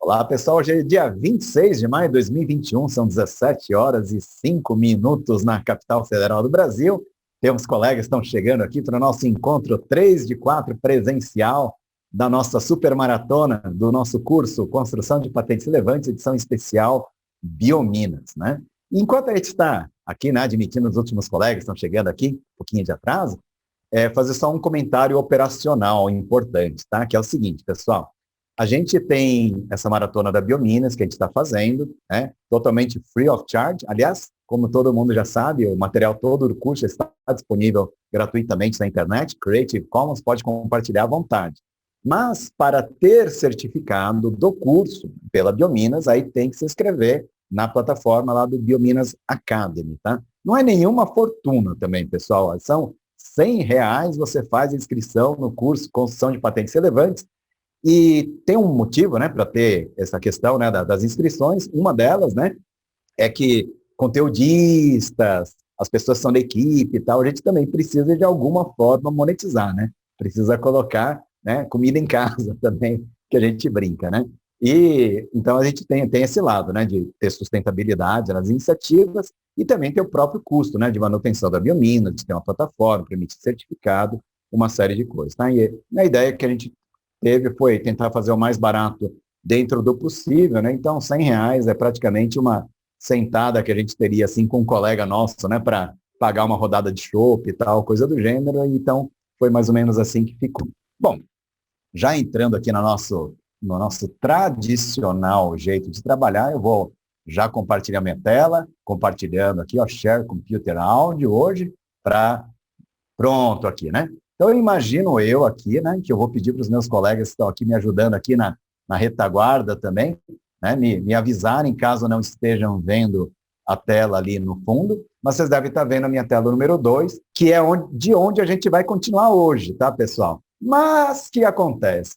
Olá, pessoal. Hoje é dia 26 de maio de 2021, são 17 horas e 5 minutos na capital federal do Brasil. Temos colegas que estão chegando aqui para o nosso encontro 3 de 4 presencial da nossa supermaratona, do nosso curso Construção de Patentes Relevantes, edição especial Biominas, né? Enquanto a gente está aqui, né, admitindo os últimos colegas que estão chegando aqui, um pouquinho de atraso, fazer só um comentário operacional importante, tá? Que é o seguinte, pessoal. A gente tem essa maratona da Biominas que a gente está fazendo, né? Totalmente free of charge. Aliás, como todo mundo já sabe, o material todo do curso está disponível gratuitamente na internet. Creative Commons, pode compartilhar à vontade. Mas para ter certificado do curso pela Biominas, aí tem que se inscrever na plataforma lá do Biominas Academy, tá? Não é nenhuma fortuna também, pessoal. São R$ 100, você faz a inscrição no curso Construção de Patentes Relevantes. E tem um motivo, né, para ter essa questão, né, das inscrições. Uma delas, né, é que conteudistas, as pessoas que são da equipe e tal, a gente também precisa de alguma forma monetizar, né? Precisa colocar, né, comida em casa também, que a gente brinca, né? E então a gente tem esse lado, né, de ter sustentabilidade nas iniciativas e também ter o próprio custo, né, de manutenção da biomina, de ter uma plataforma, permitir certificado, uma série de coisas, tá? E a ideia que a gente teve foi tentar fazer o mais barato dentro do possível, né? Então, R$ 100 é praticamente uma sentada que a gente teria, assim, com um colega nosso, né? Para pagar uma rodada de chopp e tal, coisa do gênero. Então, foi mais ou menos assim que ficou. Bom, já entrando aqui no nosso tradicional jeito de trabalhar, eu vou já compartilhar minha tela, compartilhando aqui, ó, Share Computer Audio hoje, para pronto aqui, né? Então, eu imagino eu aqui, né, que eu vou pedir para os meus colegas que estão aqui me ajudando aqui na retaguarda também, né, me avisarem caso não estejam vendo a tela ali no fundo, mas vocês devem estar vendo a minha tela número 2, que é de onde a gente vai continuar hoje, tá, pessoal? Mas o que acontece?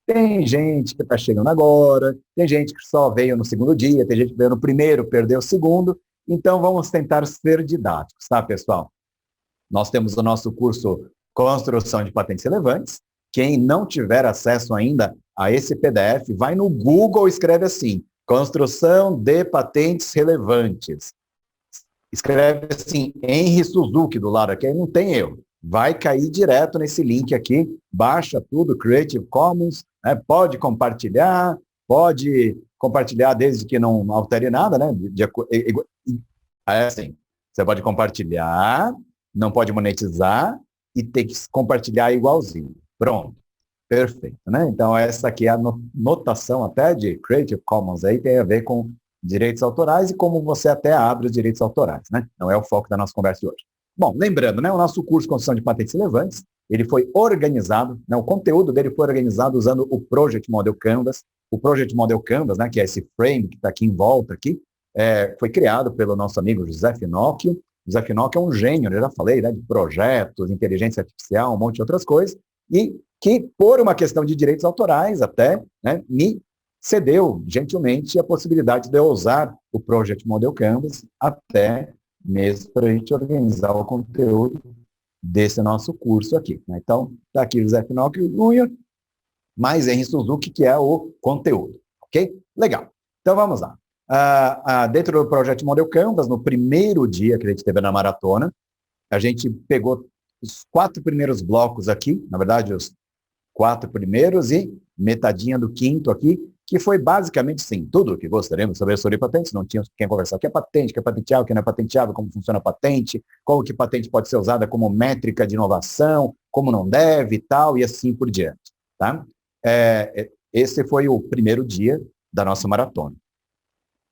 Tem gente que está chegando agora, tem gente que só veio no segundo dia, tem gente que veio no primeiro, perdeu o segundo, então vamos tentar ser didáticos, tá, pessoal? Nós temos o nosso curso Construção de Patentes Relevantes. Quem não tiver acesso ainda a esse PDF, vai no Google e escreve assim, Construção de Patentes Relevantes. Escreve assim, Henry Suzuki do lado aqui, aí não tem erro. Vai cair direto nesse link aqui, baixa tudo, Creative Commons, né? Pode compartilhar desde que não altere nada, né? É assim, você pode compartilhar, não pode monetizar e tem que compartilhar igualzinho. Pronto. Perfeito, né? Então, essa aqui é a notação até de Creative Commons aí, tem a ver com direitos autorais e como você até abre os direitos autorais, né? Não é o foco da nossa conversa de hoje. Bom, lembrando, né? O nosso curso Construção de Patentes Relevantes, ele foi organizado, né? O conteúdo dele foi organizado usando o Project Model Canvas. O Project Model Canvas, né? Que é esse frame que está aqui em volta aqui, foi criado pelo nosso amigo José Finocchio. José Finocchio é um gênio, eu já falei, né, de projetos, inteligência artificial, um monte de outras coisas, e que, por uma questão de direitos autorais até, né, me cedeu gentilmente a possibilidade de eu usar o Project Model Canvas até mesmo para a gente organizar o conteúdo desse nosso curso aqui, né? Então, está aqui José Finocchio Júnior, mais Henry Suzuki, que é o conteúdo, ok? Legal. Então, vamos lá. Dentro do Project Model Canvas, no primeiro dia que a gente teve na maratona, a gente pegou os 4 primeiros blocos aqui, na verdade, os 4 primeiros e metadinha do 5º aqui, que foi basicamente, sim, tudo o que gostaríamos saber sobre patentes, não tínhamos quem conversar o que é patente, o que é patenteável, o que não é patenteável, como funciona a patente, como que patente pode ser usada como métrica de inovação, como não deve e tal, e assim por diante, tá? Esse foi o primeiro dia da nossa maratona.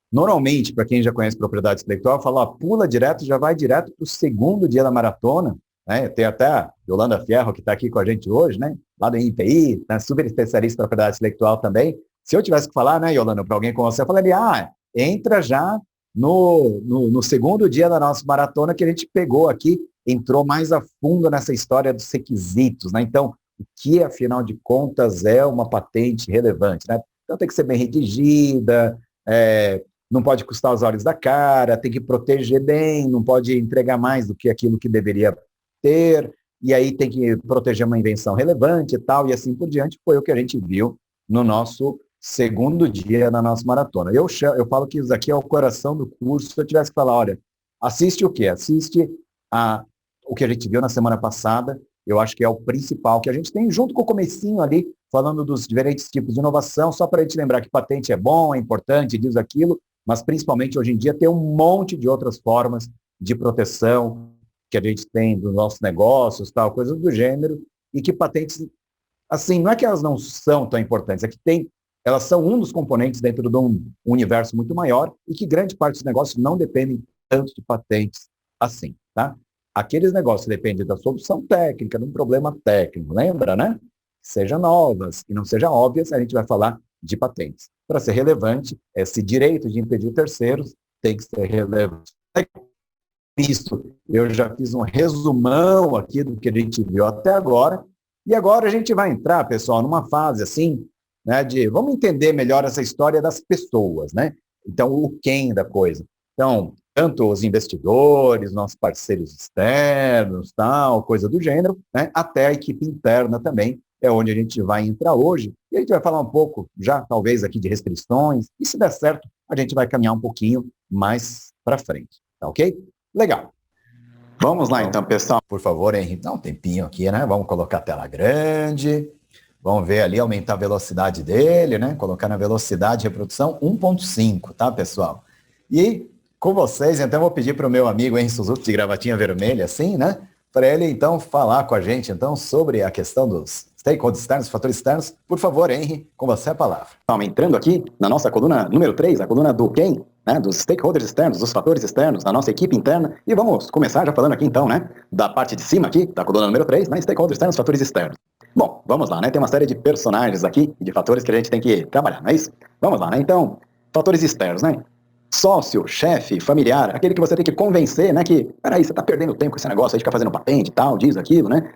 Normalmente, para quem já conhece propriedade intelectual, fala, ó, pula direto, já vai direto para o segundo dia da maratona, né? Tem até a Yolanda Fierro, que está aqui com a gente hoje, né? Lá do INPI, né? Super especialista em propriedade intelectual também. Se eu tivesse que falar, né, Yolanda, para alguém como você, eu falaria, entra já no segundo dia da nossa maratona que a gente pegou aqui, entrou mais a fundo nessa história dos requisitos, né? Então, o que, afinal de contas, é uma patente relevante, né? Então, tem que ser bem redigida, não pode custar os olhos da cara, tem que proteger bem, não pode entregar mais do que aquilo que deveria ter, e aí tem que proteger uma invenção relevante e tal, e assim por diante, foi o que a gente viu no nosso segundo dia da nossa maratona. Eu falo que isso aqui é o coração do curso. Se eu tivesse que falar, olha, assiste o quê? Assiste o que a gente viu na semana passada. Eu acho que é o principal que a gente tem, junto com o comecinho ali, falando dos diferentes tipos de inovação, só para a gente lembrar que patente é bom, é importante, diz aquilo, mas principalmente hoje em dia tem um monte de outras formas de proteção que a gente tem dos nossos negócios, tal, coisas do gênero, e que patentes, assim, não é que elas não são tão importantes, é que elas são um dos componentes dentro de um universo muito maior e que grande parte dos negócios não dependem tanto de patentes assim, tá? Aqueles negócios dependem da solução técnica, de um problema técnico, lembra, né? Seja novas e não sejam óbvias, a gente vai falar de patentes. Para ser relevante, esse direito de impedir terceiros tem que ser relevante. Isso, eu já fiz um resumão aqui do que a gente viu até agora, e agora a gente vai entrar, pessoal, numa fase assim, né, vamos entender melhor essa história das pessoas, né? Então, o quem da coisa. Então, tanto os investidores, nossos parceiros externos, tal, coisa do gênero, né, até a equipe interna também, é onde a gente vai entrar hoje, e a gente vai falar um pouco, já talvez aqui de restrições, e se der certo, a gente vai caminhar um pouquinho mais para frente, tá ok? Legal. Vamos lá então, pessoal. Por favor, Henrique, dá um tempinho aqui, né? Vamos colocar a tela grande. Vamos ver ali, aumentar a velocidade dele, né? Colocar na velocidade de reprodução 1.5, tá, pessoal? E com vocês, então, eu vou pedir para o meu amigo Henrique Suzuki, de gravatinha vermelha, assim, né? Para ele, então, falar com a gente, então, sobre a questão dos stakeholders externos, fatores externos. Por favor, Henrique, com você a palavra. Então, entrando aqui na nossa coluna número 3, a coluna do quem, né, dos stakeholders externos, dos fatores externos, da nossa equipe interna, e vamos começar já falando aqui, então, né, da parte de cima aqui, da coluna número 3, né, stakeholders externos, fatores externos. Bom, vamos lá, né, tem uma série de personagens aqui, de fatores que a gente tem que trabalhar, não é isso? Vamos lá, né, então, fatores externos, né? Sócio, chefe, familiar, aquele que você tem que convencer, né, que, peraí, você tá perdendo tempo com esse negócio aí de ficar fazendo patente e tal, diz aquilo, né?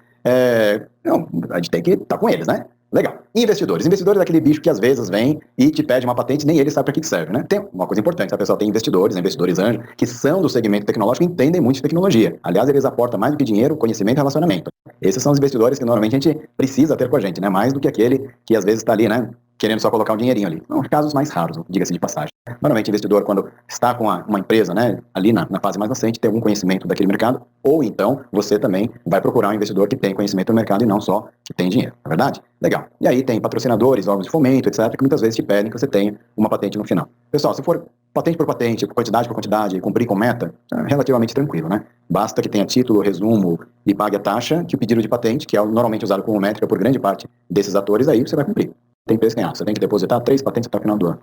Não, a gente tem que estar com eles, né? Legal. Investidores. Investidores é aquele bicho que às vezes vem e te pede uma patente, nem ele sabe para que serve, né? Tem uma coisa importante, a pessoa tem investidores anjos, que são do segmento tecnológico e entendem muito de tecnologia. Aliás, eles aportam mais do que dinheiro, conhecimento e relacionamento. Esses são os investidores que normalmente a gente precisa ter com a gente, né? Mais do que aquele que às vezes está ali, né? Querendo só colocar um dinheirinho ali. São casos mais raros, diga-se de passagem. Normalmente, investidor, quando está com uma empresa, né, ali na fase mais nascente, tem algum conhecimento daquele mercado, ou então você também vai procurar um investidor que tem conhecimento do mercado e não só que tem dinheiro, não é verdade? Legal. E aí tem patrocinadores, órgãos de fomento, etc., que muitas vezes te pedem que você tenha uma patente no final. Pessoal, se for patente, por quantidade, cumprir com meta, é relativamente tranquilo, né? Basta que tenha título, resumo e pague a taxa, que o pedido de patente, que é normalmente usado como métrica por grande parte desses atores, aí você vai cumprir. Tem preço ganhar. Você tem que depositar 3 patentes até o final do ano.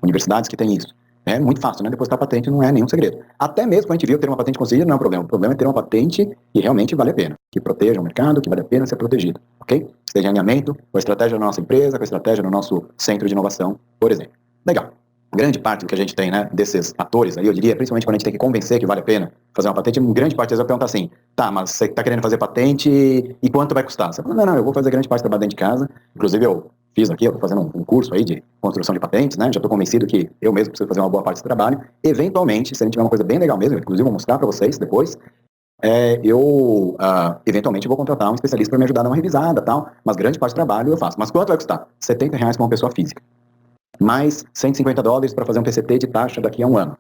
Universidades que têm isso. É muito fácil, né? Depositar patente não é nenhum segredo. Até mesmo quando a gente viu ter uma patente conseguida, não é um problema. O problema é ter uma patente que realmente vale a pena. Que proteja o mercado, que vale a pena ser protegido. Ok? Esteja em alinhamento com a estratégia da nossa empresa, com a estratégia do nosso centro de inovação, por exemplo. Legal. Grande parte do que a gente tem, né, desses atores aí, eu diria, principalmente quando a gente tem que convencer que vale a pena fazer uma patente, grande parte deles vai perguntar assim, tá, mas você tá querendo fazer patente e quanto vai custar? Você fala, não, eu vou fazer grande parte do trabalho dentro de casa, inclusive eu fiz aqui, eu tô fazendo um curso aí de construção de patentes, né, já tô convencido que eu mesmo preciso fazer uma boa parte desse trabalho, eventualmente, se a gente tiver uma coisa bem legal mesmo, inclusive vou mostrar para vocês depois, eu eventualmente vou contratar um especialista para me ajudar a dar uma revisada e tal, mas grande parte do trabalho eu faço. Mas quanto vai custar? R$70 para uma pessoa física. Mais $150 para fazer um PCT de taxa daqui a um ano.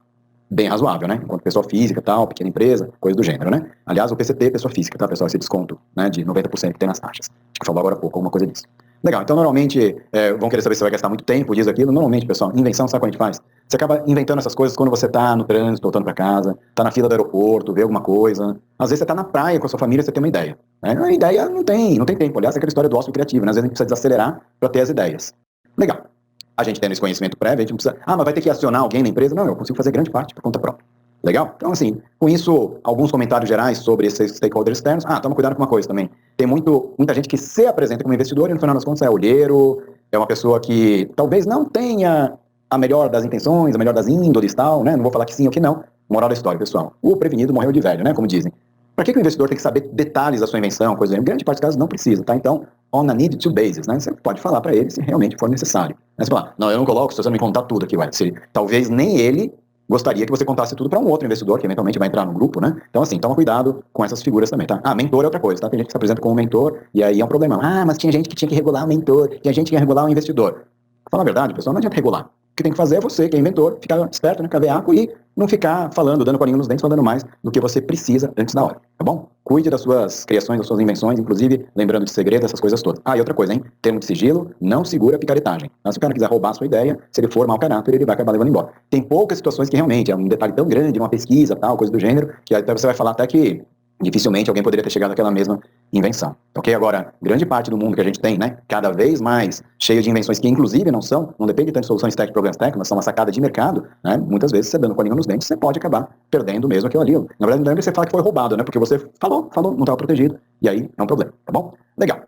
Bem razoável, né? Enquanto pessoa física, tal, pequena empresa, coisa do gênero, né? Aliás, o PCT é pessoa física, tá, pessoal? Esse desconto, né, de 90% que tem nas taxas. Acho que falou agora há pouco, alguma coisa disso. Legal, então normalmente vão querer saber se você vai gastar muito tempo, diz aquilo. Normalmente, pessoal, invenção, sabe o que a gente faz? Você acaba inventando essas coisas quando você tá no trânsito, voltando para casa, tá na fila do aeroporto, vê alguma coisa. Às vezes você tá na praia com a sua família, você tem uma ideia. Né? A ideia não tem tempo. Aliás, é aquela história do ócio criativo, né? Às vezes a gente precisa desacelerar para ter as ideias. Legal. A gente tendo esse conhecimento prévio, a gente não precisa... mas vai ter que acionar alguém na empresa? Não, eu consigo fazer grande parte por conta própria. Legal? Então, assim, com isso, alguns comentários gerais sobre esses stakeholders externos. Toma cuidado com uma coisa também. Tem muita gente que se apresenta como investidor e, no final das contas, é olheiro, é uma pessoa que talvez não tenha a melhor das intenções, a melhor das índoles e tal, né? Não vou falar que sim ou que não. Moral da história, pessoal. O prevenido morreu de velho, né? Como dizem. Para que o investidor tem que saber detalhes da sua invenção, coisa em grande parte dos casos não precisa, tá? Então, on a need to basis, né? Você pode falar para ele se realmente for necessário. Mas você fala, não, eu não coloco se você não me contar tudo aqui, ué. Talvez nem ele gostaria que você contasse tudo para um outro investidor que eventualmente vai entrar no grupo, né? Então, assim, toma cuidado com essas figuras também, tá? Mentor é outra coisa, tá? Tem gente que se apresenta como mentor e aí é um problema. Mas tinha gente que tinha que regular o mentor, tinha gente que ia regular o investidor. Fala a verdade, pessoal, não adianta regular. O que tem que fazer é você, que é inventor, ficar esperto, né, caveaco, e não ficar falando, dando colinho nos dentes, falando mais do que você precisa antes da hora, tá bom? Cuide das suas criações, das suas invenções, inclusive lembrando de segredo, essas coisas todas. Ah, e outra coisa, hein? Termo de sigilo não segura picaretagem. Mas se o cara quiser roubar a sua ideia, se ele for mau caráter, ele vai acabar levando embora. Tem poucas situações que realmente é um detalhe tão grande, uma pesquisa, tal, coisa do gênero, que até você vai falar até que dificilmente alguém poderia ter chegado àquela mesma invenção. Ok? Agora, grande parte do mundo que a gente tem, né, cada vez mais cheio de invenções que inclusive não depende tanto de soluções tech, programas técnicos, são uma sacada de mercado, né? Muitas vezes você dando colinho nos dentes, você pode acabar perdendo mesmo aquilo ali. Na verdade, não lembra você fala que foi roubado, né? Porque você falou, não estava protegido, e aí é um problema, tá bom? Legal.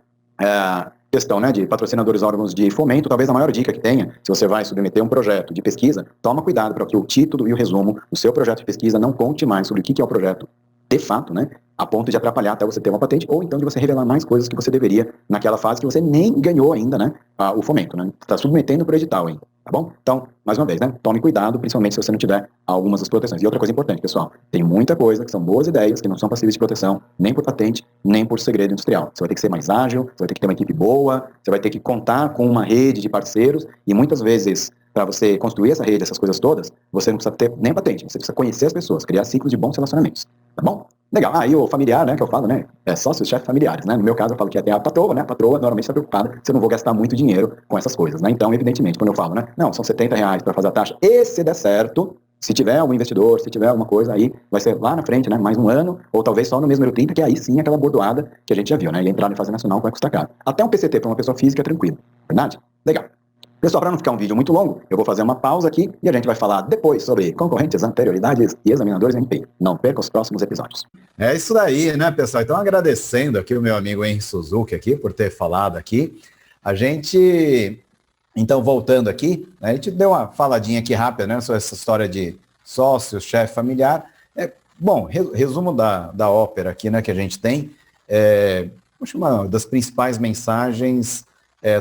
Questão, né, de patrocinadores, órgãos de fomento, talvez a maior dica que tenha, se você vai submeter um projeto de pesquisa, toma cuidado para que o título e o resumo do seu projeto de pesquisa não conte mais sobre o que é o projeto de fato, né, a ponto de atrapalhar até você ter uma patente, ou então de você revelar mais coisas que você deveria naquela fase que você nem ganhou ainda, né, o fomento, né, está submetendo para o edital ainda, tá bom? Então, mais uma vez, né, tome cuidado, principalmente se você não tiver algumas das proteções. E outra coisa importante, pessoal, tem muita coisa que são boas ideias, que não são passíveis de proteção, nem por patente, nem por segredo industrial. Você vai ter que ser mais ágil, você vai ter que ter uma equipe boa, você vai ter que contar com uma rede de parceiros, e muitas vezes, para você construir essa rede, essas coisas todas, você não precisa ter nem patente, você precisa conhecer as pessoas, criar ciclos de bons relacionamentos, tá bom? Legal. E o familiar, né, que eu falo, né, é sócios, chefes familiares, né, no meu caso eu falo que até a patroa, né, a patroa normalmente está preocupada se eu não vou gastar muito dinheiro com essas coisas, né, então, evidentemente, quando eu falo, né, não, são R$ 70 para fazer a taxa, e se der certo, se tiver algum investidor, se tiver alguma coisa, aí vai ser lá na frente, né, mais um ano, ou talvez só no mesmo 30, que aí sim aquela bordoada que a gente já viu, né, e entrar em fase nacional vai custar caro. Até um PCT para uma pessoa física é tranquilo, verdade? Legal. Pessoal, para não ficar um vídeo muito longo, eu vou fazer uma pausa aqui e a gente vai falar depois sobre concorrentes, anterioridades e examinadores NPI. Não perca os próximos episódios. É isso daí, né, pessoal? Então, agradecendo aqui o meu amigo Henry Suzuki aqui por ter falado aqui. A gente, então, voltando aqui, a gente deu uma faladinha aqui rápida, né, sobre essa história de sócio, chefe familiar. Bom, resumo da ópera aqui, né, que a gente tem. Acho uma das principais mensagens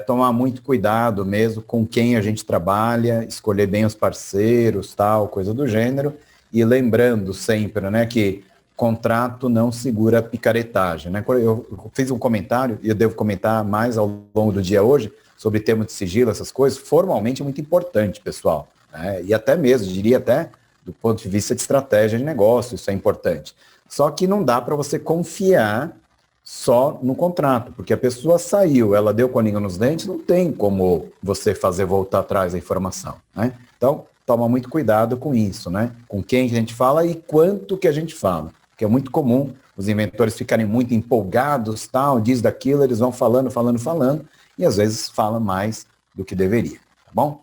tomar muito cuidado mesmo com quem a gente trabalha, escolher bem os parceiros, tal, coisa do gênero, e lembrando sempre, né, que contrato não segura picaretagem, né? Eu fiz um comentário, e eu devo comentar mais ao longo do dia hoje, sobre termos de sigilo, essas coisas, formalmente é muito importante, pessoal, né? E até mesmo, diria até, do ponto de vista de estratégia de negócio, isso é importante. Só que não dá para você confiar só no contrato, porque a pessoa saiu, ela deu coninho nos dentes, não tem como você fazer voltar atrás a informação, né? Então, toma muito cuidado com isso, né? Com quem a gente fala e quanto que a gente fala, porque é muito comum os inventores ficarem muito empolgados, tal, diz daquilo, eles vão falando, e às vezes falam mais do que deveria, tá bom?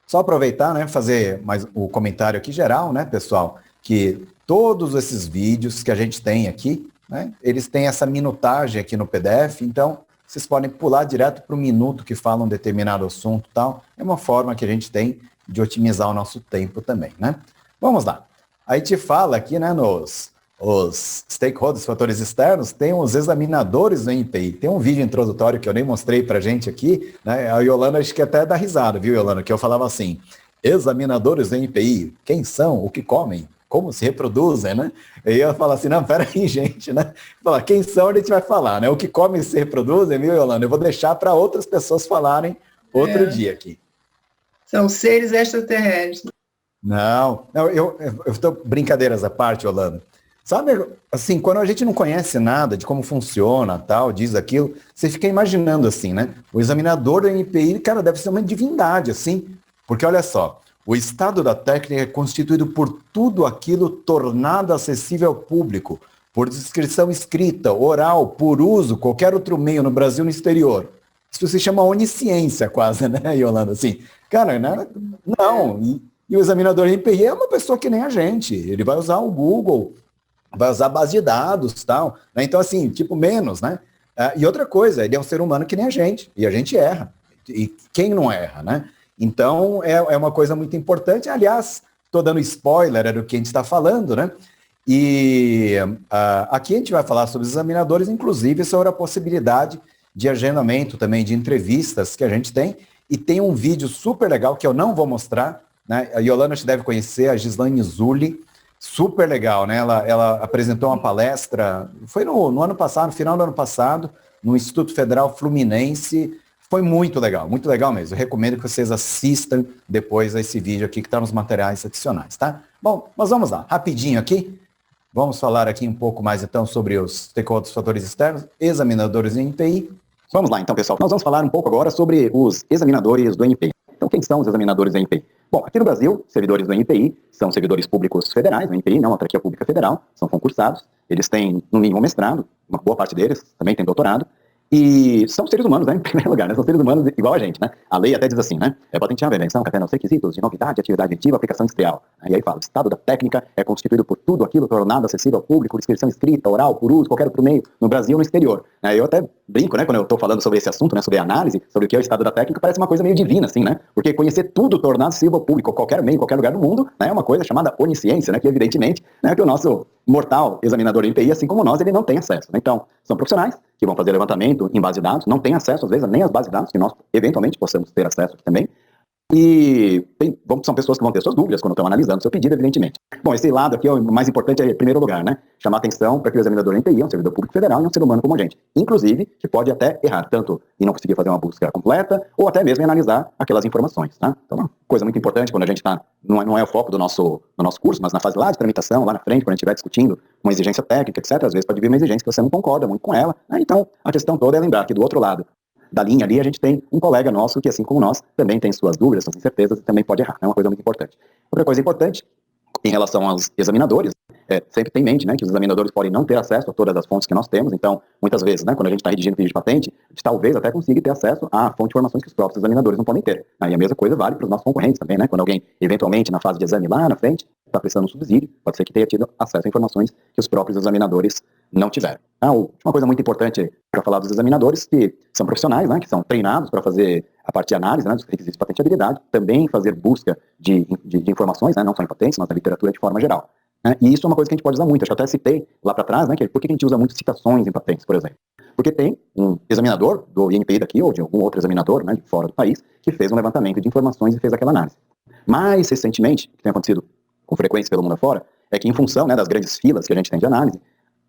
Só aproveitar, né, fazer mais o comentário aqui geral, né, pessoal, que todos esses vídeos que a gente tem aqui, né, eles têm essa minutagem aqui no PDF, então vocês podem pular direto para o minuto que fala um determinado assunto e tal. É uma forma que a gente tem de otimizar o nosso tempo também, né? Vamos lá. Aí te fala aqui, né, os stakeholders, fatores externos, tem os examinadores do NPI. Tem um vídeo introdutório que eu nem mostrei para a gente aqui, né? A Yolanda acho que até dá risada, viu, Yolanda? Que eu falava assim, examinadores do NPI, quem são, o que comem, como se reproduzem, né? E eu falo assim, não, peraí, gente, né? Falar, quem são a gente vai falar, né? O que comem e se reproduzem, viu, Yolanda? Eu vou deixar para outras pessoas falarem outro dia aqui. São seres extraterrestres. Não, eu estou brincadeiras à parte, Yolanda. Sabe, assim, quando a gente não conhece nada de como funciona, tal, diz aquilo, você fica imaginando assim, né? O examinador do NPI, cara, deve ser uma divindade, assim, porque olha só, o estado da técnica é constituído por tudo aquilo tornado acessível ao público, por descrição escrita, oral, por uso, qualquer outro meio no Brasil e no exterior. Isso se chama onisciência quase, né, Yolanda? Assim, cara, não. E o examinador NPI é uma pessoa que nem a gente. Ele vai usar o Google, vai usar base de dados, tal, né? Então, assim, tipo, menos, né? E outra coisa, ele é um ser humano que nem a gente, e a gente erra. E quem não erra, né? Então, é uma coisa muito importante. Aliás, estou dando spoiler do que a gente está falando, né? E aqui a gente vai falar sobre os examinadores, inclusive sobre a possibilidade de agendamento também de entrevistas que a gente tem. E tem um vídeo super legal que eu não vou mostrar, né? A Yolanda te deve conhecer, a Gislaine Zulli, super legal, né? Ela apresentou uma palestra, foi no ano passado, no final do ano passado, no Instituto Federal Fluminense, Foi muito legal mesmo. Eu recomendo que vocês assistam depois a esse vídeo aqui que está nos materiais adicionais, tá? Bom, mas vamos lá, rapidinho aqui. Vamos falar aqui um pouco mais então sobre os stakeholders, fatores externos, examinadores em NPI. Vamos lá então, pessoal. Nós vamos falar um pouco agora sobre os examinadores do NPI. Então, quem são os examinadores do NPI? Bom, aqui no Brasil, servidores do NPI são servidores públicos federais, do NPI, não autarquia pública federal, são concursados. Eles têm, no mínimo, mestrado, uma boa parte deles também tem doutorado. E são seres humanos, né, em primeiro lugar, né? São seres humanos igual a gente, né? A lei até diz assim, né? É patenteável a invenção que atenda aos requisitos de novidade, atividade ativa, aplicação industrial. E aí fala, o estado da técnica é constituído por tudo aquilo tornado acessível ao público, por descrição escrita, oral, por uso, qualquer outro meio, no Brasil ou no exterior. Eu até brinco, né, quando eu estou falando sobre esse assunto, né, sobre análise, sobre o que é o estado da técnica, parece uma coisa meio divina, assim, né? Porque conhecer tudo tornado acessível ao público, qualquer meio, qualquer lugar do mundo, né, é uma coisa chamada onisciência, né? Que evidentemente, né, que o nosso mortal examinador do NPI, assim como nós, ele não tem acesso, né? Então, são profissionais que vão fazer levantamento em base de dados, não têm acesso, às vezes, nem às bases de dados, que nós, eventualmente, possamos ter acesso aqui também. E são pessoas que vão ter suas dúvidas quando estão analisando seu pedido, evidentemente. Bom, esse lado aqui, o mais importante é, em primeiro lugar, né, chamar atenção para que o examinador do NPI é um servidor público federal e é um ser humano como a gente. Inclusive, que pode até errar, tanto em não conseguir fazer uma busca completa, ou até mesmo em analisar aquelas informações, tá? Então, uma coisa muito importante quando a gente está, não é o foco do nosso curso, mas na fase lá de tramitação, lá na frente, quando a gente estiver discutindo uma exigência técnica, etc., às vezes pode vir uma exigência que você não concorda muito com ela, né? Então, a questão toda é lembrar que do outro lado da linha ali, a gente tem um colega nosso que, assim como nós, também tem suas dúvidas, suas incertezas e também pode errar. É uma coisa muito importante. Outra coisa importante, em relação aos examinadores, sempre tem em mente, né, que os examinadores podem não ter acesso a todas as fontes que nós temos. Então, muitas vezes, né, quando a gente está redigindo pedido de patente, a gente talvez até consiga ter acesso à fonte de informações que os próprios examinadores não podem ter. E a mesma coisa vale para os nossos concorrentes também, né? Quando alguém, eventualmente, na fase de exame lá na frente, está prestando um subsídio, pode ser que tenha tido acesso a informações que os próprios examinadores não tiveram. Uma coisa muito importante para falar dos examinadores, que são profissionais, né, que são treinados para fazer a parte de análise, né, dos requisitos de patenteabilidade, também fazer busca de informações, né, não só em patentes, mas na literatura de forma geral. E isso é uma coisa que a gente pode usar muito. Acho que eu até citei lá para trás, né, que por que a gente usa muito citações em patentes, por exemplo? Porque tem um examinador do INPI daqui, ou de algum outro examinador, né, de fora do país, que fez um levantamento de informações e fez aquela análise. Mais recentemente, o que tem acontecido com frequência pelo mundo afora, é que em função, né, das grandes filas que a gente tem de análise,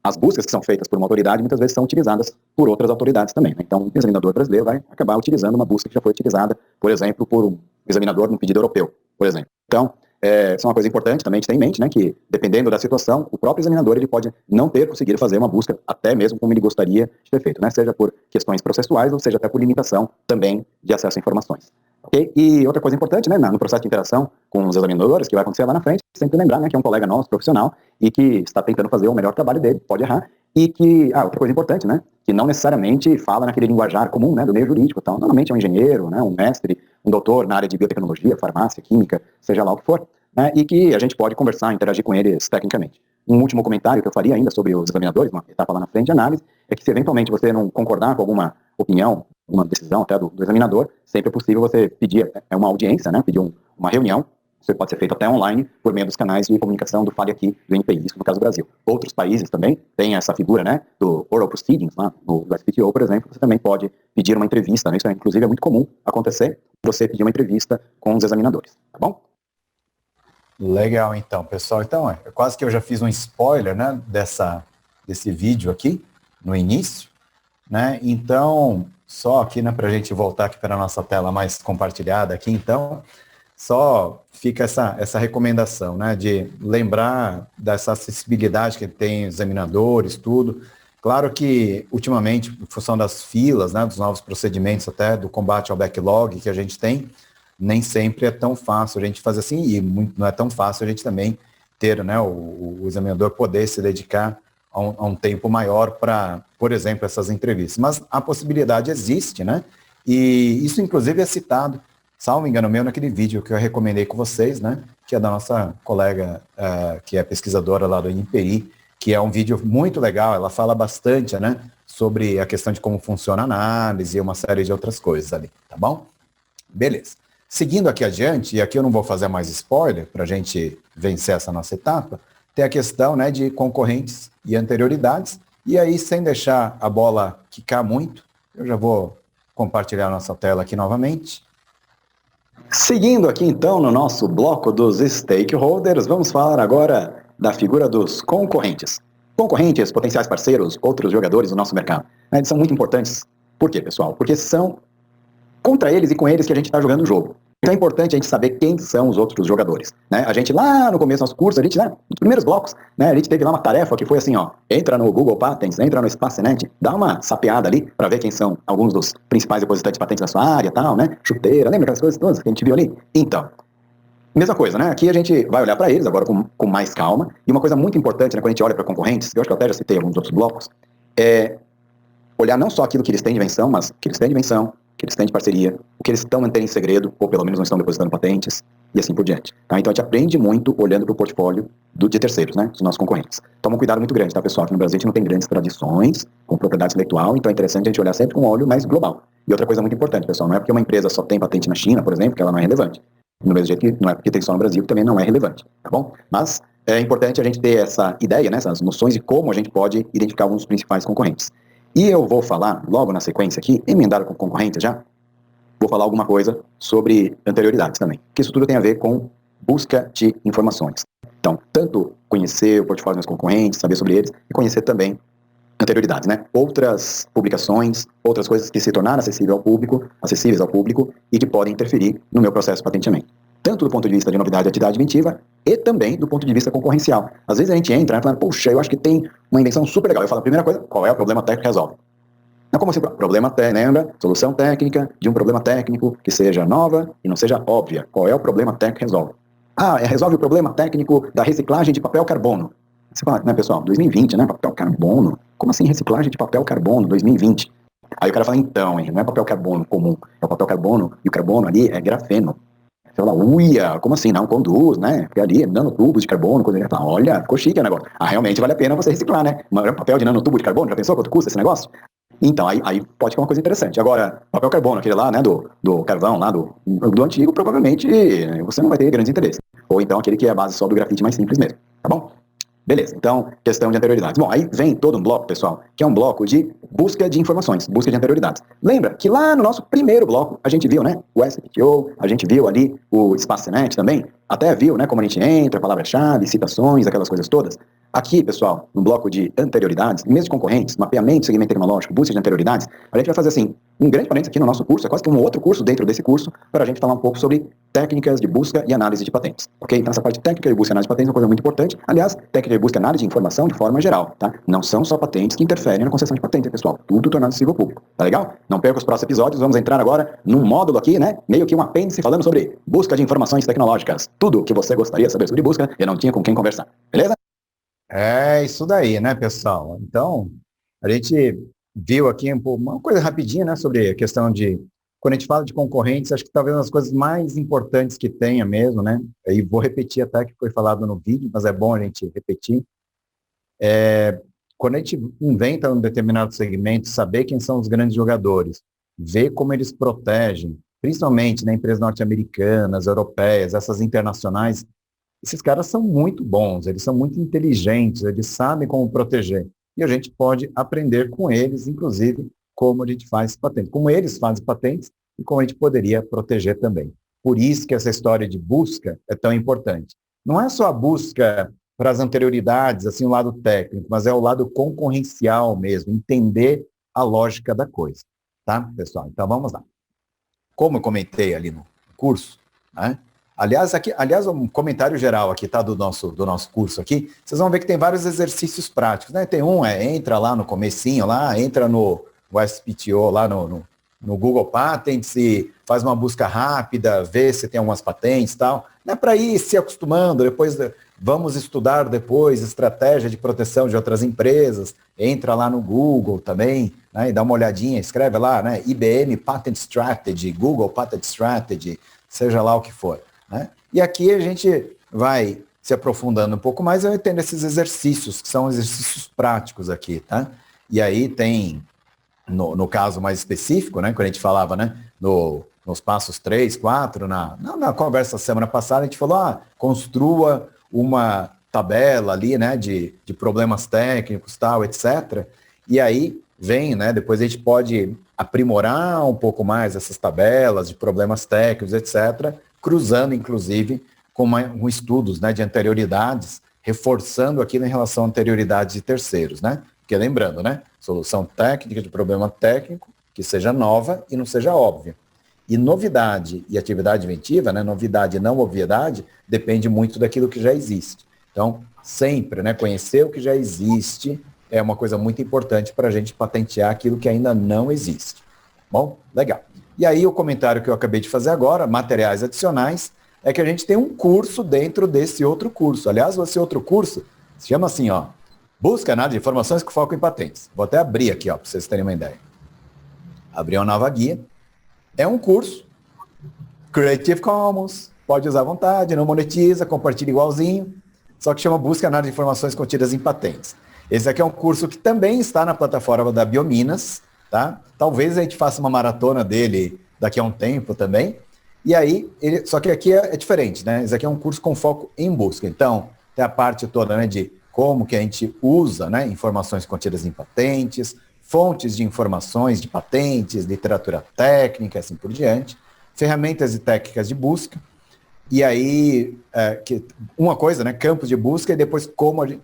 as buscas que são feitas por uma autoridade muitas vezes são utilizadas por outras autoridades também, né? Então, o examinador brasileiro vai acabar utilizando uma busca que já foi utilizada, por exemplo, por um examinador no pedido europeu, por exemplo. Então, isso é uma coisa importante também de ter em mente, né, que dependendo da situação, o próprio examinador ele pode não ter conseguido fazer uma busca até mesmo como ele gostaria de ter feito, né? Seja por questões processuais ou seja até por limitação também de acesso a informações. Okay? E outra coisa importante, né, no processo de interação com os examinadores, que vai acontecer lá na frente, sempre lembrar, né, que é um colega nosso, profissional, e que está tentando fazer o melhor trabalho dele, pode errar, e que, outra coisa importante, né, que não necessariamente fala naquele linguajar comum, né, do meio jurídico, tal. Normalmente é um engenheiro, né, um mestre, um doutor na área de biotecnologia, farmácia, química, seja lá o que for, né, e que a gente pode conversar, interagir com eles tecnicamente. Um último comentário que eu faria ainda sobre os examinadores, uma etapa lá na frente de análise, é que se eventualmente você não concordar com alguma opinião, uma decisão até do examinador, sempre é possível você pedir uma audiência, né, pedir uma reunião. Isso pode ser feito até online por meio dos canais de comunicação do Fale Aqui, do NPI, isso no caso do Brasil. Outros países também têm essa figura, né, do oral proceedings, lá no SPTO, por exemplo, você também pode pedir uma entrevista, né, isso inclusive é muito comum acontecer, você pedir uma entrevista com os examinadores, tá bom? Legal, então, pessoal. Então, quase que eu já fiz um spoiler, né, desse vídeo aqui, no início, né, então, só aqui, né, para a gente voltar aqui para a nossa tela mais compartilhada aqui, então, só fica essa recomendação, né, de lembrar dessa acessibilidade que tem os examinadores, tudo. Claro que, ultimamente, em função das filas, né, dos novos procedimentos até, do combate ao backlog que a gente tem, nem sempre é tão fácil a gente fazer assim, e não é tão fácil a gente também ter, né, o examinador poder se dedicar a um tempo maior para, por exemplo, essas entrevistas. Mas a possibilidade existe, né? E isso, inclusive, é citado, salvo engano meu, naquele vídeo que eu recomendei com vocês, né? Que é da nossa colega, que é pesquisadora lá do INPI, que é um vídeo muito legal, ela fala bastante, né? Sobre a questão de como funciona a análise e uma série de outras coisas ali, tá bom? Beleza. Seguindo aqui adiante, e aqui eu não vou fazer mais spoiler para a gente vencer essa nossa etapa, tem a questão, né, de concorrentes e anterioridades, e aí sem deixar a bola quicar muito, eu já vou compartilhar a nossa tela aqui novamente. Seguindo aqui então no nosso bloco dos stakeholders, vamos falar agora da figura dos concorrentes. Concorrentes, potenciais parceiros, outros jogadores do nosso mercado. Eles são muito importantes. Por quê, pessoal? Porque são contra eles e com eles que a gente está jogando o jogo. Então é importante a gente saber quem são os outros jogadores, né? A gente lá no começo do nosso curso, a gente, né, nos primeiros blocos, né, a gente teve lá uma tarefa que foi assim, ó, entra no Google Patents, entra no SpaceNet, dá uma sapeada ali para ver quem são alguns dos principais depositantes de patentes da sua área, tal, né? Chuteira, lembra aquelas coisas todas que a gente viu ali? Então, mesma coisa, né? Aqui a gente vai olhar para eles agora com mais calma. E uma coisa muito importante, né, quando a gente olha para concorrentes, eu acho que eu até já citei alguns outros blocos, é olhar não só aquilo que eles têm de invenção, mas o que eles têm de invenção, o que eles têm de parceria, o que eles estão mantendo em segredo, ou pelo menos não estão depositando patentes, e assim por diante. Tá? Então a gente aprende muito olhando para o portfólio de terceiros, né? Dos nossos concorrentes. Toma um cuidado muito grande, tá, pessoal? Aqui no Brasil a gente não tem grandes tradições com propriedade intelectual, então é interessante a gente olhar sempre com um olho mais global. E outra coisa muito importante, pessoal, não é porque uma empresa só tem patente na China, por exemplo, que ela não é relevante. Do mesmo jeito que não é porque tem só no Brasil, que também não é relevante, tá bom? Mas é importante a gente ter essa ideia, né, essas noções de como a gente pode identificar alguns dos principais concorrentes. E eu vou falar, logo na sequência aqui, emendado com concorrentes já, vou falar alguma coisa sobre anterioridades também, que isso tudo tem a ver com busca de informações. Então, tanto conhecer o portfólio dos concorrentes, saber sobre eles, e conhecer também anterioridades, né? Outras publicações, outras coisas que se tornaram acessíveis ao público e que podem interferir no meu processo de patenteamento. Tanto do ponto de vista de novidade e atividade inventiva e também do ponto de vista concorrencial. Às vezes a gente entra, né, falando, poxa, eu acho que tem uma invenção super legal. Eu falo, a primeira coisa, qual é o problema técnico que resolve? Não como assim, problema técnico, lembra? Solução técnica de um problema técnico que seja nova e não seja óbvia. Qual é o problema técnico que resolve? Resolve o problema técnico da reciclagem de papel carbono. Você fala, né, pessoal, 2020, né, papel carbono? Como assim reciclagem de papel carbono, 2020? Aí o cara fala, então, não é papel carbono comum, é o papel carbono, e o carbono ali é grafeno. Você fala, uia, como assim? Não conduz, né? Porque ali, nanotubos de carbono, coisa. Fala, olha, ficou chique o negócio. Realmente vale a pena você reciclar, né? Mas papel de nanotubo de carbono, já pensou quanto custa esse negócio? Então, aí pode ficar uma coisa interessante. Agora, papel carbono, aquele lá, né, do carvão, lá do antigo, provavelmente você não vai ter grandes interesses. Ou então aquele que é a base só do grafite mais simples mesmo, tá bom? Beleza, então, questão de anterioridades. Bom, aí vem todo um bloco, pessoal, que é um bloco de busca de informações, busca de anterioridades. Lembra que lá no nosso primeiro bloco, a gente viu, né, o SPTO, a gente viu ali o SpaceNet também, até viu, né, como a gente entra, palavra-chave, citações, aquelas coisas todas. Aqui, pessoal, no bloco de anterioridades, mesmo de concorrentes, mapeamento, segmento tecnológico, busca de anterioridades, a gente vai fazer assim, um grande parênteses aqui no nosso curso, é quase que um outro curso dentro desse curso, para a gente falar um pouco sobre técnicas de busca e análise de patentes. Ok? Então essa parte técnica de busca e análise de patentes é uma coisa muito importante. Aliás, técnica de busca e análise de informação de forma geral, tá? Não são só patentes que interferem na concessão de patentes, pessoal. Tudo tornado acessível ao público. Tá legal? Não perca os próximos episódios, vamos entrar agora num módulo aqui, né? Meio que um apêndice falando sobre busca de informações tecnológicas. Tudo que você gostaria de saber sobre busca e não tinha com quem conversar. Beleza? É isso daí, né, pessoal? Então, a gente viu aqui uma coisa rapidinha, né, sobre a questão de, quando a gente fala de concorrentes, acho que talvez uma das coisas mais importantes que tenha mesmo, né, e vou repetir até que foi falado no vídeo, mas é bom a gente repetir, quando a gente inventa um determinado segmento, saber quem são os grandes jogadores, ver como eles protegem, principalmente, né, empresas norte-americanas, europeias, essas internacionais. Esses caras são muito bons, eles são muito inteligentes, eles sabem como proteger. E a gente pode aprender com eles, inclusive, como a gente faz patentes, como eles fazem patentes e como a gente poderia proteger também. Por isso que essa história de busca é tão importante. Não é só a busca para as anterioridades, assim, o lado técnico, mas é o lado concorrencial mesmo, entender a lógica da coisa. Tá, pessoal? Então, vamos lá. Como eu comentei ali no curso, né? Aliás, um comentário geral aqui, tá, do nosso curso aqui, vocês vão ver que tem vários exercícios práticos, né? Tem um, entra lá no comecinho, lá, entra no SPTO, lá no Google Patents e faz uma busca rápida, vê se tem algumas patentes e tal. Não é para ir se acostumando, depois vamos estudar depois estratégia de proteção de outras empresas, entra lá no Google também, né, e dá uma olhadinha, escreve lá, né, IBM Patent Strategy, Google Patent Strategy, seja lá o que for. Né? E aqui a gente vai se aprofundando um pouco mais, eu entendo esses exercícios, que são exercícios práticos aqui, tá? E aí tem, no caso mais específico, né, quando a gente falava, né, nos passos 3, 4, na conversa da semana passada, a gente falou, construa uma tabela ali, né, de problemas técnicos, tal, etc. E aí vem, né, depois a gente pode aprimorar um pouco mais essas tabelas de problemas técnicos, etc., cruzando, inclusive, com estudos, né, de anterioridades, reforçando aquilo em relação a anterioridades de terceiros, né? Porque lembrando, né, solução técnica de problema técnico que seja nova e não seja óbvia. E novidade e atividade inventiva, né, novidade e não obviedade, depende muito daquilo que já existe. Então, sempre, né, conhecer o que já existe é uma coisa muito importante para a gente patentear aquilo que ainda não existe. Bom, legal. E aí o comentário que eu acabei de fazer agora, materiais adicionais, é que a gente tem um curso dentro desse outro curso. Aliás, esse outro curso se chama assim, ó, Busca de Informações com Foco em Patentes. Vou até abrir aqui, ó, para vocês terem uma ideia. Abrir uma nova guia. É um curso Creative Commons, pode usar à vontade, não monetiza, compartilha igualzinho, só que chama Busca de Informações Contidas em Patentes. Esse aqui é um curso que também está na plataforma da Biominas, tá? Talvez a gente faça uma maratona dele daqui a um tempo também. E aí, só que aqui é diferente, né? Esse aqui é um curso com foco em busca. Então, tem a parte toda, né, de como que a gente usa, né, informações contidas em patentes, fontes de informações de patentes, literatura técnica, assim por diante, ferramentas e técnicas de busca. E aí, uma coisa, né, campos de busca, e depois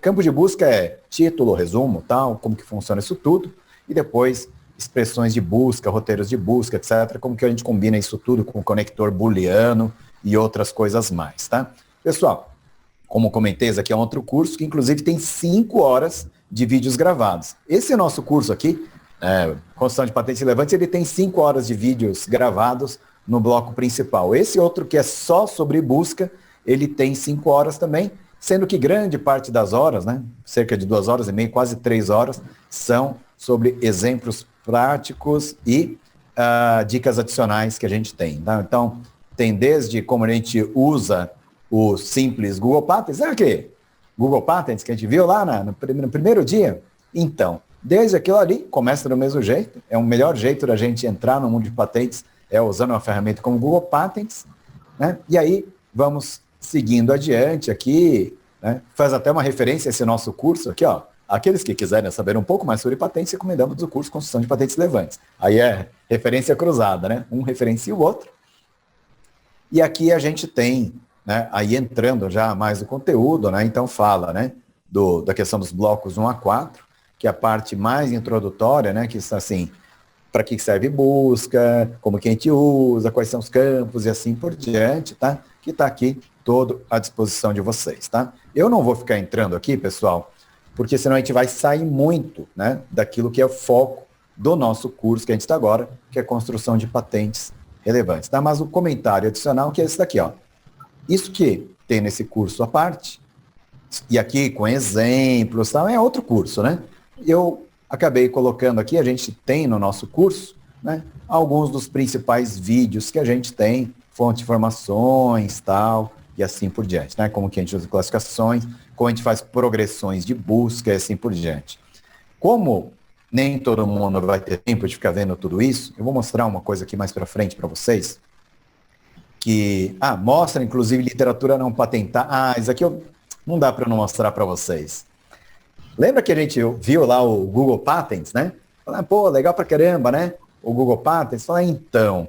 campo de busca é título, resumo, tal, como que funciona isso tudo, e depois expressões de busca, roteiros de busca, etc., como que a gente combina isso tudo com o conector booleano e outras coisas mais, tá? Pessoal, como comentei, esse aqui é um outro curso que inclusive tem 5 horas de vídeos gravados. Esse nosso curso aqui, Construção de Patentes Relevantes, ele tem 5 horas de vídeos gravados no bloco principal. Esse outro que é só sobre busca, ele tem 5 horas também, sendo que grande parte das horas, né, cerca de 2 horas e meia, quase 3 horas, são sobre exemplos práticos e dicas adicionais que a gente tem. Tá? Então, tem desde como a gente usa o simples Google Patents, é o quê? Google Patents, que a gente viu lá no primeiro dia? Então, desde aquilo ali, começa do mesmo jeito, é o melhor jeito da gente entrar no mundo de patentes, é usando uma ferramenta como Google Patents, né? E aí, vamos seguindo adiante aqui, né? Faz até uma referência a esse nosso curso aqui, ó. Aqueles que quiserem saber um pouco mais sobre patentes, recomendamos o curso Construção de Patentes Relevantes. Aí é referência cruzada, né? Um referencia o outro. E aqui a gente tem, né, aí entrando já mais o conteúdo, né? Então fala, né, da questão dos blocos 1 a 4, que é a parte mais introdutória, né? Que está assim, para que serve busca, como que a gente usa, quais são os campos e assim por diante, tá? Que está aqui todo à disposição de vocês, tá? Eu não vou ficar entrando aqui, pessoal, porque senão a gente vai sair muito, né, daquilo que é o foco do nosso curso que a gente está agora, que é construção de patentes relevantes, tá? Mas o comentário adicional que é esse daqui, ó. Isso que tem nesse curso à parte, e aqui com exemplos, tá? É outro curso, né? Eu acabei colocando aqui, a gente tem no nosso curso, né, alguns dos principais vídeos que a gente tem, fonte de informações, tal, e assim por diante, né? Como que a gente usa classificações, como a gente faz progressões de busca e assim por diante. Como nem todo mundo vai ter tempo de ficar vendo tudo isso, eu vou mostrar uma coisa aqui mais para frente para vocês, que mostra inclusive literatura não patentada. Isso aqui não dá para eu não mostrar para vocês. Lembra que a gente viu lá o Google Patents, né? Falar, pô, legal pra caramba, né? O Google Patents. Falar, então,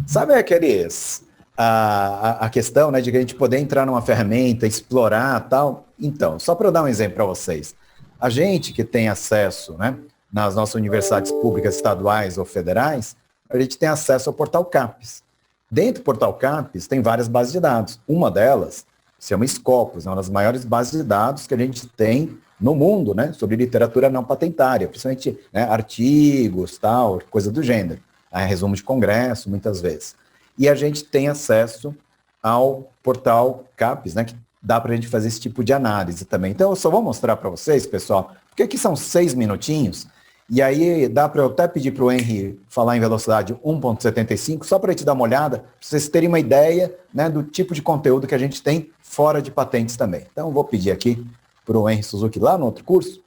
sabe aqueles... A questão, né, de que a gente poder entrar numa ferramenta, explorar tal. Então, só para eu dar um exemplo para vocês. A gente que tem acesso, né, nas nossas universidades públicas estaduais ou federais, a gente tem acesso ao Portal CAPES. Dentro do Portal CAPES tem várias bases de dados. Uma delas se chama Scopus, é uma das maiores bases de dados que a gente tem no mundo, né, sobre literatura não patentária, principalmente, né, artigos, tal, coisa do gênero. Resumo de congresso, muitas vezes. E a gente tem acesso ao portal CAPES, né, que dá para a gente fazer esse tipo de análise também. Então, eu só vou mostrar para vocês, pessoal, porque aqui são 6 minutinhos, e aí dá para eu até pedir para o Henry falar em velocidade 1.75, só para a gente dar uma olhada, para vocês terem uma ideia, né, do tipo de conteúdo que a gente tem fora de patentes também. Então, eu vou pedir aqui para o Henry Suzuki, lá no outro curso,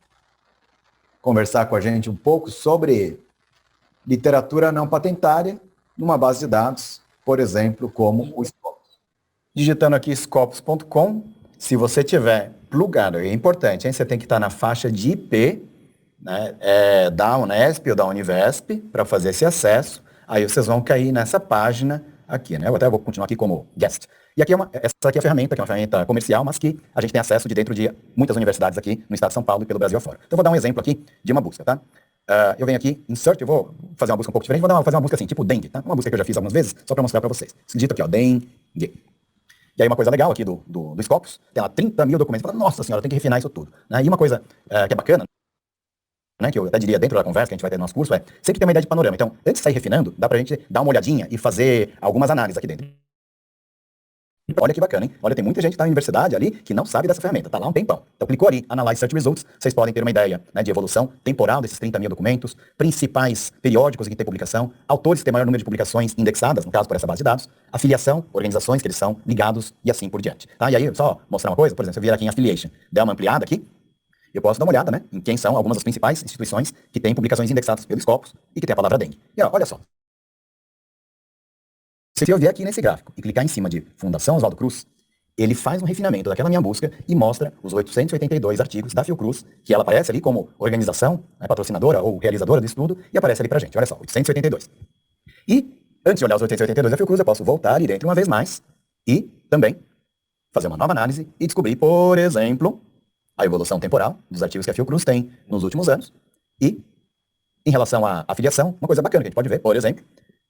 conversar com a gente um pouco sobre literatura não patentária numa base de dados, por exemplo, como o Scopus. Digitando aqui scopus.com, se você tiver plugado, é importante, hein? Você tem que estar na faixa de IP, né, da Unesp ou da Univesp, para fazer esse acesso. Aí vocês vão cair nessa página aqui, né? Eu até vou continuar aqui como guest. E aqui essa aqui é a ferramenta, que é uma ferramenta comercial, mas que a gente tem acesso de dentro de muitas universidades aqui no estado de São Paulo e pelo Brasil afora. Então, eu vou dar um exemplo aqui de uma busca, tá? eu venho aqui, insert, eu vou fazer uma busca um pouco diferente, vou fazer uma busca assim, tipo dengue, tá? Uma busca que eu já fiz algumas vezes, só para mostrar para vocês. Digito aqui, ó, dengue. E aí uma coisa legal aqui do Scopus, tem lá 30 mil documentos, fala, nossa senhora, tem que refinar isso tudo. Né? E uma coisa que é bacana, né, que eu até diria dentro da conversa que a gente vai ter no nosso curso, é sempre ter uma ideia de panorama. Então, antes de sair refinando, dá pra gente dar uma olhadinha e fazer algumas análises aqui dentro. Olha que bacana, hein? Olha, tem muita gente que tá na universidade ali que não sabe dessa ferramenta, tá lá um tempão. Então, clicou ali, Analyze Search Results, vocês podem ter uma ideia, né, de evolução temporal desses 30 mil documentos, principais periódicos em que tem publicação, autores que têm maior número de publicações indexadas, no caso por essa base de dados, afiliação, organizações que eles são ligados e assim por diante. Tá? E aí, só mostrar uma coisa, por exemplo, se eu vier aqui em Affiliation, der uma ampliada aqui, eu posso dar uma olhada, né, em quem são algumas das principais instituições que têm publicações indexadas pelo Scopus e que tem a palavra dengue. E ó, olha só. Se eu vier aqui nesse gráfico e clicar em cima de Fundação Oswaldo Cruz, ele faz um refinamento daquela minha busca e mostra os 882 artigos da Fiocruz, que ela aparece ali como organização, né, patrocinadora ou realizadora do estudo, e aparece ali pra gente, olha só, 882. E, antes de olhar os 882 da Fiocruz, eu posso voltar ali dentro uma vez mais e também fazer uma nova análise e descobrir, por exemplo, a evolução temporal dos artigos que a Fiocruz tem nos últimos anos e, em relação à afiliação, uma coisa bacana que a gente pode ver, por exemplo,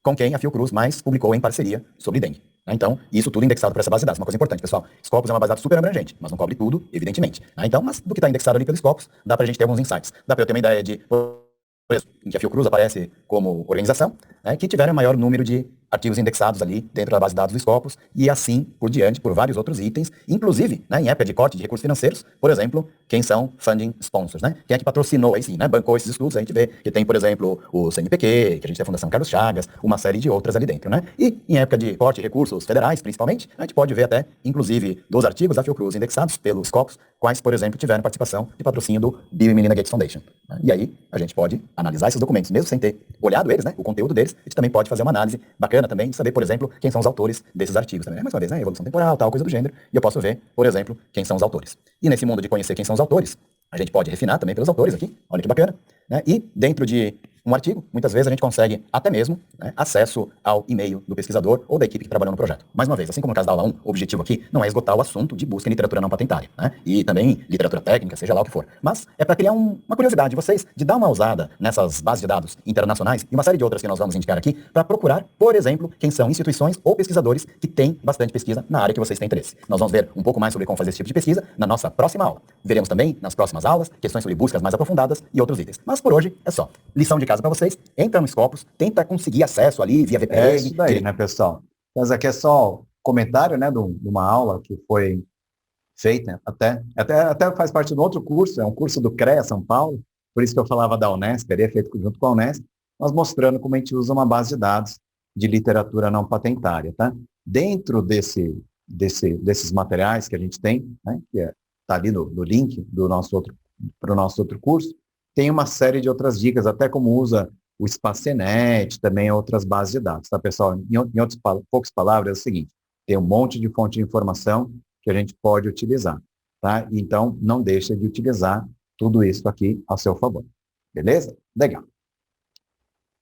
com quem a Fiocruz mais publicou em parceria sobre dengue. Então, isso tudo indexado para essa base de dados. Uma coisa importante, pessoal, Scopus é uma base de dados super abrangente, mas não cobre tudo, evidentemente. Então, mas do que está indexado ali pelo Scopus, dá para a gente ter alguns insights. Dá para eu ter uma ideia de, por exemplo, em que a Fiocruz aparece como organização, né, que tiveram maior número de artigos indexados ali dentro da base de dados do Scopus e assim por diante, por vários outros itens, inclusive, né, em época de corte de recursos financeiros, por exemplo, quem são funding sponsors, né? Quem é que patrocinou aí sim, né, bancou esses estudos, a gente vê que tem, por exemplo, o CNPq, que a gente tem a Fundação Carlos Chagas, uma série de outras ali dentro, né? E em época de corte de recursos federais, principalmente, a gente pode ver até, inclusive, dos artigos da Fiocruz indexados pelo Scopus, quais, por exemplo, tiveram participação de patrocínio do Bill e Melinda Gates Foundation. Né? E aí, a gente pode analisar esses documentos, mesmo sem ter olhado eles, né, o conteúdo deles, a gente também pode fazer uma análise bacana também, saber, por exemplo, quem são os autores desses artigos também. Mais uma vez, né, evolução temporal, tal, coisa do gênero, e eu posso ver, por exemplo, quem são os autores. E nesse mundo de conhecer quem são os autores, a gente pode refinar também pelos autores aqui, olha que bacana, né? E dentro de um artigo, muitas vezes a gente consegue até mesmo, né, acesso ao e-mail do pesquisador ou da equipe que trabalhou no projeto. Mais uma vez, assim como no caso da aula 1, o objetivo aqui não é esgotar o assunto de busca em literatura não patentária, né, e também literatura técnica, seja lá o que for, mas é para criar uma curiosidade de vocês de dar uma usada nessas bases de dados internacionais e uma série de outras que nós vamos indicar aqui para procurar, por exemplo, quem são instituições ou pesquisadores que têm bastante pesquisa na área que vocês têm interesse. Nós vamos ver um pouco mais sobre como fazer esse tipo de pesquisa na nossa próxima aula. Veremos também, nas próximas aulas, questões sobre buscas mais aprofundadas e outros itens. Mas por hoje é só. Lição de casa para vocês. Entra no Scopus, tenta conseguir acesso ali via VPN. É isso daí, né, pessoal? Mas aqui é só comentário, né, de uma aula que foi feita, né, até faz parte do outro curso, é um curso do CREA São Paulo, por isso que eu falava da Unesp, ele é feito junto com a Unesp, nós mostrando como a gente usa uma base de dados de literatura não patentária, tá? Dentro desses materiais que a gente tem, né, que tá ali no link para o nosso outro curso, tem uma série de outras dicas, até como usa o Spacenet, também outras bases de dados, tá, pessoal? Em poucas palavras, é o seguinte, tem um monte de fonte de informação que a gente pode utilizar, tá? Então, não deixa de utilizar tudo isso aqui a seu favor, beleza? Legal.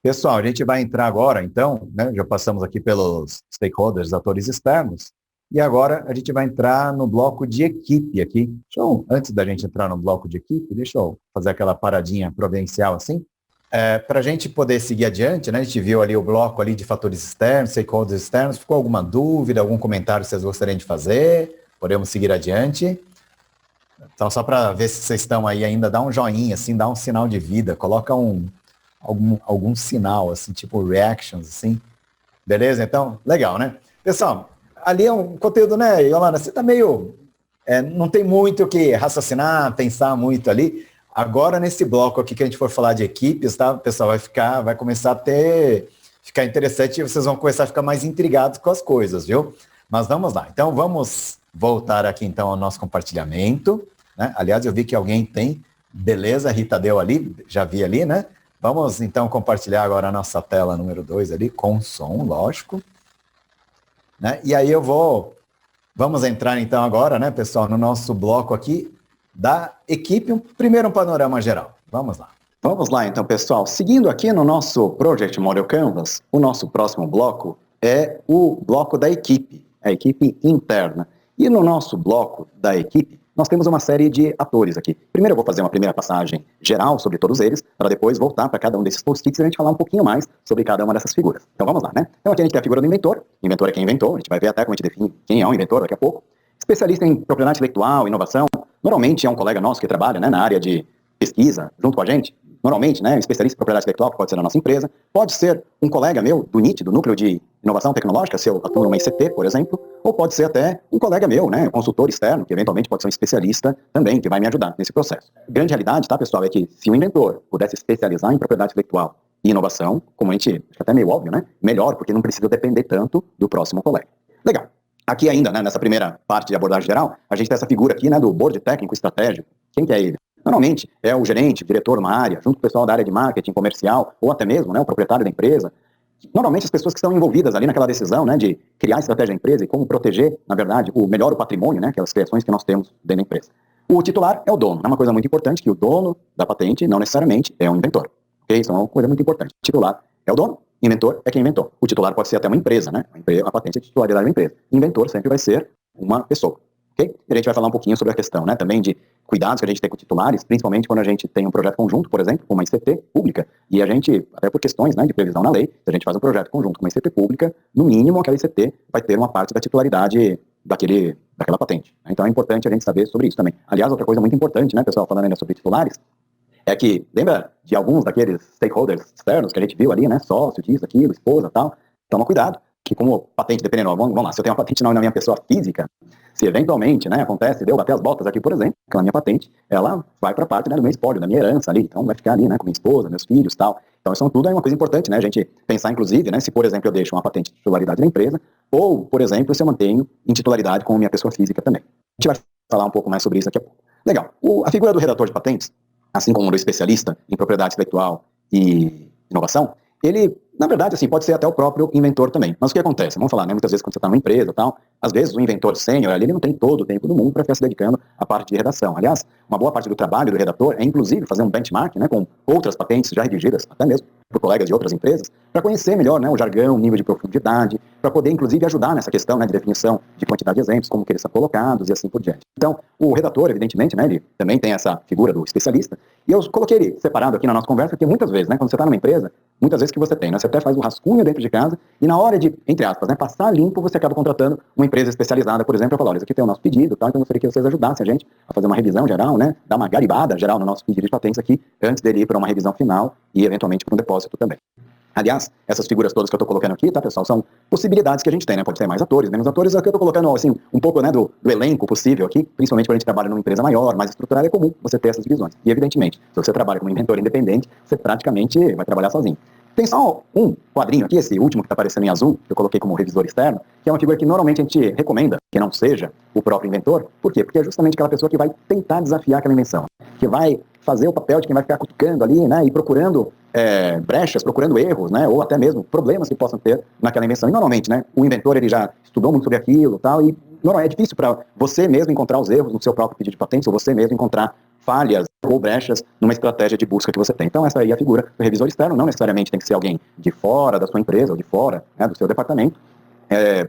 Pessoal, a gente vai entrar agora, então, né, já passamos aqui pelos stakeholders, atores externos, e agora a gente vai entrar no bloco de equipe aqui. Antes da gente entrar no bloco de equipe, deixa eu fazer aquela paradinha providencial assim. Para a gente poder seguir adiante, né, a gente viu ali o bloco ali de fatores externos, stakeholders externos, ficou alguma dúvida, algum comentário que vocês gostariam de fazer? Podemos seguir adiante. Então, só para ver se vocês estão aí ainda, dá um joinha, assim, dá um sinal de vida, coloca algum sinal, assim, tipo reactions, assim. Beleza? Então, legal, né? Pessoal, ali é um conteúdo, né, Yolanda, você tá meio... não tem muito o que raciocinar, pensar muito ali. Agora, nesse bloco aqui que a gente for falar de equipes, tá, pessoal, vai começar a ficar interessante e vocês vão começar a ficar mais intrigados com as coisas, viu? Mas vamos lá. Então, vamos voltar aqui, então, ao nosso compartilhamento, né? Aliás, eu vi que alguém tem. Beleza, a Rita deu ali, já vi ali, né? Vamos, então, compartilhar agora a nossa tela número 2 ali, com som, lógico. Né? E aí vamos entrar, então, agora, né, pessoal, no nosso bloco aqui, da equipe, primeiro um panorama geral. Vamos lá. Vamos lá, então, pessoal. Seguindo aqui no nosso Project Model Canvas, o nosso próximo bloco é o bloco da equipe, a equipe interna. E no nosso bloco da equipe, nós temos uma série de atores aqui. Primeiro eu vou fazer uma primeira passagem geral sobre todos eles, para depois voltar para cada um desses post-its e a gente falar um pouquinho mais sobre cada uma dessas figuras. Então vamos lá, né? Então aqui a gente tem a figura do inventor. O inventor é quem inventou, a gente vai ver até como a gente define quem é um inventor daqui a pouco. Especialista em propriedade intelectual, inovação, normalmente é um colega nosso que trabalha, né, na área de pesquisa junto com a gente. Normalmente, né, um especialista em propriedade intelectual, que pode ser na nossa empresa, pode ser um colega meu do NIT, do Núcleo de Inovação Tecnológica, se eu atuo numa ICT, por exemplo, ou pode ser até um colega meu, né, um consultor externo, que eventualmente pode ser um especialista também, que vai me ajudar nesse processo. A grande realidade, tá, pessoal, é que se um inventor pudesse especializar em propriedade intelectual e inovação, como a gente, acho que até meio óbvio, né, melhor, porque não precisa depender tanto do próximo colega. Legal. Aqui ainda, né, nessa primeira parte de abordagem geral, a gente tem essa figura aqui, né, do board técnico estratégico. Quem que é ele? Normalmente é o gerente, o diretor de uma área, junto com o pessoal da área de marketing comercial, ou até mesmo, né, o proprietário da empresa. Normalmente as pessoas que estão envolvidas ali naquela decisão, né, de criar a estratégia da empresa e como proteger, na verdade, o patrimônio, né, aquelas criações que nós temos dentro da empresa. O titular é o dono. É uma coisa muito importante que o dono da patente não necessariamente é um inventor. Ok? Isso é uma coisa muito importante. O titular é o dono, inventor é quem inventou. O titular pode ser até uma empresa, né? A patente é a titularidade da empresa. Inventor sempre vai ser uma pessoa. Okay? E a gente vai falar um pouquinho sobre a questão, né, também de cuidados que a gente tem com titulares, principalmente quando a gente tem um projeto conjunto, por exemplo, com uma ICT pública, e a gente, até por questões, né, de previsão na lei, se a gente faz um projeto conjunto com uma ICT pública, no mínimo aquela ICT vai ter uma parte da titularidade daquela patente. Então é importante a gente saber sobre isso também. Aliás, outra coisa muito importante, né, pessoal, falando ainda sobre titulares, é que, lembra de alguns daqueles stakeholders externos que a gente viu ali, né, sócio, disso, aquilo, esposa, tal, toma cuidado, que como patente, dependendo, vamos lá, se eu tenho uma patente não na minha pessoa física, se eventualmente, né, acontece de eu bater as botas aqui, por exemplo, aquela minha patente, ela vai para parte, né, do meu espólio, da minha herança ali, então vai ficar ali, né, com minha esposa, meus filhos e tal. Então isso tudo é uma coisa importante, né, a gente pensar, inclusive, né, se, por exemplo, eu deixo uma patente de titularidade da empresa, ou, por exemplo, se eu mantenho em titularidade com minha pessoa física também. A gente vai falar um pouco mais sobre isso daqui a pouco. Legal. A figura do redator de patentes, assim como do especialista em propriedade intelectual e inovação, ele, na verdade, assim, pode ser até o próprio inventor também. Mas o que acontece? Vamos falar, né? Muitas vezes quando você está numa empresa e tal, às vezes o inventor sênior ali, ele não tem todo o tempo do mundo para ficar se dedicando à parte de redação. Aliás, uma boa parte do trabalho do redator é, inclusive, fazer um benchmark, né, com outras patentes já redigidas, até mesmo por colegas de outras empresas, para conhecer melhor, né, o jargão, o nível de profundidade, para poder, inclusive, ajudar nessa questão, né, de definição de quantidade de exemplos, como que eles são colocados e assim por diante. Então, o redator, evidentemente, né, ele também tem essa figura do especialista, e eu coloquei ele separado aqui na nossa conversa, porque muitas vezes, né, quando você está numa empresa, muitas vezes que você tem, né, você até faz o rascunho dentro de casa, e na hora de, entre aspas, né, passar limpo, você acaba contratando uma empresa especializada, por exemplo, para falar, olha, isso aqui tem o nosso pedido, tal, então eu gostaria que vocês ajudassem a gente a fazer uma revisão geral, né, dar uma garibada geral no nosso pedido de patentes aqui, antes dele ir para uma revisão final e, eventualmente, para um depósito também. Aliás, essas figuras todas que eu estou colocando aqui, tá, pessoal, são possibilidades que a gente tem, né? Pode ter mais atores, menos atores. Aqui eu estou colocando, assim, um pouco, né, do elenco possível aqui, principalmente quando a gente trabalha numa empresa maior, mais estruturada, é comum você ter essas divisões. E, evidentemente, se você trabalha como inventor independente, você praticamente vai trabalhar sozinho. Tem só um quadrinho aqui, esse último que está aparecendo em azul, que eu coloquei como revisor externo, que é uma figura que normalmente a gente recomenda que não seja o próprio inventor. Por quê? Porque é justamente aquela pessoa que vai tentar desafiar aquela invenção, que vai fazer o papel de quem vai ficar cutucando ali, né, e procurando brechas, procurando erros, né, ou até mesmo problemas que possam ter naquela invenção. E normalmente, né, o inventor ele já estudou muito sobre aquilo, tal, e normalmente é difícil para você mesmo encontrar os erros no seu próprio pedido de patentes, ou você mesmo encontrar falhas ou brechas numa estratégia de busca que você tem. Então essa aí é a figura do revisor externo, não necessariamente tem que ser alguém de fora da sua empresa, ou de fora, né, do seu departamento,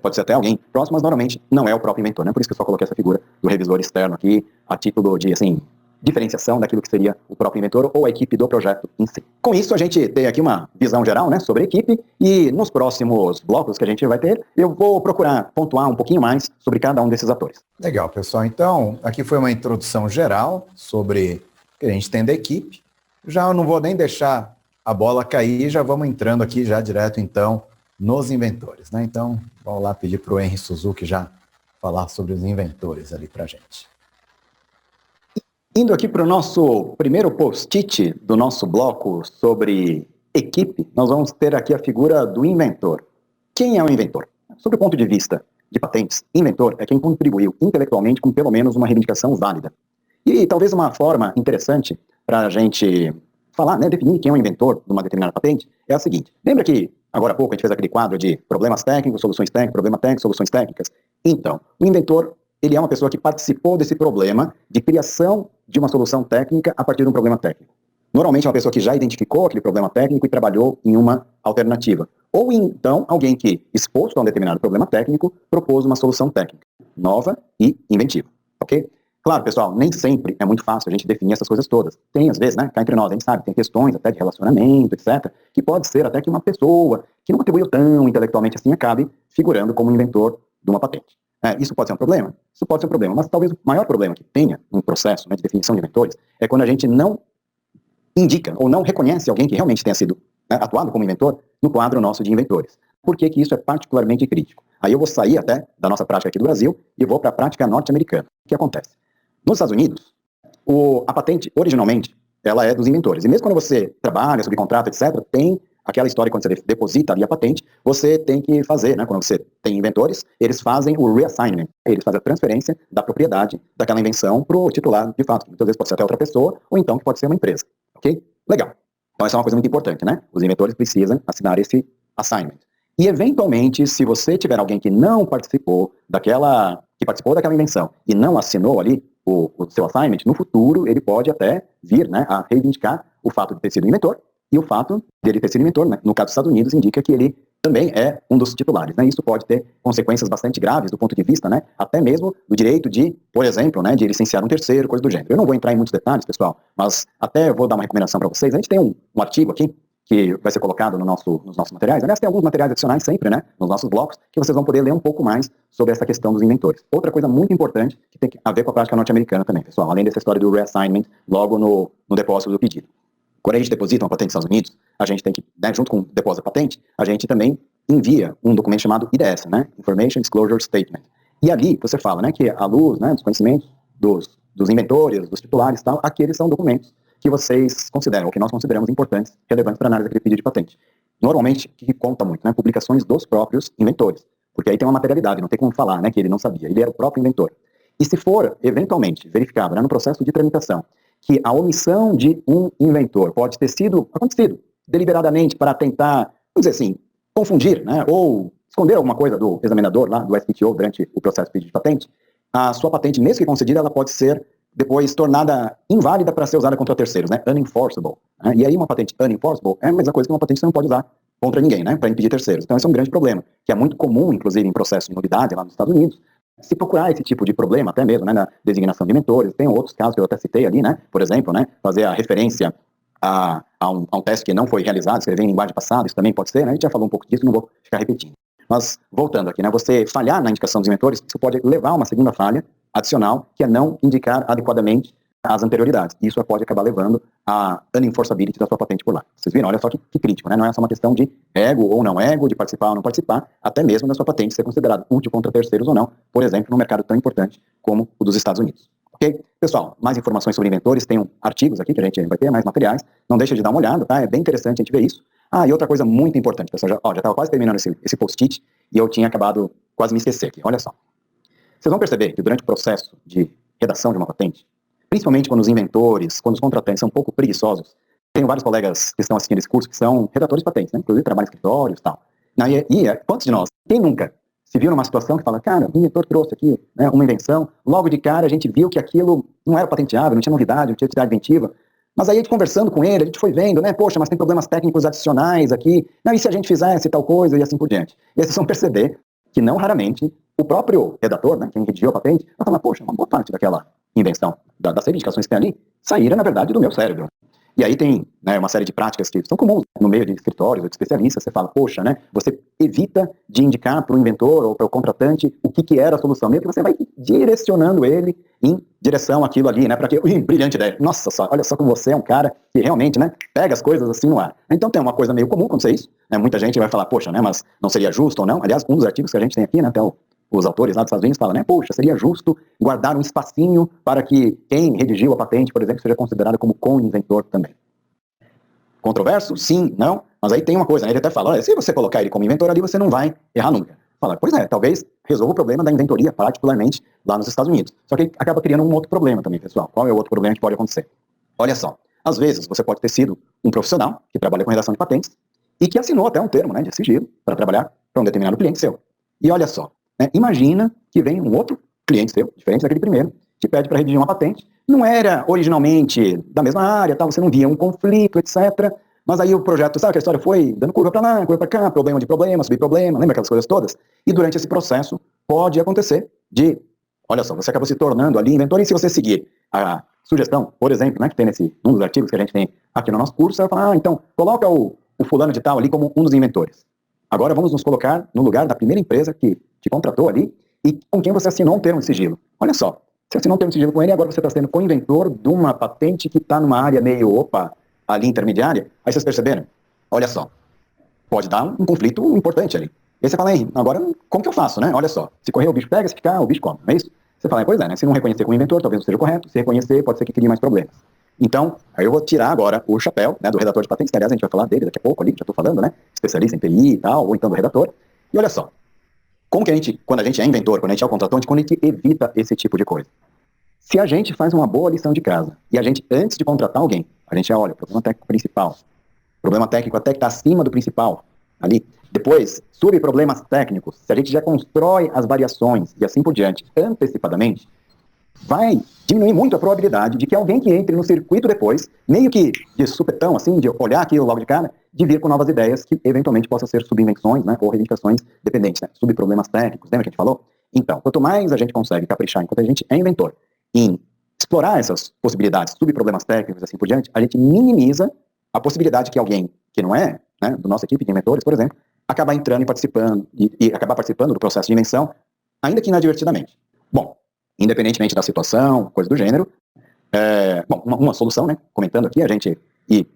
pode ser até alguém próximo, mas normalmente não é o próprio inventor, né? Por isso que eu só coloquei essa figura do revisor externo aqui, a título de, assim, diferenciação daquilo que seria o próprio inventor ou a equipe do projeto em si. Com isso, a gente tem aqui uma visão geral, né, sobre a equipe, e nos próximos blocos que a gente vai ter, eu vou procurar pontuar um pouquinho mais sobre cada um desses atores. Legal, pessoal. Então, aqui foi uma introdução geral sobre o que a gente tem da equipe. Já eu não vou nem deixar a bola cair, já vamos entrando aqui já direto, então, nos inventores, né? Então, vamos lá pedir para o Henry Suzuki já falar sobre os inventores ali para a gente. Indo aqui para o nosso primeiro post-it do nosso bloco sobre equipe, nós vamos ter aqui a figura do inventor. Quem é o inventor? Sob o ponto de vista de patentes, inventor é quem contribuiu intelectualmente com pelo menos uma reivindicação válida. E talvez uma forma interessante para a gente falar, né, definir quem é o inventor de uma determinada patente é a seguinte. Lembra que agora há pouco a gente fez aquele quadro de problemas técnicos, soluções técnicas, problema técnico, soluções técnicas? Então, o inventor, ele é uma pessoa que participou desse problema de criação de uma solução técnica a partir de um problema técnico. Normalmente é uma pessoa que já identificou aquele problema técnico e trabalhou em uma alternativa. Ou então alguém que, exposto a um determinado problema técnico, propôs uma solução técnica nova e inventiva. Ok? Claro, pessoal, nem sempre é muito fácil a gente definir essas coisas todas. Tem, às vezes, né, cá entre nós, a gente sabe, tem questões até de relacionamento, etc., que pode ser até que uma pessoa que não contribuiu tão intelectualmente assim acabe figurando como inventor de uma patente. Isso pode ser um problema? Isso pode ser um problema, mas talvez o maior problema que tenha um processo, né, de definição de inventores é quando a gente não indica ou não reconhece alguém que realmente tenha sido, né, atuado como inventor no quadro nosso de inventores. Por que que isso é particularmente crítico? Aí eu vou sair até da nossa prática aqui do Brasil e vou para a prática norte-americana. O que acontece? Nos Estados Unidos, a patente, originalmente, ela é dos inventores. E mesmo quando você trabalha, subcontrata, etc., tem aquela história, quando você deposita ali a patente, você tem que fazer, né? Quando você tem inventores, eles fazem o reassignment. Eles fazem a transferência da propriedade daquela invenção para o titular, de fato. Muitas vezes pode ser até outra pessoa, ou então que pode ser uma empresa. Ok? Legal. Então essa é uma coisa muito importante, né? Os inventores precisam assinar esse assignment. E, eventualmente, se você tiver alguém que não participou daquela invenção e não assinou ali o seu assignment, no futuro ele pode até vir, né, a reivindicar o fato de ter sido inventor, e o fato de ele ter sido inventor, né, no caso dos Estados Unidos, indica que ele também é um dos titulares. Né? Isso pode ter consequências bastante graves do ponto de vista, né, até mesmo do direito de, por exemplo, né, de licenciar um terceiro, coisa do gênero. Eu não vou entrar em muitos detalhes, pessoal, mas até vou dar uma recomendação para vocês. A gente tem um artigo aqui que vai ser colocado nos nossos materiais. Aliás, tem alguns materiais adicionais sempre, né, nos nossos blocos, que vocês vão poder ler um pouco mais sobre essa questão dos inventores. Outra coisa muito importante, que tem a ver com a prática norte-americana também, pessoal, além dessa história do reassignment logo no depósito do pedido. Quando a gente deposita uma patente nos Estados Unidos, a gente tem que, né, junto com o depósito da patente, a gente também envia um documento chamado IDS, né, Information Disclosure Statement. E ali você fala, né, que à luz, né, dos conhecimentos dos inventores, dos titulares e tal, aqueles são documentos que vocês consideram, ou que nós consideramos importantes, relevantes para a análise daquele pedido de patente. Normalmente, o que conta muito, né, publicações dos próprios inventores, porque aí tem uma materialidade, não tem como falar, né, que ele não sabia, ele era o próprio inventor. E se for, eventualmente, verificado, né, no processo de tramitação, que a omissão de um inventor pode ter acontecido deliberadamente para tentar, vamos dizer assim, confundir, né, ou esconder alguma coisa do examinador lá, do SPTO, durante o processo de pedido de patente, a sua patente, mesmo que concedida, ela pode ser depois tornada inválida para ser usada contra terceiros, né? Unenforceable. Né? E aí uma patente unenforceable é a mesma coisa que uma patente que você não pode usar contra ninguém, né? Para impedir terceiros. Então esse é um grande problema, que é muito comum, inclusive, em processo de nulidade lá nos Estados Unidos, se procurar esse tipo de problema, até mesmo, né, na designação de mentores. Tem outros casos que eu até citei ali, né? Por exemplo, né, fazer a referência a um teste que não foi realizado, escrever em linguagem passada, isso também pode ser, né? A gente já falou um pouco disso, não vou ficar repetindo. Mas, voltando aqui, né, você falhar na indicação dos inventores, isso pode levar a uma segunda falha adicional, que é não indicar adequadamente as anterioridades. Isso pode acabar levando a unenforceability da sua patente por lá. Vocês viram? Olha só que crítico, né? Não é só uma questão de ego ou não ego, de participar ou não participar, até mesmo da sua patente ser considerada útil contra terceiros ou não, por exemplo, num mercado tão importante como o dos Estados Unidos. Ok? Pessoal, mais informações sobre inventores, tem artigos aqui que a gente vai ter, mais materiais, não deixa de dar uma olhada, tá? É bem interessante a gente ver isso. E outra coisa muito importante, pessoal, já estava quase terminando esse post-it e eu tinha acabado quase me esquecer aqui, olha só. Vocês vão perceber que durante o processo de redação de uma patente, principalmente quando os inventores, quando os contratantes são um pouco preguiçosos, tenho vários colegas que estão assistindo esse curso que são redatores de patentes, né? Inclusive trabalham em escritórios e tal. Quantos de nós, quem nunca se viu numa situação que fala, cara, o inventor trouxe aqui, né, uma invenção, logo de cara a gente viu que aquilo não era patenteável, não tinha novidade, não tinha atividade inventiva, mas aí a gente conversando com ele, a gente foi vendo, né, poxa, mas tem problemas técnicos adicionais aqui, não, e se a gente fizesse tal coisa e assim por diante. E aí vocês vão perceber que não raramente o próprio redator, né, quem redigiu a patente, vai falar, poxa, uma boa parte daquela invenção, das reivindicações que tem ali, saíram, na verdade, do meu cérebro. E aí tem, né, uma série de práticas que são comuns no meio de escritórios ou de especialistas. Você fala, poxa, né, você evita de indicar para o inventor ou para o contratante o que era a solução, mesmo que você vai direcionando ele em direção àquilo ali, né, para que, brilhante ideia, nossa, olha só como você é um cara que realmente, né, pega as coisas assim no ar. Então tem uma coisa meio comum acontecer isso, né, muita gente vai falar, poxa, né, mas não seria justo ou não? Aliás, um dos artigos que a gente tem aqui, né, até os autores lá dos Estados Unidos falam, né, poxa, seria justo guardar um espacinho para que quem redigiu a patente, por exemplo, seja considerado como co-inventor também. Controverso? Sim, não, mas aí tem uma coisa, né, ele até fala, olha, se você colocar ele como inventor ali, você não vai errar nunca. Fala, pois é, talvez resolva o problema da inventoria, particularmente lá nos Estados Unidos. Só que acaba criando um outro problema também, pessoal. Qual é o outro problema que pode acontecer? Olha só, às vezes você pode ter sido um profissional que trabalha com redação de patentes e que assinou até um termo, né, de sigilo para trabalhar para um determinado cliente seu. E olha só, né, imagina que vem um outro cliente seu, diferente daquele primeiro, te pede para redigir uma patente, não era originalmente da mesma área, tal, você não via um conflito, etc. Mas aí o projeto, sabe que a história foi dando curva para lá, curva para cá, problema de problema, subproblema, lembra aquelas coisas todas? E durante esse processo pode acontecer de Olha só, você acabou se tornando ali inventor, e se você seguir a sugestão, por exemplo, né, que tem um dos artigos que a gente tem aqui no nosso curso, você vai falar, então, coloca o fulano de tal ali como um dos inventores. Agora vamos nos colocar no lugar da primeira empresa que te contratou ali e com quem você assinou um termo de sigilo. Olha só, você assinou um termo de sigilo com ele e agora você está sendo co-inventor de uma patente que está numa área meio, ali intermediária. Aí vocês perceberam? Olha só, pode dar um conflito importante ali. E aí você fala, agora como que eu faço, né? Olha só, se correr o bicho pega, se ficar o bicho come, não é isso? Você fala, pois é, né? Se não reconhecer como inventor, talvez não seja correto. Se reconhecer, pode ser que crie mais problemas. Então, aí eu vou tirar agora o chapéu, né, do redator de patentes, que aliás a gente vai falar dele daqui a pouco ali, já estou falando, né? Especialista em TI e tal, ou então do redator. E olha só, como que a gente, quando a gente é inventor, quando a gente é o contratante, quando a gente evita esse tipo de coisa? Se a gente faz uma boa lição de casa, e a gente, antes de contratar alguém, a gente olha, problema técnico principal, problema técnico até que está acima do principal, ali. Depois, subproblemas técnicos, se a gente já constrói as variações e assim por diante, antecipadamente, vai diminuir muito a probabilidade de que alguém que entre no circuito depois, meio que de supetão, assim, de olhar aquilo logo de cara, de vir com novas ideias que eventualmente possam ser subinvenções, né, ou reivindicações dependentes, né, subproblemas técnicos, lembra que a gente falou? Então, quanto mais a gente consegue caprichar enquanto a gente é inventor em explorar essas possibilidades, subproblemas técnicos e assim por diante, a gente minimiza a possibilidade que alguém que não é, né, da nossa equipe de inventores, por exemplo, acabar entrando e participando, e acabar participando do processo de invenção, ainda que inadvertidamente. Bom, independentemente da situação, coisa do gênero, uma solução, né, comentando aqui, a gente ir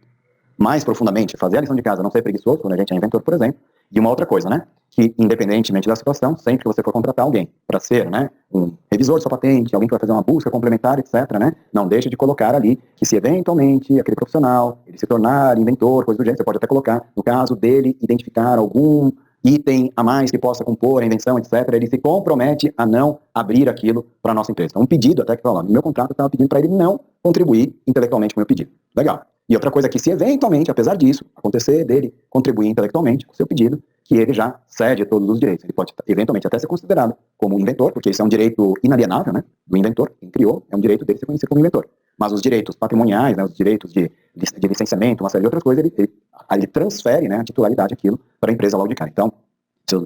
mais profundamente, fazer a lição de casa, não ser preguiçoso quando a gente é inventor, por exemplo, e uma outra coisa, né, que independentemente da situação, sempre que você for contratar alguém para ser, né, um revisor de sua patente, alguém que vai fazer uma busca complementar, etc., né, não deixe de colocar ali que se eventualmente aquele profissional, ele se tornar inventor, coisa do gênero, você pode até colocar, no caso dele, identificar algum item a mais que possa compor a invenção, etc., ele se compromete a não abrir aquilo para a nossa empresa. Então, um pedido até que falou, no meu contrato eu estava pedindo para ele não contribuir intelectualmente com o meu pedido. Legal. E outra coisa é que se eventualmente, apesar disso, acontecer dele contribuir intelectualmente com o seu pedido, que ele já cede todos os direitos. Ele pode eventualmente até ser considerado como inventor, porque isso é um direito inalienável, né, do inventor, quem criou, é um direito dele ser conhecido como inventor. Mas os direitos patrimoniais, né, os direitos de licenciamento, uma série de outras coisas, ele transfere, né, a titularidade daquilo para a empresa logo de cara. Então,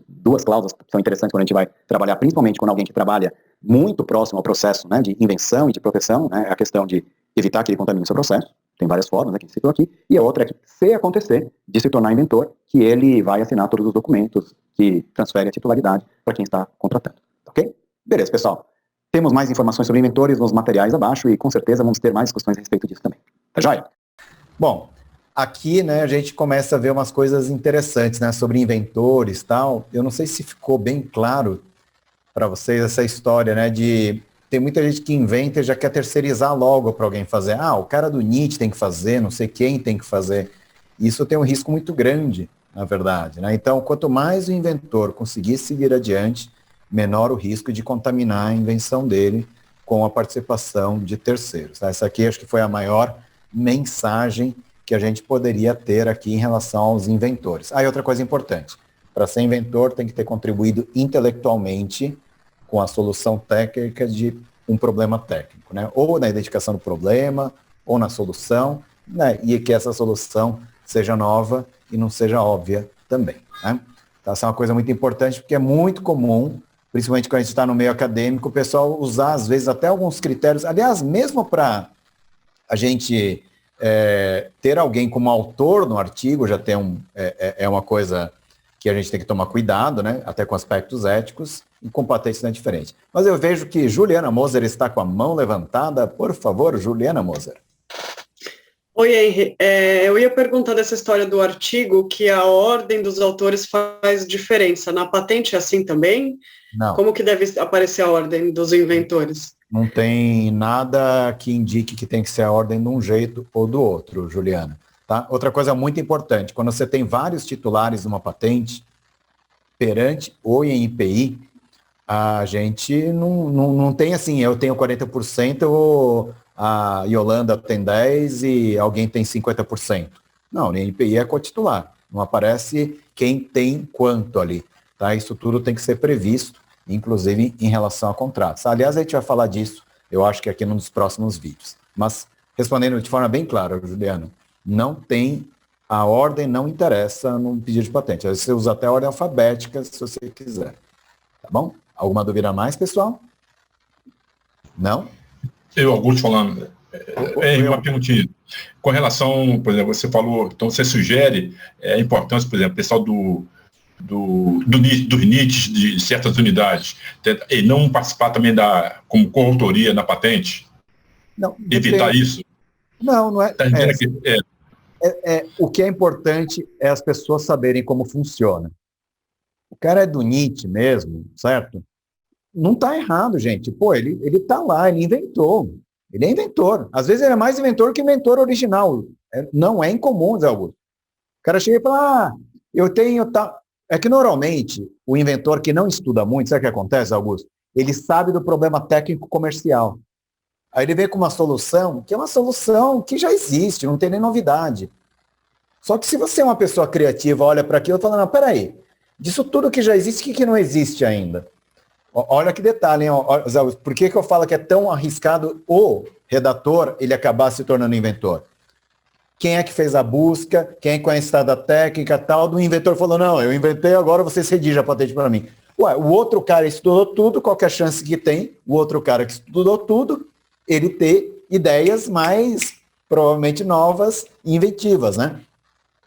duas cláusulas são interessantes quando a gente vai trabalhar, principalmente quando alguém que trabalha muito próximo ao processo, né, de invenção e de proteção, né, a questão de evitar que ele contamine o seu processo. Tem várias formas, né, que a gente citou aqui. E a outra é que, se acontecer de se tornar inventor, que ele vai assinar todos os documentos que transferem a titularidade para quem está contratando. Ok? Beleza, pessoal. Temos mais informações sobre inventores nos materiais abaixo e com certeza vamos ter mais discussões a respeito disso também. Tá joia? Bom, aqui, né, a gente começa a ver umas coisas interessantes, né, sobre inventores e tal. Eu não sei se ficou bem claro para vocês essa história, né, de... Tem muita gente que inventa e já quer terceirizar logo para alguém fazer. Ah, o cara do NIT tem que fazer, não sei quem tem que fazer. Isso tem um risco muito grande, na verdade, né? Então, quanto mais o inventor conseguir seguir adiante, menor o risco de contaminar a invenção dele com a participação de terceiros. Tá? Essa aqui acho que foi a maior mensagem que a gente poderia ter aqui em relação aos inventores. Ah, e outra coisa importante, para ser inventor tem que ter contribuído intelectualmente com a solução técnica de um problema técnico, né? Ou na identificação do problema, ou na solução, né? E que essa solução seja nova e não seja óbvia também, né? Então, essa é uma coisa muito importante, porque é muito comum, principalmente quando a gente está no meio acadêmico, o pessoal usar, às vezes, até alguns critérios, aliás, mesmo para a gente ter alguém como autor no artigo, já tem uma coisa que a gente tem que tomar cuidado, né? Até com aspectos éticos, e com patentes não é diferente. Mas eu vejo que Juliana Moser está com a mão levantada. Por favor, Juliana Moser. Oi, Henry. Eu ia perguntar dessa história do artigo, que a ordem dos autores faz diferença. Na patente é assim também? Não. Como que deve aparecer a ordem dos inventores? Não tem nada que indique que tem que ser a ordem de um jeito ou do outro, Juliana. Tá? Outra coisa muito importante, quando você tem vários titulares de uma patente, perante o INPI, a gente não tem assim, eu tenho 40%, ou a Yolanda tem 10% e alguém tem 50%. Não, o INPI é cotitular, não aparece quem tem quanto ali. Tá? Isso tudo tem que ser previsto, inclusive em relação a contratos. Aliás, a gente vai falar disso, eu acho que aqui num dos próximos vídeos. Mas, respondendo de forma bem clara, Juliano, não tem, a ordem não interessa no pedido de patente. Você usa até a ordem alfabética, se você quiser. Tá bom? Alguma dúvida a mais, pessoal? Não? Eu, Augusto, falando, uma perguntinha. Com relação, por exemplo, você falou, então você sugere a importância, por exemplo, pessoal dos NITs de certas unidades, e não participar também como coautoria na patente? Não. Evitar isso? Não é. Tá dizendo que o que é importante é as pessoas saberem como funciona. O cara é do NIT mesmo, certo? Não está errado, gente. Pô, ele está lá, ele inventou. Ele é inventor. Às vezes ele é mais inventor que inventor original. Não é incomum, Zé Augusto. O cara chega e fala, eu tenho... É que normalmente o inventor que não estuda muito, sabe o que acontece, Augusto? Ele sabe do problema técnico comercial. Aí ele vem com uma solução, que é uma solução que já existe, não tem nem novidade. Só que se você é uma pessoa criativa, olha para aquilo e fala, não, peraí, disso tudo que já existe, o que não existe ainda? Olha que detalhe, hein? Zé Augusto, por que eu falo que é tão arriscado o redator ele acabar se tornando inventor? Quem é que fez a busca, quem conhece a da técnica tal, do inventor falou, não, eu inventei, agora vocês redigem a patente para mim. Ué, o outro cara estudou tudo, qual que é a chance que tem? O outro cara que estudou tudo, ele ter ideias mais, provavelmente, novas e inventivas, né?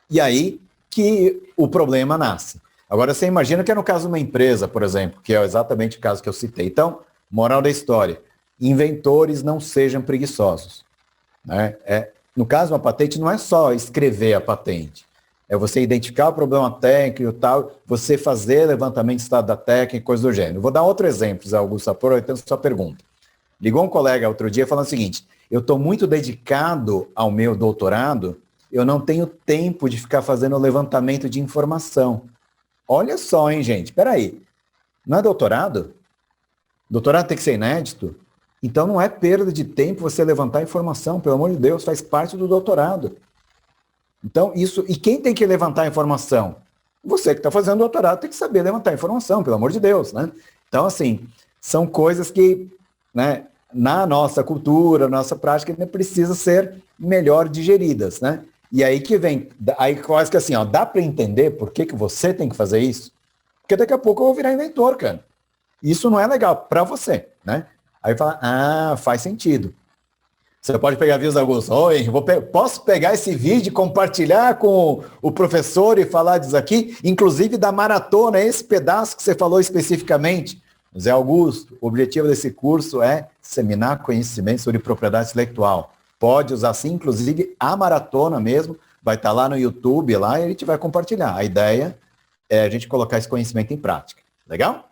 E aí que o problema nasce. Agora, você imagina que é no caso de uma empresa, por exemplo, que é exatamente o caso que eu citei. Então, moral da história, inventores não sejam preguiçosos, né? No caso de uma patente, não é só escrever a patente. É você identificar o problema técnico e tal, você fazer levantamento de estado da técnica, coisa do gênero. Vou dar outro exemplo, Zé Augusto, aproveitando sua pergunta. Ligou um colega outro dia falando o seguinte, eu estou muito dedicado ao meu doutorado, eu não tenho tempo de ficar fazendo levantamento de informação. Olha só, hein, gente, peraí, não é doutorado? Doutorado tem que ser inédito? Então não é perda de tempo você levantar informação, pelo amor de Deus, faz parte do doutorado. Então isso, e quem tem que levantar a informação? Você que está fazendo doutorado tem que saber levantar informação, pelo amor de Deus, né? Então assim, são coisas que, né, na nossa cultura, nossa prática, ainda precisa ser melhor digeridas, né? E aí que vem, aí quase que assim, ó, dá para entender por que você tem que fazer isso? Porque daqui a pouco eu vou virar inventor, cara. Isso não é legal para você, né? Aí fala, faz sentido. Você pode pegar, viu, Augusto? Oi, posso pegar esse vídeo e compartilhar com o professor e falar disso aqui, inclusive da maratona, esse pedaço que você falou especificamente. Zé Augusto, o objetivo desse curso é disseminar conhecimento sobre propriedade intelectual. Pode usar sim, inclusive a maratona mesmo, vai estar lá no YouTube, lá, e a gente vai compartilhar. A ideia é a gente colocar esse conhecimento em prática. Legal?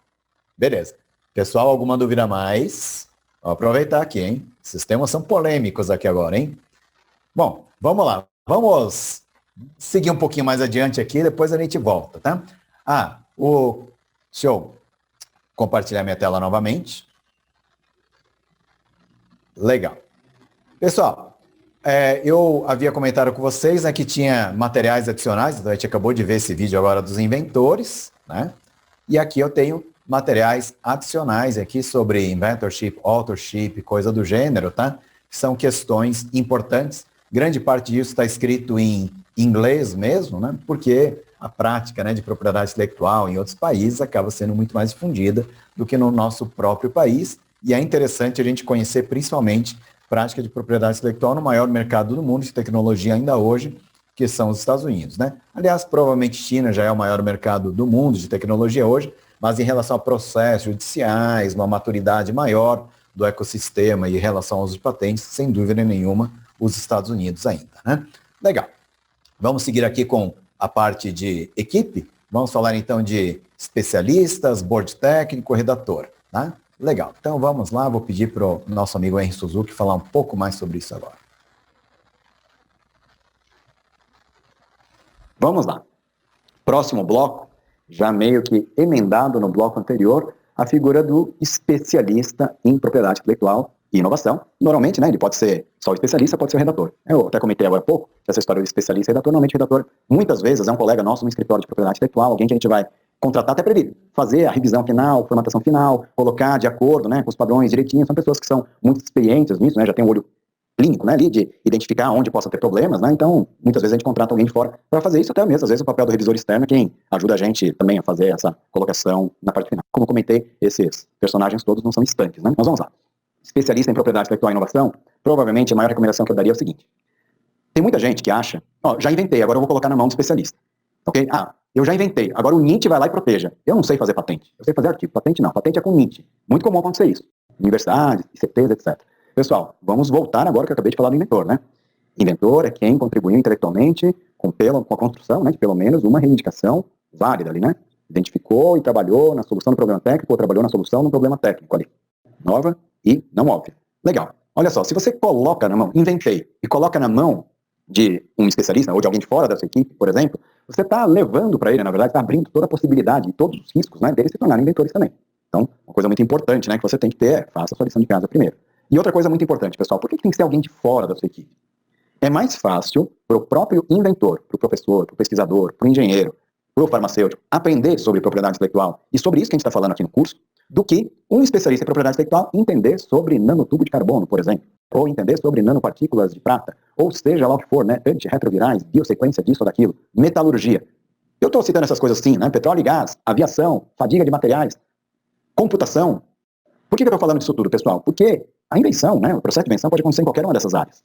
Beleza. Pessoal, alguma dúvida a mais? Vou aproveitar aqui, hein? Esses temas são polêmicos aqui agora, hein? Bom, vamos lá. Vamos seguir um pouquinho mais adiante aqui, depois a gente volta, tá? Deixa eu compartilhar minha tela novamente. Legal. Pessoal, eu havia comentado com vocês, né, que tinha materiais adicionais, então a gente acabou de ver esse vídeo agora dos inventores, né? E aqui eu tenho materiais adicionais aqui sobre inventorship, authorship, coisa do gênero, tá? São questões importantes. Grande parte disso está escrito em inglês mesmo, né? Porque a prática, né, de propriedade intelectual em outros países acaba sendo muito mais difundida do que no nosso próprio país. E é interessante a gente conhecer principalmente prática de propriedade intelectual no maior mercado do mundo de tecnologia ainda hoje, que são os Estados Unidos, né? Aliás, provavelmente China já é o maior mercado do mundo de tecnologia hoje, mas em relação a processos judiciais, uma maturidade maior do ecossistema e em relação aos patentes, sem dúvida nenhuma, os Estados Unidos ainda, né? Legal. Vamos seguir aqui com a parte de equipe. Vamos falar então de especialistas, board técnico, redator, tá? Legal. Então vamos lá, vou pedir para o nosso amigo Henry Suzuki falar um pouco mais sobre isso agora. Vamos lá. Próximo bloco, já meio que emendado no bloco anterior, a figura do especialista em propriedade intelectual e inovação. Normalmente, né, ele pode ser só o especialista, pode ser o redator. Eu até comentei agora há pouco, essa história do especialista e redator. Normalmente o redator, muitas vezes, é um colega nosso no escritório de propriedade intelectual, alguém que a gente vai contratar até para ele fazer a revisão final, formatação final, colocar de acordo, né, com os padrões direitinho. São pessoas que são muito experientes nisso, né, já tem um olho clínico, né, ali de identificar onde possa ter problemas, né, então muitas vezes a gente contrata alguém de fora para fazer isso, até mesmo, às vezes o papel do revisor externo é quem ajuda a gente também a fazer essa colocação na parte final. Como eu comentei, esses personagens todos não são estanques, né, mas vamos lá. especialista em propriedade intelectual e inovação, provavelmente a maior recomendação que eu daria é o seguinte. Tem muita gente que acha, já inventei, agora eu vou colocar na mão do especialista. Ok? Eu já inventei, agora o NIT vai lá e proteja. Eu não sei fazer patente, eu sei fazer artigo, patente não, patente é com NIT. Muito comum acontecer isso. Universidades, ICTs, etc. Pessoal, vamos voltar agora que eu acabei de falar do inventor, né? Inventor é quem contribuiu intelectualmente com a construção, né, de pelo menos uma reivindicação válida ali, né? Identificou e trabalhou na solução do problema técnico ou trabalhou na solução do problema técnico ali. Nova e não óbvia. Legal. Olha só, se você coloca na mão, inventei, e coloca na mão de um especialista ou de alguém de fora da sua equipe, por exemplo, você está levando para ele, na verdade, está abrindo toda a possibilidade e todos os riscos, né, deles se tornarem inventores também. Então, uma coisa muito importante, né, que você tem que ter faça a sua lição de casa primeiro. E outra coisa muito importante, pessoal, por que tem que ser alguém de fora da sua equipe? É mais fácil para o próprio inventor, para o professor, para o pesquisador, para o engenheiro, para o farmacêutico, aprender sobre propriedade intelectual e sobre isso que a gente está falando aqui no curso, do que um especialista em propriedade intelectual entender sobre nanotubo de carbono, por exemplo, ou entender sobre nanopartículas de prata, ou seja lá o que for, né, antirretrovirais, biosequência disso ou daquilo, metalurgia. Eu estou citando essas coisas assim, né, petróleo e gás, aviação, fadiga de materiais, computação. Por que eu estou falando disso tudo, pessoal? Porque a invenção, né, o processo de invenção pode acontecer em qualquer uma dessas áreas.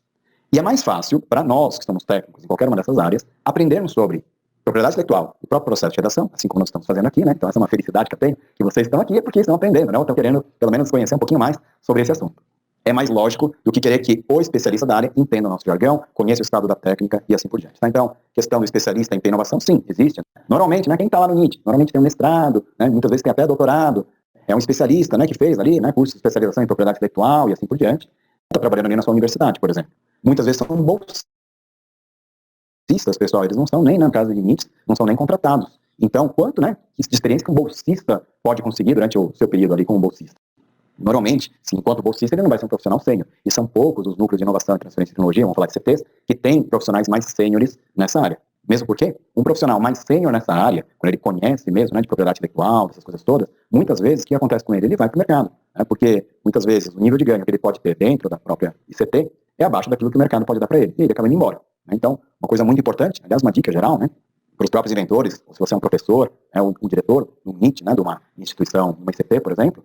E é mais fácil, para nós que somos técnicos em qualquer uma dessas áreas, aprendermos sobre propriedade intelectual, o próprio processo de redação, assim como nós estamos fazendo aqui, né? Então essa é uma felicidade que eu tenho, que vocês estão aqui é porque estão aprendendo, né? Ou estão querendo, pelo menos, conhecer um pouquinho mais sobre esse assunto. É mais lógico do que querer que o especialista da área entenda o nosso jargão, conheça o estado da técnica e assim por diante. Tá? Então, questão do especialista em inovação, sim, existe. Normalmente, né, quem está lá no NIT, normalmente tem um mestrado, né, muitas vezes tem até doutorado, é um especialista, né, que fez ali, né, curso de especialização em propriedade intelectual e assim por diante, está trabalhando ali na sua universidade, por exemplo. Muitas vezes são bolsistas, pessoal, eles não são nem, na casa de NITs, não são nem contratados. Então, quanto, né, de experiência que um bolsista pode conseguir durante o seu período ali como bolsista? Normalmente, se enquanto bolsista, ele não vai ser um profissional sênior. E são poucos os núcleos de inovação e transferência de tecnologia, vamos falar de CTs, que têm profissionais mais sêniores nessa área. Mesmo porque um profissional mais sênior nessa área, quando ele conhece mesmo, né, de propriedade intelectual, essas coisas todas, muitas vezes o que acontece com ele? Ele vai para o mercado. Né, porque muitas vezes o nível de ganho que ele pode ter dentro da própria ICT é abaixo daquilo que o mercado pode dar para ele. E ele acaba indo embora. Então, uma coisa muito importante, aliás, uma dica geral, né, para os próprios inventores, ou se você é um professor, um diretor, um NIT, né, de uma instituição, uma ICT, por exemplo,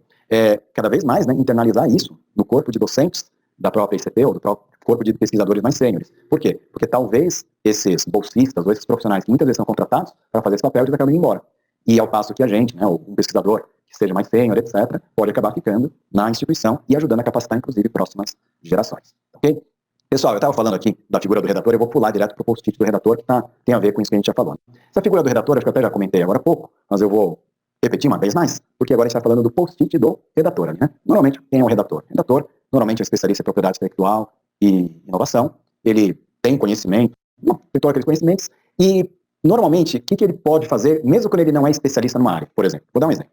cada vez mais, né, internalizar isso no corpo de docentes da própria ICT ou do próprio corpo de pesquisadores mais sêniores. Por quê? Porque talvez esses bolsistas ou esses profissionais que muitas vezes são contratados para fazer esse papel, eles acabam indo embora. E ao passo que a gente, né, um pesquisador que seja mais sênior, etc., pode acabar ficando na instituição e ajudando a capacitar, inclusive, próximas gerações. Ok? Pessoal, eu estava falando aqui da figura do redator, eu vou pular direto para o post-it do redator, que tem a ver com isso que a gente já falou. Essa figura do redator, acho que eu até já comentei agora há pouco, mas eu vou repetir uma vez mais, porque agora a gente está falando do post-it do redator. Né? Normalmente, quem é o redator? O redator, normalmente, é um especialista em propriedade intelectual e inovação. Ele tem conhecimento, tem todos aqueles conhecimentos, e, normalmente, o que ele pode fazer, mesmo quando ele não é especialista numa área? Por exemplo, vou dar um exemplo.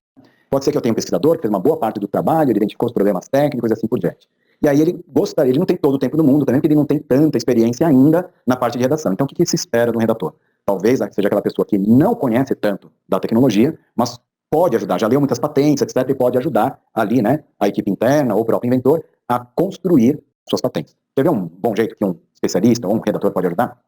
Pode ser que eu tenha um pesquisador que fez uma boa parte do trabalho, ele identificou os problemas técnicos e assim por diante. E aí ele gostaria, ele não tem todo o tempo do mundo também, porque ele não tem tanta experiência ainda na parte de redação. Então, o que se espera de um redator? Talvez seja aquela pessoa que não conhece tanto da tecnologia, mas pode ajudar, já leu muitas patentes, etc., e pode ajudar ali, né, a equipe interna ou o próprio inventor a construir suas patentes. Quer ver um bom jeito que um especialista ou um redator pode ajudar?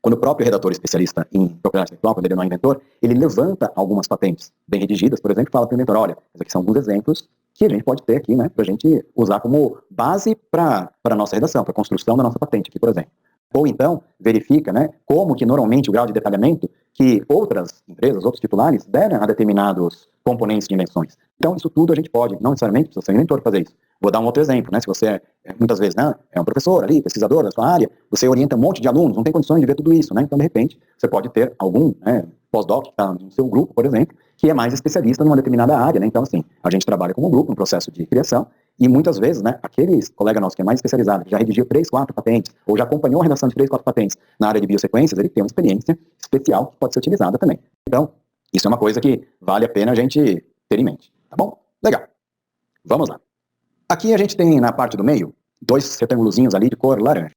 Quando o próprio redator especialista em propriedade intelectual, quando ele não é inventor, ele levanta algumas patentes bem redigidas, por exemplo, e fala para o inventor, olha, esses aqui são alguns exemplos que a gente pode ter aqui, né, para a gente usar como base para a nossa redação, para a construção da nossa patente aqui, por exemplo. Ou então, verifica, né, como que normalmente o grau de detalhamento que outras empresas, outros titulares, deram a determinados componentes de invenções. Então, isso tudo a gente pode, não necessariamente precisa ser um inventor fazer isso. Vou dar um outro exemplo, né, se você, muitas vezes, né, é um professor ali, pesquisador da sua área, você orienta um monte de alunos, não tem condições de ver tudo isso, né, então, de repente, você pode ter algum, né, pós-doc que está no seu grupo, por exemplo, que é mais especialista numa determinada área, né, então, assim, a gente trabalha como grupo, no processo de criação, e muitas vezes, né, aquele colega nosso que é mais especializado, que já redigiu 3, 4 patentes, ou já acompanhou a redação de 3, 4 patentes na área de biosequências, ele tem uma experiência especial que pode ser utilizada também. Então, isso é uma coisa que vale a pena a gente ter em mente, tá bom? Legal. Vamos lá. Aqui a gente tem na parte do meio, 2 retângulozinhos ali de cor laranja.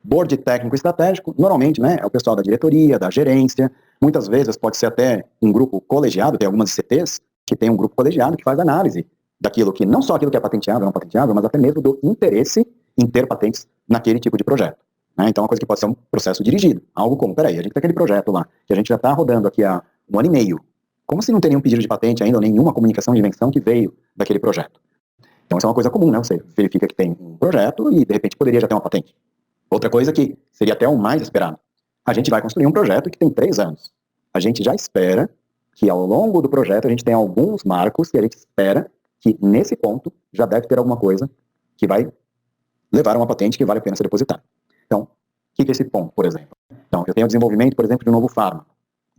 Board técnico estratégico, normalmente, né, é o pessoal da diretoria, da gerência, muitas vezes pode ser até um grupo colegiado, tem algumas ICTs que tem um grupo colegiado que faz análise daquilo que, não só aquilo que é patenteável ou não patenteável, mas até mesmo do interesse em ter patentes naquele tipo de projeto. Né? Então, é uma coisa que pode ser um processo dirigido, algo como, peraí, a gente tem aquele projeto lá, que a gente já está rodando aqui há 1 ano e meio, como se não tem nenhum pedido de patente ainda, ou nenhuma comunicação de invenção que veio daquele projeto? Então, isso é uma coisa comum, né? Você verifica que tem um projeto e, de repente, poderia já ter uma patente. Outra coisa que seria até o mais esperado. A gente vai construir um projeto que tem 3 anos. A gente já espera que, ao longo do projeto, a gente tenha alguns marcos que a gente espera que, nesse ponto, já deve ter alguma coisa que vai levar a uma patente que vale a pena ser depositada. Então, o que é esse ponto, por exemplo? Então, eu tenho o desenvolvimento, por exemplo, de um novo fármaco.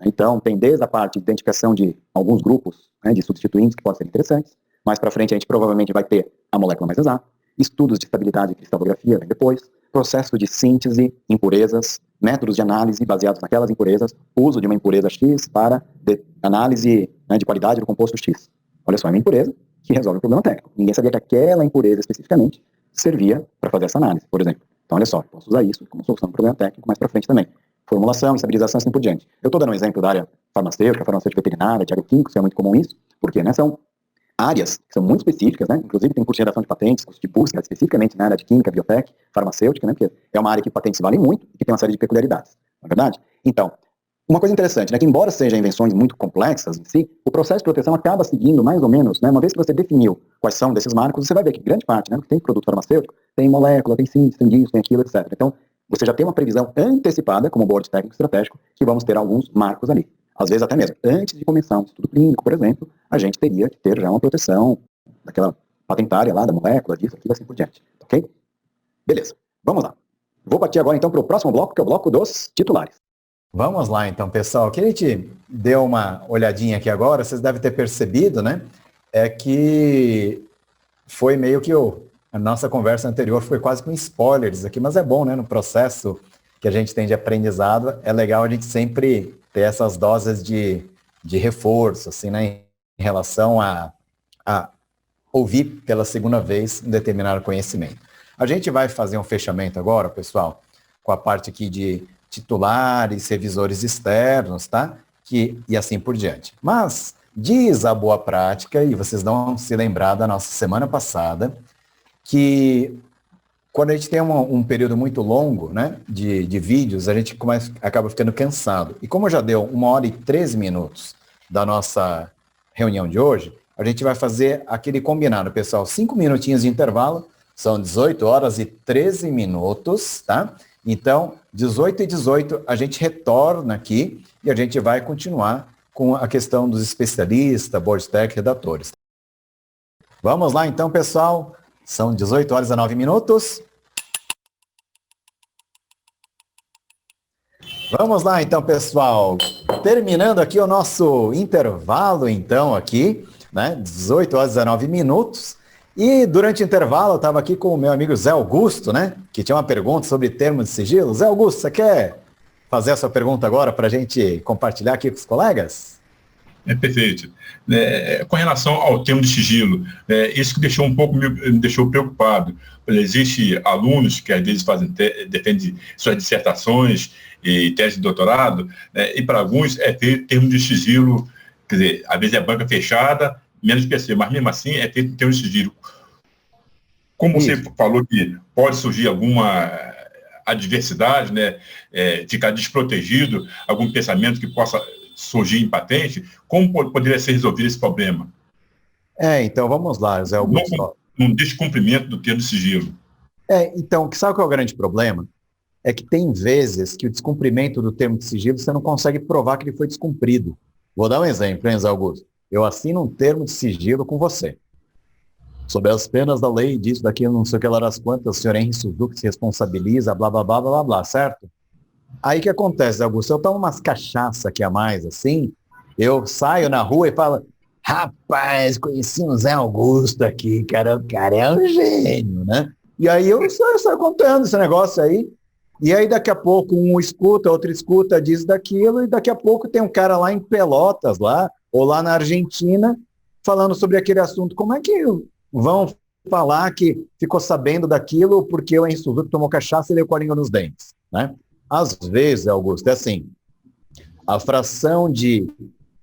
Então, tem desde a parte de identificação de alguns grupos, né, de substituintes que podem ser interessantes. Mais para frente, a gente provavelmente vai ter a molécula mais exata, estudos de estabilidade e cristalografia vem depois, processo de síntese, impurezas, métodos de análise baseados naquelas impurezas, uso de uma impureza X para análise, né, de qualidade do composto X. Olha só, é uma impureza que resolve o problema técnico. Ninguém sabia que aquela impureza especificamente servia para fazer essa análise, por exemplo. Então, olha só, eu posso usar isso como solução do problema técnico mais para frente também. Formulação, estabilização, assim por diante. Eu estou dando um exemplo da área farmacêutica veterinária, de agroquímica, isso é muito comum isso, porque, né, são áreas que são muito específicas, né? Inclusive tem curso de redação de patentes, curso de busca, especificamente na área de química, biotech, farmacêutica, né? Porque é uma área que patentes valem muito e que tem uma série de peculiaridades, não é verdade? Então, uma coisa interessante, né? Que embora sejam invenções muito complexas em si, o processo de proteção acaba seguindo mais ou menos, né? Uma vez que você definiu quais são desses marcos, você vai ver que grande parte, né? Tem produto farmacêutico, tem molécula, tem síntese, tem disso, tem aquilo, etc. Então, você já tem uma previsão antecipada, como board técnico estratégico, que vamos ter alguns marcos ali. Às vezes até mesmo antes de começar um estudo clínico, por exemplo, a gente teria que ter já uma proteção daquela patentária lá, da molécula, disso, aquilo, assim por diante. Ok? Beleza. Vamos lá. Vou partir agora então para o próximo bloco, que é o bloco dos titulares. Vamos lá então, pessoal. O que a gente deu uma olhadinha aqui agora, vocês devem ter percebido, né? É que foi meio que a nossa conversa anterior foi quase com spoilers aqui, mas é bom, né? No processo que a gente tem de aprendizado, é legal a gente sempre ter essas doses de reforço, assim, né? Em relação a ouvir pela segunda vez um determinado conhecimento. A gente vai fazer um fechamento agora, pessoal, com a parte aqui de titulares, revisores externos, tá? E assim por diante. Mas diz a boa prática, e vocês vão se lembrar da nossa semana passada, que quando a gente tem um período muito longo, né, de vídeos, a gente acaba ficando cansado. E como já deu 1h13 da nossa reunião de hoje, a gente vai fazer aquele combinado, pessoal, 5 minutinhos de intervalo, são 18h13, tá? Então, 18h18, a gente retorna aqui e a gente vai continuar com a questão dos especialistas, board tech, redatores. Vamos lá então, pessoal. São 18h09. Vamos lá então, pessoal. Terminando aqui o nosso intervalo, então, aqui, né? 18h19. E durante o intervalo eu estava aqui com o meu amigo Zé Augusto, né? Que tinha uma pergunta sobre termo de sigilo. Zé Augusto, você quer fazer a sua pergunta agora para a gente compartilhar aqui com os colegas? Perfeito. Com relação ao termo de sigilo, isso que me deixou preocupado. Existem alunos que às vezes defendem suas dissertações e tese de doutorado, e para alguns é ter termo de sigilo, quer dizer, às vezes é banca fechada, menos PC, mas mesmo assim é ter termo de sigilo. Como você falou que pode surgir alguma adversidade, né, ficar desprotegido, algum pensamento que possa surgir em patente, como poderia ser resolvido esse problema? Então vamos lá, Zé Augusto. Um descumprimento do termo de sigilo. Então, sabe qual é o grande problema? É que tem vezes que o descumprimento do termo de sigilo você não consegue provar que ele foi descumprido. Vou dar um exemplo, hein, Zé Augusto? Eu assino um termo de sigilo com você. Sob as penas da lei, disso, daquilo, não sei o que lá das quantas, o senhor Henry Suzuki se responsabiliza, blá, blá, blá, blá, blá, certo? Aí o que acontece, Augusto? Eu tomo umas cachaça aqui a mais, assim, eu saio na rua e falo, rapaz, conheci um Zé Augusto aqui, cara, o cara é um gênio, né? E aí eu saio contando esse negócio aí, e aí daqui a pouco um escuta, outro escuta, diz daquilo, e daqui a pouco tem um cara lá em Pelotas, lá, ou lá na Argentina, falando sobre aquele assunto. Como é que vão falar que ficou sabendo daquilo porque o Henry Suzuki tomou cachaça e deu com a língua nos dentes, né? Às vezes, Augusto, é assim, a fração de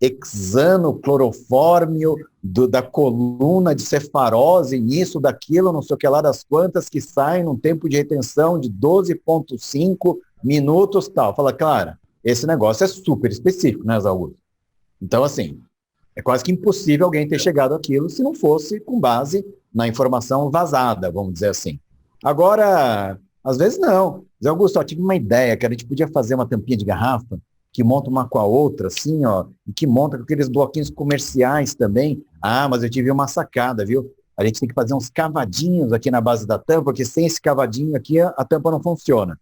hexanoclorofórmio da coluna de cefarose, nisso, daquilo, não sei o que lá das quantas, que sai num tempo de retenção de 12,5 minutos, tal. Fala, cara, esse negócio é super específico, né, Augusto? Então, assim, É quase que impossível alguém ter chegado àquilo se não fosse com base na informação vazada, vamos dizer assim. Agora, às vezes não. Zé Augusto, eu tive uma ideia, que a gente podia fazer uma tampinha de garrafa que monta uma com a outra, assim, ó, e que monta com aqueles bloquinhos comerciais também. Ah, mas eu tive uma sacada, viu? A gente tem que fazer uns cavadinhos aqui na base da tampa, porque sem esse cavadinho aqui a tampa não funciona.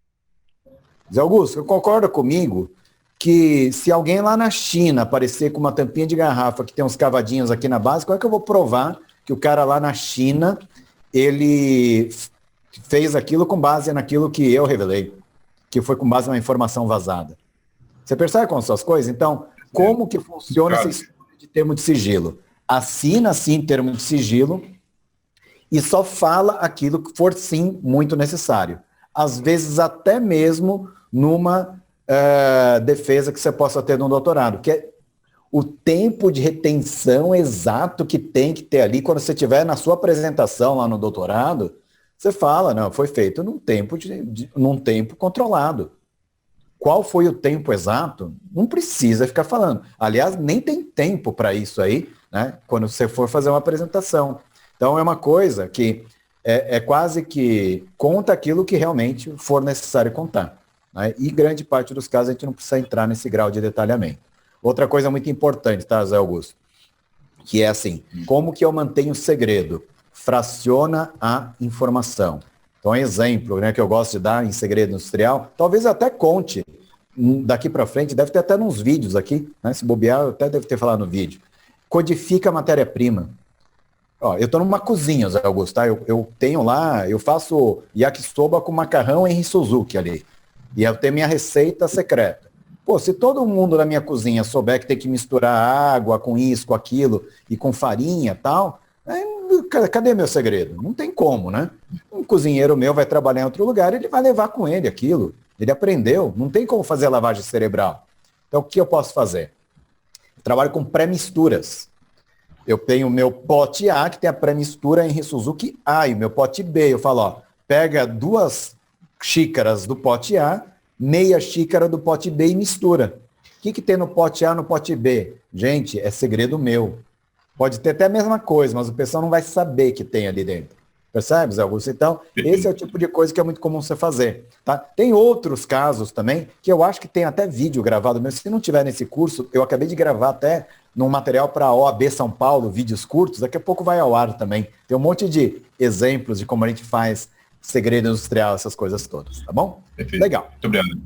Zé Augusto, concorda comigo que se alguém lá na China aparecer com uma tampinha de garrafa que tem uns cavadinhos aqui na base, como é que eu vou provar que o cara lá na China, ele fez aquilo com base naquilo que eu revelei, que foi com base na informação vazada? Você percebe como são as coisas? Então, como que funciona essa história de termo de sigilo? Assina, sim, termo de sigilo e só fala aquilo que for, sim, muito necessário. Às vezes, até mesmo numa defesa que você possa ter no doutorado, que é o tempo de retenção exato que tem que ter ali, quando você estiver na sua apresentação lá no doutorado, você fala, não, foi feito num tempo controlado. Qual foi o tempo exato? Não precisa ficar falando. Aliás, nem tem tempo para isso aí, né, quando você for fazer uma apresentação. Então, é uma coisa que é quase que conta aquilo que realmente for necessário contar. Né? E grande parte dos casos a gente não precisa entrar nesse grau de detalhamento. Outra coisa muito importante, tá, Zé Augusto? Que é assim, como que eu mantenho o segredo? Fraciona a informação. Então, exemplo, né, que eu gosto de dar em segredo industrial, talvez eu até conte daqui para frente, deve ter até nos vídeos aqui, né, se bobear, eu até deve ter falado no vídeo. Codifica a matéria-prima. Ó, eu estou numa cozinha, Zé Augusto, tá? Eu tenho lá, eu faço yakisoba com macarrão Henry Suzuki ali. E eu tenho minha receita secreta. Pô, se todo mundo na minha cozinha souber que tem que misturar água com isso, com aquilo, e com farinha e tal, cadê meu segredo? Não tem como, né? Um cozinheiro meu vai trabalhar em outro lugar, ele vai levar com ele aquilo. Ele aprendeu, não tem como fazer a lavagem cerebral. Então, o que eu posso fazer? Eu trabalho com pré-misturas. Eu tenho o meu pote A, que tem a pré-mistura Henry Suzuki A, e o meu pote B. Eu falo, ó, pega 2 xícaras do pote A, meia xícara do pote B e mistura. O que tem no pote A, no pote B? Gente, é segredo meu. Pode ter até a mesma coisa, mas o pessoal não vai saber que tem ali dentro. Percebe, Zé Augusto? Então, esse é o tipo de coisa que é muito comum você fazer. Tá? Tem outros casos também, que eu acho que tem até vídeo gravado mesmo. Se não tiver nesse curso, eu acabei de gravar até num material para a OAB São Paulo, vídeos curtos, daqui a pouco vai ao ar também. Tem um monte de exemplos de como a gente faz segredo industrial, essas coisas todas, tá bom? Perfeito. Legal. Muito obrigado.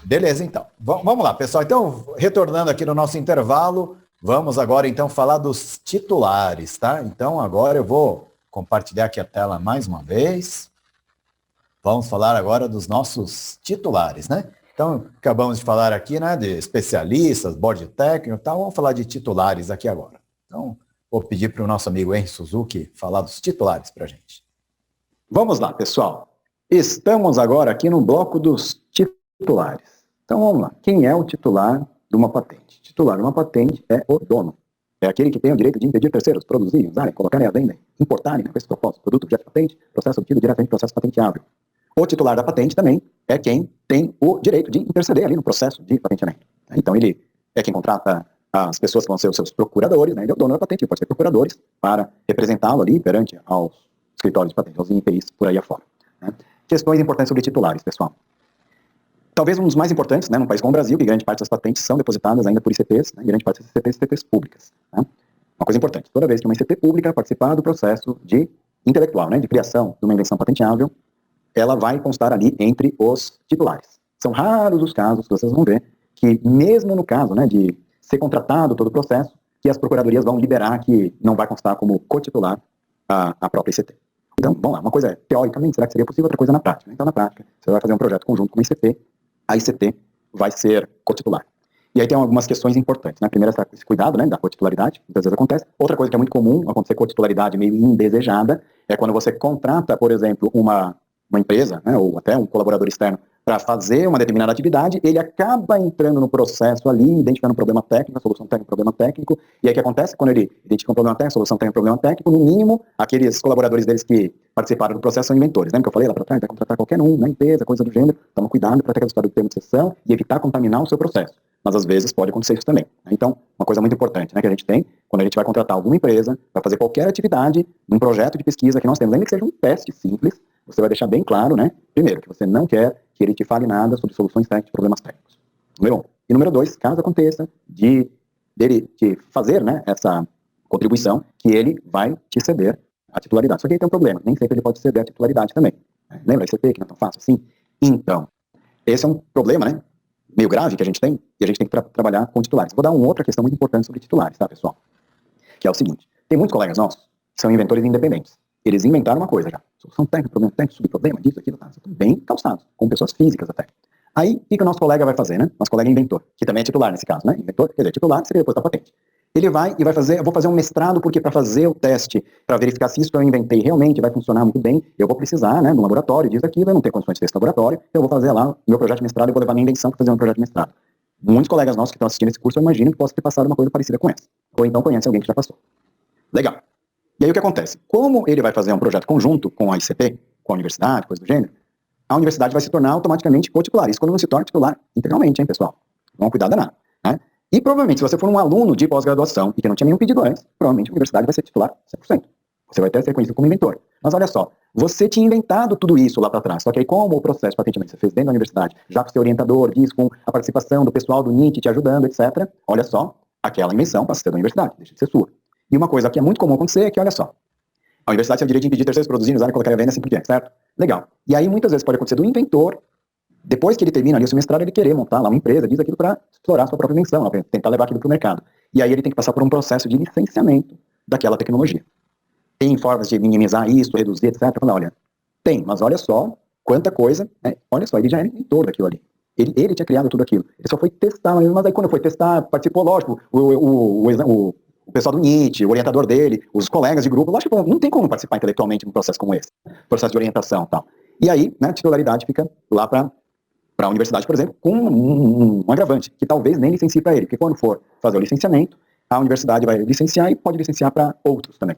Beleza, então. Vamos lá, pessoal. Então, retornando aqui no nosso intervalo, vamos agora, então, falar dos titulares, tá? Então, agora eu vou compartilhar aqui a tela mais uma vez. Vamos falar agora dos nossos titulares, né? Então, acabamos de falar aqui, né, de especialistas, board técnico e tal. Vamos falar de titulares aqui agora. Então, vou pedir para o nosso amigo Henry Suzuki falar dos titulares para a gente. Vamos lá, pessoal. Estamos agora aqui no bloco dos titulares. Então, vamos lá. Quem é o titular de uma patente? O titular de uma patente é o dono. É aquele que tem o direito de impedir terceiros produzirem, usarem, colocarem à venda, importarem, com esse propósito, produto, objeto de patente, processo obtido diretamente do processo patenteável. O titular da patente também é quem tem o direito de interceder ali no processo de patenteamento. Então, ele é quem contrata as pessoas que vão ser os seus procuradores, né? Ele é o dono da patente, ele pode ser procuradores para representá-lo ali perante aos escritórios de patente, aos INPIs por aí afora. Né? Questões importantes sobre titulares, pessoal. Talvez um dos mais importantes, né, num país como o Brasil, que grande parte das patentes são depositadas ainda por ICPs, né, grande parte das ICPs públicas. Né? Uma coisa importante, toda vez que uma ICP pública participar do processo de intelectual, né, de criação de uma invenção patenteável, ela vai constar ali entre os titulares. São raros os casos que vocês vão ver que, mesmo no caso, né, de ser contratado todo o processo, que as procuradorias vão liberar que não vai constar como cotitular a própria ICT. Então, vamos lá, uma coisa é, teoricamente, será que seria possível? Outra coisa é na prática. Então, na prática, você vai fazer um projeto conjunto com uma ICT, a ICT vai ser cotitular. E aí tem algumas questões importantes, né? Primeiro, esse cuidado, né, da cotitularidade, muitas vezes acontece. Outra coisa que é muito comum acontecer cotitularidade meio indesejada é quando você contrata, por exemplo, uma empresa, né, ou até um colaborador externo para fazer uma determinada atividade, ele acaba entrando no processo ali, identificando um problema técnico, a solução técnica, um problema técnico, e aí o que acontece? Quando ele identifica um problema técnico, a solução tem um problema técnico, no mínimo, aqueles colaboradores deles que participaram do processo são inventores. Lembra que eu falei lá para trás? Vai contratar qualquer um na empresa, coisa do gênero, toma cuidado para ter aquela história do termo de sessão e evitar contaminar o seu processo. mas às vezes pode acontecer isso também. Então, uma coisa muito importante, né, que a gente tem, quando a gente vai contratar alguma empresa para fazer qualquer atividade, um projeto de pesquisa que nós temos, ainda que seja um teste simples, você vai deixar bem claro, né, primeiro, que você não quer que ele te fale nada sobre soluções técnicas de problemas técnicos. Número 1. E número 2, caso aconteça dele te fazer, né, essa contribuição, que ele vai te ceder a titularidade. Só que aí tem um problema, nem sempre ele pode ceder a titularidade também. Lembra ICT, que não é tão fácil assim? Então, esse é um problema, né, meio grave que a gente tem, e a gente tem que trabalhar com titulares. Vou dar uma outra questão muito importante sobre titulares, tá, pessoal? Que é o seguinte, tem muitos colegas nossos que são inventores independentes. Eles inventaram uma coisa já. Solução técnica, problema técnico, subproblema, disso, aquilo, tá, bem calçados, com pessoas físicas até. Aí, o que o nosso colega vai fazer, né? Nosso colega inventor, que também é titular nesse caso, né? Inventor, quer dizer, titular, seria depois da patente. Ele vai e vai fazer, eu vou fazer um mestrado, porque para fazer o teste, para verificar se isso que eu inventei realmente vai funcionar muito bem, eu vou precisar, né, de um laboratório, disso, aquilo, eu não tenho condições de ter esse laboratório, eu vou fazer lá o meu projeto de mestrado, eu vou levar minha invenção para fazer um projeto de mestrado. Muitos colegas nossos que estão assistindo esse curso, eu imagino que possam ter passado uma coisa parecida com essa. Ou então conhece alguém que já passou. Legal. E aí o que acontece? Como ele vai fazer um projeto conjunto com a ICT, com a universidade, coisa do gênero, a universidade vai se tornar automaticamente co-titular. Isso quando não se torna titular integralmente, hein, pessoal? Vamos cuidar danado, né? E provavelmente, se você for um aluno de pós-graduação e que não tinha nenhum pedido antes, provavelmente a universidade vai ser titular 100%. Você vai até ser conhecido como inventor. Mas olha só, você tinha inventado tudo isso lá para trás, só que aí como o processo de patenteamento você fez dentro da universidade, já com seu orientador, diz com a participação do pessoal do NIT te ajudando, etc., olha só, aquela invenção passa a ser da universidade, deixa de ser sua. E uma coisa que é muito comum acontecer é que, olha só, a universidade tem o direito de impedir terceiros produzirem, usarem, colocarem a venda, assim por diante, certo? Legal. E aí muitas vezes pode acontecer do inventor, depois que ele termina ali o seu mestrado, ele querer montar lá uma empresa, diz aquilo para explorar a sua própria invenção, tentar levar aquilo para o mercado. E aí ele tem que passar por um processo de licenciamento daquela tecnologia. Tem formas de minimizar isso, reduzir, etc. Falar, olha, tem, mas olha só quanta coisa, né? Olha só, ele já é inventor daquilo ali. Ele tinha criado tudo aquilo. Ele só foi testar, mas aí quando foi testar, participou, lógico, o pessoal do NIT, o orientador dele, os colegas de grupo, lógico que não tem como participar intelectualmente de um processo como esse, processo de orientação e tal. E aí, né, a titularidade fica lá para a universidade, por exemplo, com um agravante, que talvez nem licencie para ele, porque quando for fazer o licenciamento, a universidade vai licenciar e pode licenciar para outros também.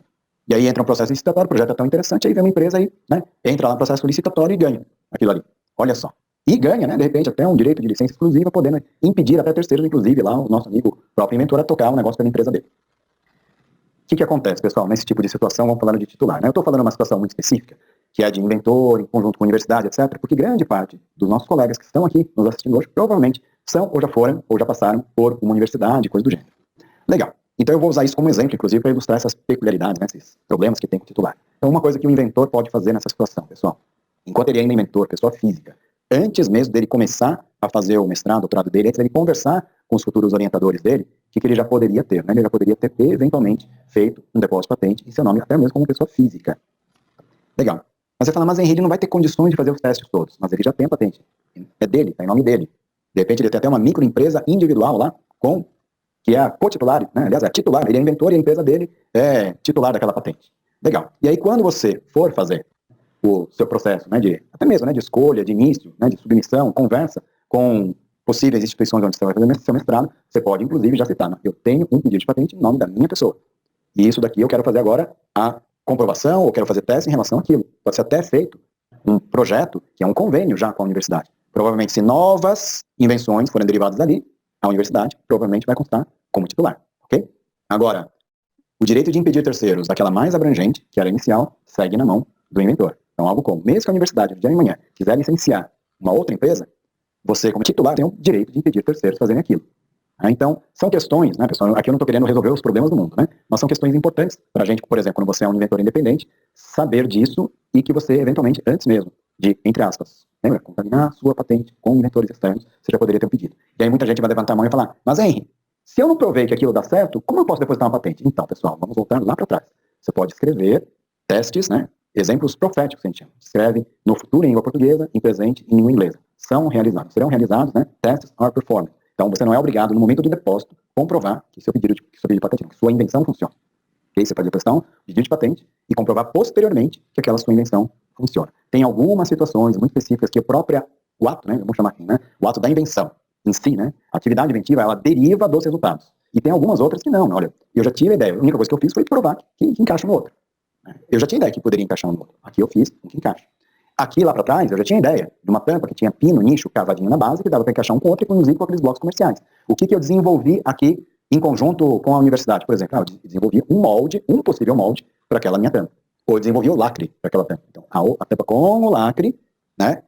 E aí entra um processo licitatório, o projeto é tão interessante, aí vem uma empresa aí, né, entra lá no processo licitatório e ganha aquilo ali. Olha só. E ganha, né, de repente, até um direito de licença exclusiva, podendo impedir até terceiros, inclusive lá, o nosso amigo próprio inventor, a tocar um negócio pela empresa dele. O que acontece, pessoal, nesse tipo de situação, vamos falando de titular, né? Eu estou falando uma situação muito específica, que é de inventor, em conjunto com a universidade, etc., porque grande parte dos nossos colegas que estão aqui nos assistindo hoje, provavelmente são, ou já foram, ou já passaram por uma universidade, coisa do gênero. Legal. Então eu vou usar isso como exemplo, inclusive, para ilustrar essas peculiaridades, né, esses problemas que tem com o titular. Então uma coisa que o inventor pode fazer nessa situação, pessoal, enquanto ele ainda é inventor, pessoa física, antes mesmo dele começar a fazer o mestrado, o doutorado dele, antes dele conversar com os futuros orientadores dele, o que ele já poderia ter, né? Ele já poderia ter, eventualmente, feito um depósito patente em seu nome, até mesmo como pessoa física. Legal. Mas você fala, mas Henrique não vai ter condições de fazer os testes todos. Mas ele já tem a patente. É dele, está em nome dele. De repente ele tem até uma microempresa individual lá, que é a co-titular, né? Aliás, é a titular, ele é inventor e a empresa dele é titular daquela patente. Legal. E aí quando você for fazer o seu processo, né, até mesmo, né, de escolha, de início, né, de submissão, conversa com possíveis instituições onde você vai fazer seu mestrado, você pode, inclusive, já citar, né? Eu tenho um pedido de patente em nome da minha pessoa. E isso daqui eu quero fazer agora a comprovação, ou quero fazer teste em relação àquilo. Pode ser até feito um projeto, que é um convênio já com a universidade. Provavelmente, se novas invenções forem derivadas dali, a universidade provavelmente vai constar como titular, ok? Agora, o direito de impedir terceiros, daquela mais abrangente, que era inicial, segue na mão do inventor. Então, algo como, mesmo que a universidade, no dia de amanhã, quiser licenciar uma outra empresa, você, como titular, tem o direito de impedir terceiros fazerem aquilo. Então, são questões, né, pessoal, aqui eu não estou querendo resolver os problemas do mundo, né, mas são questões importantes para a gente, por exemplo, quando você é um inventor independente, saber disso e que você, eventualmente, antes mesmo de, entre aspas, lembra, contaminar a sua patente com inventores externos, você já poderia ter um pedido. E aí muita gente vai levantar a mão e falar, mas Henry, se eu não provei que aquilo dá certo, como eu posso depositar uma patente? Então, pessoal, vamos voltar lá para trás. Você pode escrever testes, né, exemplos proféticos, que a gente chama. Escreve no futuro em língua portuguesa, em presente em língua inglesa. Serão realizados, né, testes are performed. Então, você não é obrigado, no momento do depósito, comprovar que seu pedido de patente, que sua invenção funciona. E aí você pode prestar um pedido de patente e comprovar posteriormente que aquela sua invenção funciona. Tem algumas situações muito específicas que o ato, né, vamos chamar aqui, né, o ato da invenção em si, né, a atividade inventiva, ela deriva dos resultados. E tem algumas outras que não, olha, eu já tive a ideia, a única coisa que eu fiz foi provar que encaixa no outro. Eu já tinha ideia que poderia encaixar no outro. Aqui eu fiz um que encaixa. Aqui, lá para trás, eu já tinha ideia de uma tampa que tinha pino, nicho, cavadinho na base, que dava para encaixar um com outro e conduzir com aqueles blocos comerciais. O que eu desenvolvi aqui em conjunto com a universidade? Por exemplo, eu desenvolvi um molde, um possível molde para aquela minha tampa. Ou eu desenvolvi o lacre para aquela tampa. Então, a tampa com o lacre, né,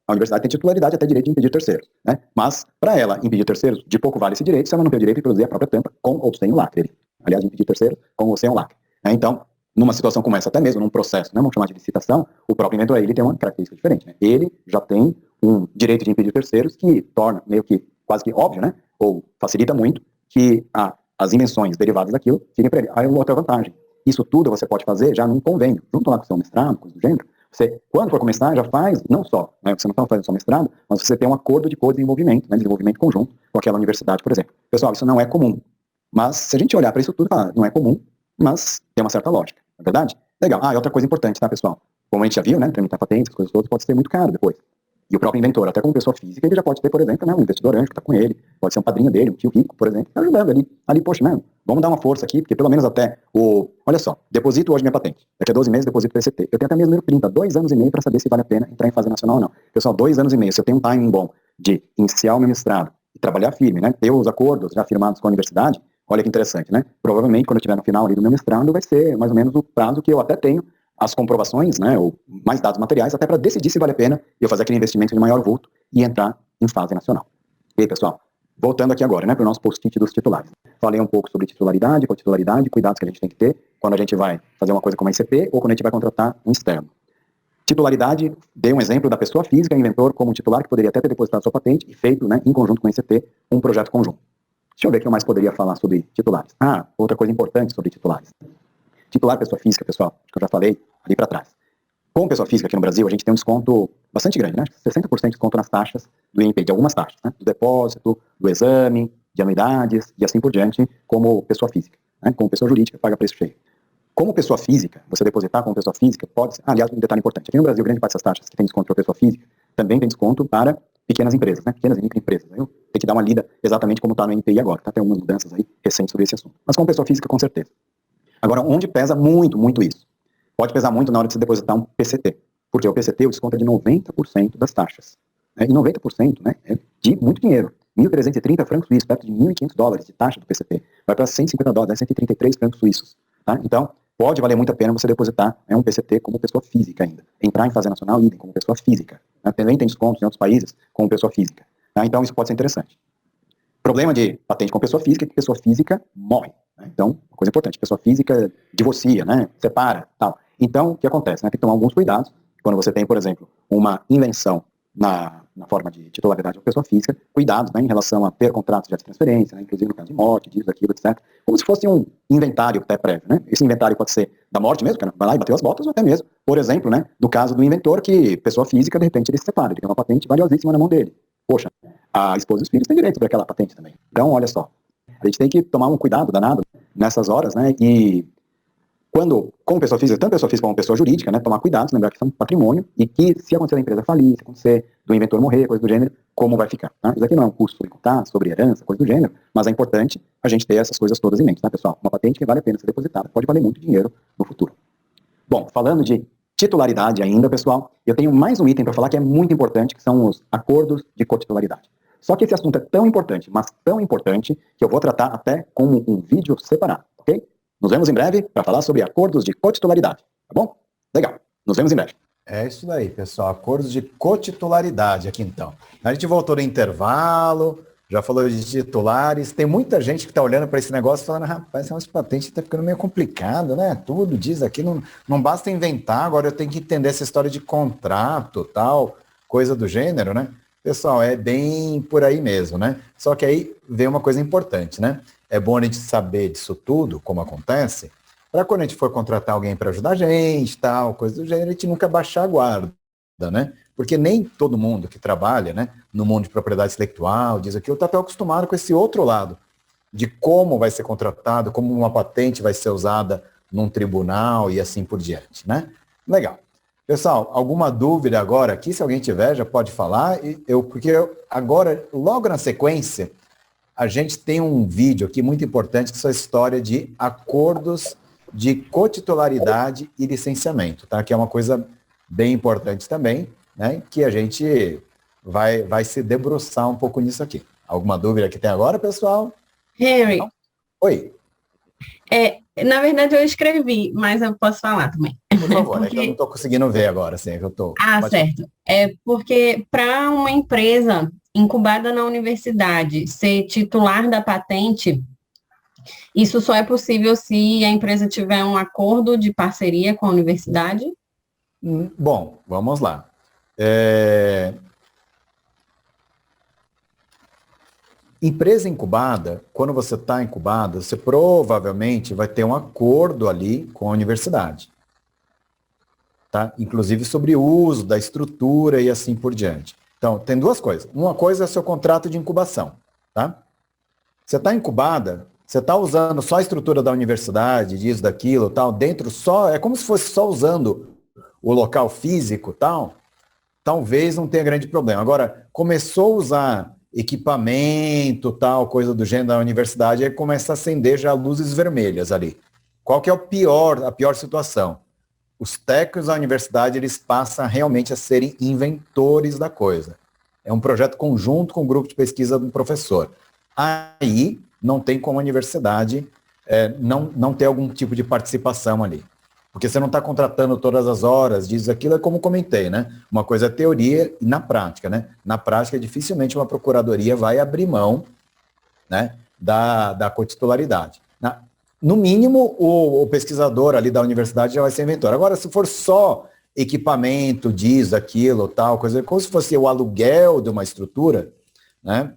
a universidade tem titularidade até direito de impedir terceiros, né? Mas, para ela impedir terceiros, de pouco vale esse direito se ela não tem o direito de produzir a própria tampa com ou sem o lacre. Aliás, impedir terceiro com ou sem o lacre. Então, numa situação como essa, até mesmo num processo, né, vamos chamar de licitação, o próprio inventor ele tem uma característica diferente, né? Ele já tem um direito de impedir terceiros que torna meio que quase que óbvio, né? Ou facilita muito que as invenções derivadas daquilo fiquem para ele. Aí outra vantagem. Isso tudo você pode fazer já num convênio, junto lá com o seu mestrado, coisa do gênero. Você, quando for começar, já faz, não só, né, você não está fazendo só mestrado, mas você tem um acordo de co-desenvolvimento, né, desenvolvimento conjunto com aquela universidade, por exemplo. Pessoal, isso não é comum. Mas se a gente olhar para isso tudo, não é comum, mas tem uma certa lógica, não é verdade? Legal. E outra coisa importante, tá, pessoal? Como a gente já viu, né, tramitar patentes, as coisas todas, pode ser muito caro depois. E o próprio inventor, até como pessoa física, ele já pode ter, por exemplo, né, um investidor anjo que está com ele, pode ser um padrinho dele, um tio rico, por exemplo, que está ajudando ali, poxa, né, vamos dar uma força aqui, porque pelo menos até olha só, deposito hoje minha patente, daqui a 12 meses deposito o PCT, eu tenho até mesmo número 30, 2 anos e meio para saber se vale a pena entrar em fase nacional ou não. Pessoal, 2 anos e meio, se eu tenho um timing bom de iniciar o meu mestrado e trabalhar firme, né, ter os acordos já firmados com a universidade, olha que interessante, né, provavelmente quando eu estiver no final ali do meu mestrado vai ser mais ou menos o prazo que eu até tenho as comprovações, né, ou mais dados materiais, até para decidir se vale a pena eu fazer aquele investimento de maior vulto e entrar em fase nacional. E aí, pessoal, voltando aqui agora, né, para o nosso post-it dos titulares. Falei um pouco sobre titularidade, cotitularidade, cuidados que a gente tem que ter quando a gente vai fazer uma coisa como a ICP ou quando a gente vai contratar um externo. Titularidade, dei um exemplo da pessoa física, inventor, como titular, que poderia até ter depositado sua patente e feito, né, em conjunto com a ICP, um projeto conjunto. Deixa eu ver o que eu mais poderia falar sobre titulares. Outra coisa importante sobre titulares. Titular pessoa física, pessoal, acho que eu já falei ali para trás. Como pessoa física aqui no Brasil, a gente tem um desconto bastante grande, né? 60% de desconto nas taxas do INPI, de algumas taxas, né? Do depósito, do exame, de anuidades e assim por diante, como pessoa física, né? Como pessoa jurídica, paga preço cheio. Como pessoa física, você depositar como pessoa física pode ser... aliás, um detalhe importante. Aqui no Brasil, grande parte dessas taxas que tem desconto para pessoa física também tem desconto para pequenas empresas, né? Pequenas e microempresas. Tem que dar uma lida exatamente como está no INPI agora, tá? Tem algumas mudanças aí recentes sobre esse assunto. Mas como pessoa física, com certeza. Agora, onde pesa muito, muito isso? Pode pesar muito na hora de você depositar um PCT. Porque o PCT, o desconto é de 90% das taxas. E 90%, né, é de muito dinheiro. 1.330 francos suíços, perto de $1.500 de taxa do PCT. Vai para $150, 133 francos suíços. Tá? Então, pode valer muito a pena você depositar um PCT como pessoa física ainda. Entrar em fase nacional, idem como pessoa física. Né? Também tem descontos em outros países como pessoa física. Tá? Então, isso pode ser interessante. Problema de patente com pessoa física é que pessoa física morre. Né? Então, uma coisa importante, pessoa física divorcia, né? Separa, tal. Então, o que acontece? Né? Tem que tomar alguns cuidados. Quando você tem, por exemplo, uma invenção na forma de titularidade da pessoa física, cuidados, né, em relação a ter contratos de transferência, né, inclusive no caso de morte, disso, daquilo, etc. Como se fosse um inventário até prévio. Né? Esse inventário pode ser da morte mesmo, que vai lá e bateu as botas, ou até mesmo, por exemplo, né, no caso do inventor, que pessoa física, de repente, ele se separa, ele tem uma patente valiosíssima na mão dele. Poxa, a esposa e os filhos têm direito sobre aquela patente também. Então, olha só, a gente tem que tomar um cuidado danado nessas horas, né, e quando, como pessoa física, tanto pessoa física como pessoa jurídica, né, tomar cuidado, lembrar que são patrimônio e que se acontecer da empresa falir, se acontecer do inventor morrer, coisa do gênero, como vai ficar. Tá? Isso aqui não é um curso sobre contar, sobre herança, coisa do gênero, mas é importante a gente ter essas coisas todas em mente, tá, pessoal? Uma patente que vale a pena ser depositada, pode valer muito dinheiro no futuro. Bom, falando de titularidade ainda, pessoal, eu tenho mais um item para falar que é muito importante, que são os acordos de cotitularidade. Só que esse assunto é tão importante, mas tão importante, que eu vou tratar até como um vídeo separado, ok? Nos vemos em breve para falar sobre acordos de cotitularidade, tá bom? Legal, nos vemos em breve. É isso daí, pessoal, acordos de cotitularidade aqui então. A gente voltou no intervalo, já falou de titulares, tem muita gente que está olhando para esse negócio falando, rapaz, essa patente está ficando meio complicado, né? Tudo diz aqui, não basta inventar, agora eu tenho que entender essa história de contrato, tal, coisa do gênero, né? Pessoal, é bem por aí mesmo, né? Só que aí vem uma coisa importante, né? É bom a gente saber disso tudo, como acontece, para quando a gente for contratar alguém para ajudar a gente, tal, coisa do gênero, a gente nunca baixar a guarda, né? Porque nem todo mundo que trabalha, né, no mundo de propriedade intelectual, diz aquilo, está tão acostumado com esse outro lado, de como vai ser contratado, como uma patente vai ser usada num tribunal e assim por diante, né? Legal. Pessoal, alguma dúvida agora aqui? Se alguém tiver, já pode falar. Porque agora, logo na sequência, a gente tem um vídeo aqui muito importante, que é a história de acordos de cotitularidade e licenciamento, tá? Que é uma coisa bem importantes também, né, que a gente vai se debruçar um pouco nisso aqui. Alguma dúvida que tem agora, pessoal? Henry, Não? Oi, na verdade eu escrevi, mas eu posso falar também. por favor, é que eu Porque- não estou conseguindo ver agora, assim, é que eu estou... certo. É porque para uma empresa incubada na universidade ser titular da patente, isso só é possível se a empresa tiver um acordo de parceria com a universidade? Bom, vamos lá. Empresa incubada, quando você está incubada, você provavelmente vai ter um acordo ali com a universidade. Tá? Inclusive sobre o uso da estrutura e assim por diante. Então, tem duas coisas. Uma coisa é seu contrato de incubação. Tá? Você está incubada, você está usando só a estrutura da universidade, disso, daquilo, tal, dentro só, é como se fosse só usando o local físico, tal, talvez não tenha grande problema. Agora, começou a usar equipamento, tal, coisa do gênero da universidade, aí começa a acender já luzes vermelhas ali. Qual que é a pior situação? Os técnicos da universidade, eles passam realmente a serem inventores da coisa. É um projeto conjunto com o grupo de pesquisa do professor. Aí não tem como a universidade não ter algum tipo de participação ali. Porque você não está contratando todas as horas, diz aquilo, é como comentei, né? Uma coisa é teoria e na prática, né? Na prática, dificilmente uma procuradoria vai abrir mão, né, da cotitularidade. No mínimo, o pesquisador ali da universidade já vai ser inventor. Agora, se for só equipamento, diz aquilo, tal, coisa, como se fosse o aluguel de uma estrutura, né?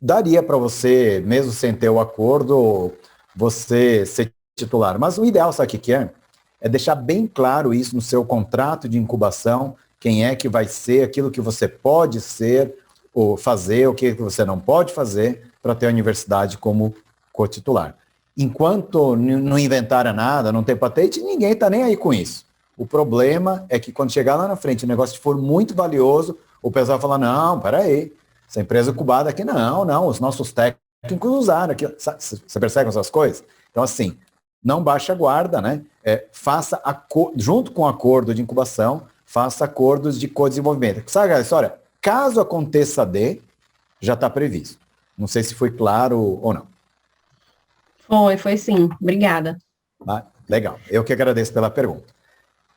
Daria para você, mesmo sem ter o acordo, você ser titular. Mas o ideal, sabe o que é? É deixar bem claro isso no seu contrato de incubação, quem é que vai ser, aquilo que você pode ser, ou fazer, o que você não pode fazer para ter a universidade como cotitular. Enquanto não inventarem nada, não tem patente, ninguém está nem aí com isso. O problema é que quando chegar lá na frente, o negócio for muito valioso, o pessoal vai falar, não, peraí, essa empresa incubada aqui, não, os nossos técnicos usaram aqui. Você percebe essas coisas? Então, assim, não baixe a guarda, né? Faça, junto com o acordo de incubação, faça acordos de co-desenvolvimento. Sabe a história? Caso aconteça já está previsto. Não sei se foi claro ou não. Foi sim. Obrigada. Legal. Eu que agradeço pela pergunta.